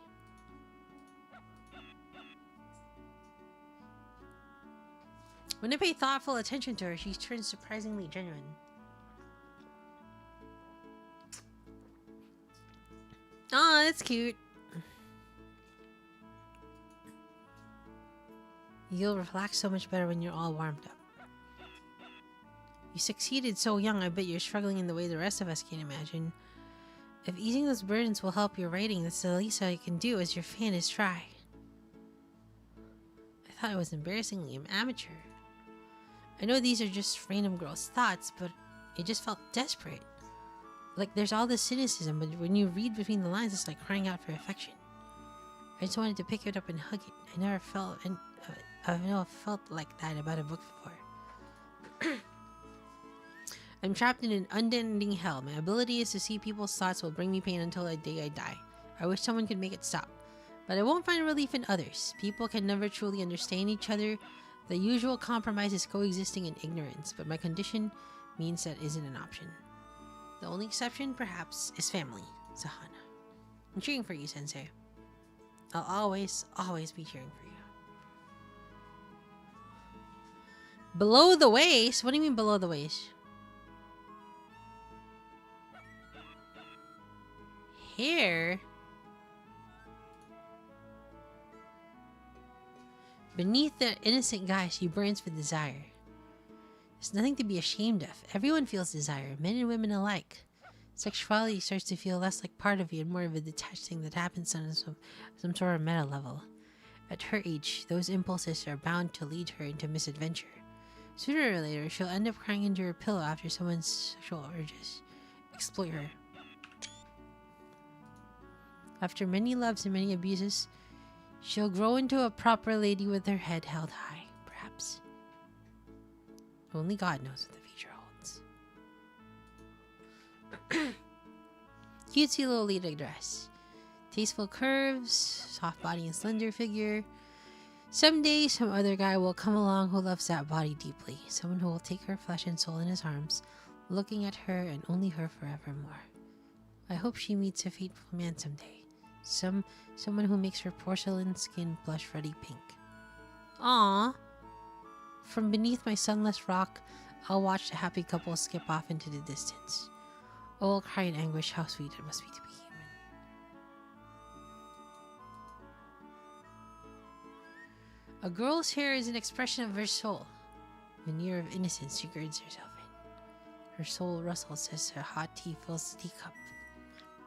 Speaker 1: When I pay thoughtful attention to her, she turns surprisingly genuine. Oh, that's cute. You'll relax so much better when you're all warmed up. You succeeded so young, I bet you're struggling in the way the rest of us can imagine. If easing those burdens will help your writing, that's the least I can do as your fan is try. I thought I was embarrassingly amateur. I know these are just random girls' thoughts, but it just felt desperate. Like there's all this cynicism, but when you read between the lines, it's like crying out for affection. I just wanted to pick it up and hug it. I never felt, and I've never felt like that about a book before. I'm trapped in an unending hell. My ability is to see people's thoughts will bring me pain until the day I die. I wish someone could make it stop. But I won't find relief in others. People can never truly understand each other. The usual compromise is coexisting in ignorance, but my condition means that isn't an option. The only exception, perhaps, is family, Sahana. I'm cheering for you, Sensei. I'll always be cheering for you. Below the waist? What do you mean below the waist? Hair? Beneath the innocent guise, she burns with desire. There's nothing to be ashamed of. Everyone feels desire, men and women alike. Sexuality starts to feel less like part of you and more of a detached thing that happens on some sort of meta level. At her age, those impulses are bound to lead her into misadventure. Sooner or later, she'll end up crying into her pillow after someone's sexual urges exploit her. After many loves and many abuses, she'll grow into a proper lady with her head held high, perhaps. Only God knows what the future holds. Cutesy Lolita dress. Tasteful curves, soft body and slender figure. Someday, some other guy will come along who loves that body deeply. Someone who will take her flesh and soul in his arms, looking at her and only her forevermore. I hope she meets a faithful man someday. Someone who makes her porcelain skin blush ruddy pink. Aww. From beneath my sunless rock, I'll watch the happy couple skip off into the distance. Oh, I'll cry in anguish how sweet it must be to be human. A girl's hair is an expression of her soul. Veneer of innocence she girds herself in. Her soul rustles as her hot tea fills the teacup.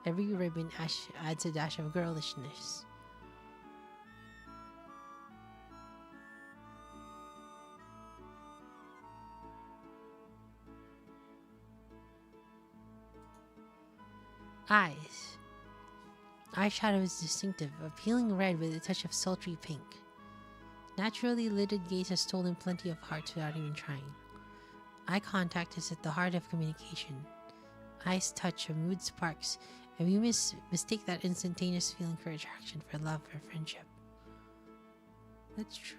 Speaker 1: Every ribbon adds a dash of girlishness. Eyes. Eyeshadow is distinctive, appealing red with a touch of sultry pink. Naturally lidded gaze has stolen plenty of hearts without even trying. Eye contact is at the heart of communication. Eyes touch, a mood sparks, and we mistake that instantaneous feeling for attraction, for love, for friendship. That's true.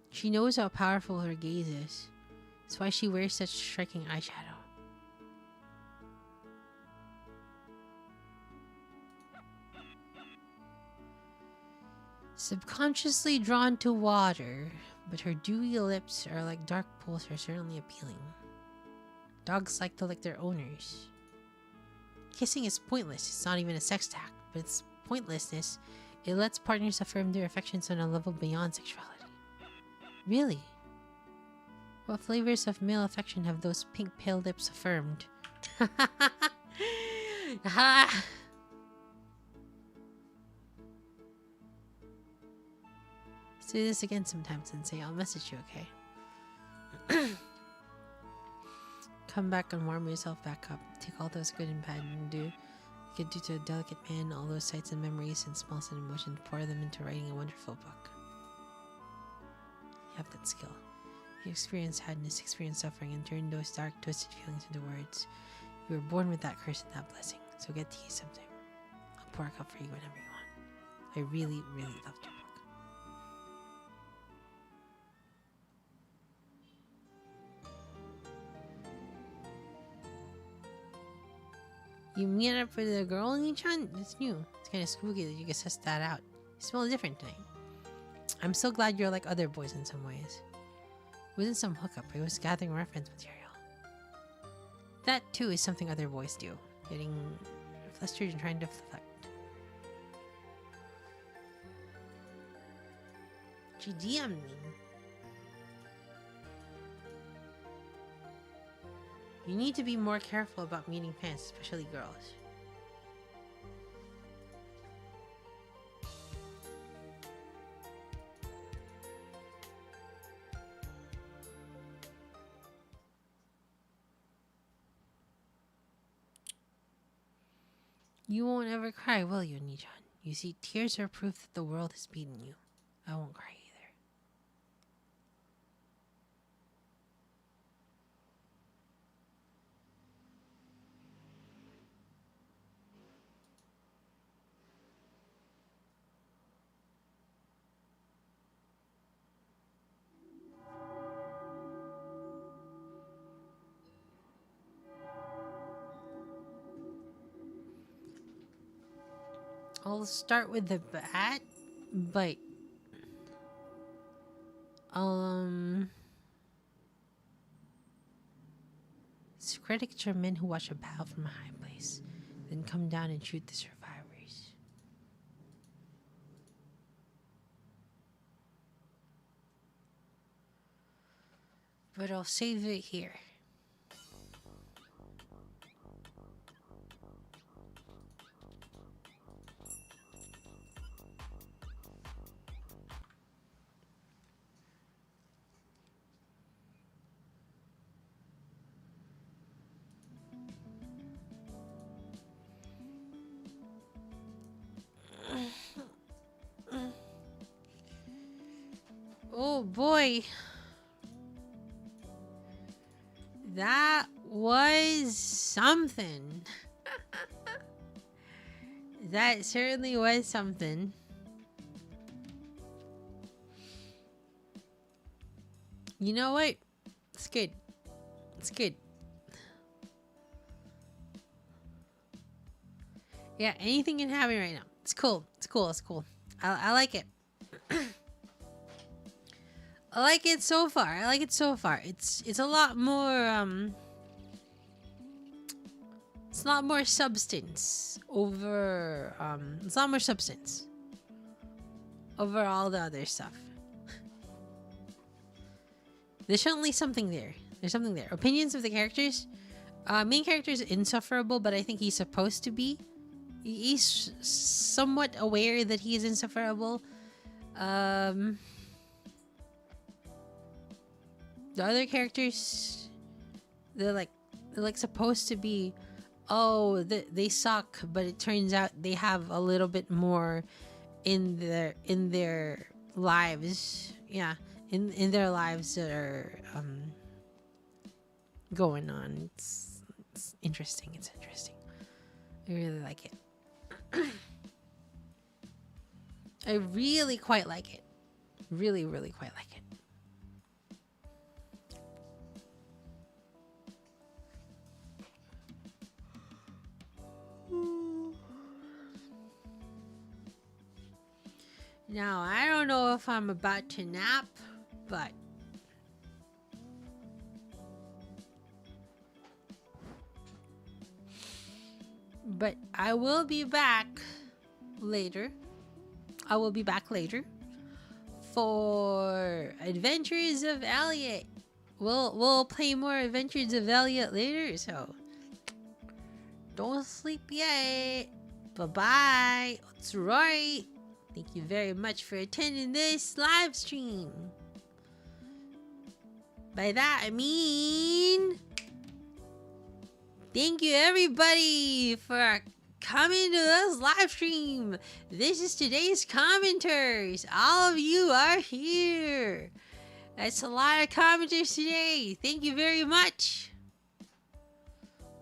Speaker 1: She knows how powerful her gaze is. That's why she wears such striking eyeshadow. Subconsciously drawn to water, but her dewy lips are like dark pools are certainly appealing. Dogs like to lick their owners. Kissing is pointless. It's not even a sex act, but its pointlessness, it lets partners affirm their affections on a level beyond sexuality. Really? What flavors of male affection have those pink pale lips affirmed? Let's do this again sometime, Sensei. I'll message you, okay? Come back and warm yourself back up. Take all those good and bad you could do to a delicate man, all those sights and memories and smells and emotions, pour them into writing a wonderful book. You have that skill. You experience sadness, experience suffering, and turn those dark, twisted feelings into words. You were born with that curse and that blessing, so get to you sometime. I'll pour a cup for you whenever you want. I really, really loved your book. You meet up with a girl in Nichan? It's new. It's kind of spooky that you can suss that out. You smell different tonight. I'm so glad you're like other boys in some ways. It wasn't some hookup. It was gathering reference material. That too is something other boys do. Getting flustered and trying to deflect. She DM'd me. You need to be more careful about meeting fans, especially girls. You won't ever cry, will you, Nichan? You see, tears are proof that the world has beaten you. I won't cry either. I'll start with the bat, but critics are men who watch a battle from a high place, then come down and shoot the survivors. But I'll save it here. Oh boy. That was something. That certainly was something. You know what? It's good. It's good. Yeah, anything can happen right now. It's cool. It's cool. It's cool. I like it. I like it so far. I like it so far. It's a lot more it's a lot more substance over it's a lot more substance over all the other stuff. There's certainly something there. There's something there. Opinions of the characters. Main character is insufferable, but I think he's supposed to be. He's somewhat aware that he is insufferable. The other characters, they're like supposed to be, oh, they suck, but it turns out they have a little bit more in their lives. Yeah, in their lives that are going on. It's interesting. It's interesting. I really like it. I really quite like it. Really, really quite like it. Now, I don't know if I'm about to nap, but I will be back later. I will be back later for Adventures of Elliot. We'll play more Adventures of Elliot later, so don't sleep yet. Bye-bye. It's right. Thank you very much for attending this live stream. By that, I mean, thank you everybody for coming to this live stream. This is today's commenters. All of you are here. That's a lot of commenters today. Thank you very much.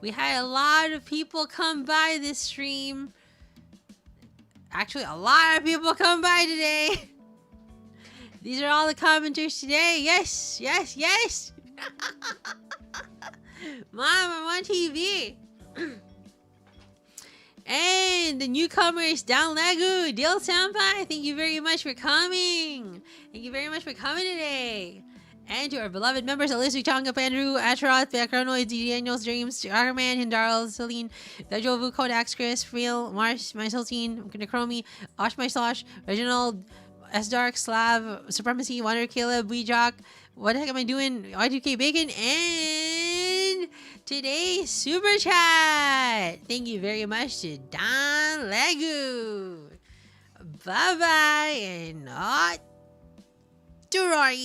Speaker 1: We had a lot of people come by this stream. Actually, a lot of people come by today. These are all the commenters today. Yes, yes, yes. Mom, I'm on TV. And the newcomers, Down Legu, Dil Senpai, thank you very much for coming. Thank you very much for coming today. And to our beloved members, Alyssa, Changap, Andrew, Asheroth, Backgroundoids, D. Daniels, Dreams, Arman, Hindarl, Celine, Dajovu, Kodax, Chris, Friel, Mars, Myseltine, Chromi, Osh My Slosh, Reginald, S Dark, Slav, Supremacy, Wonder, Caleb, Weejock, what the heck am I doing? Y2K Bacon, and today's super chat. Thank you very much to Don Legu. Bye bye and not Horori.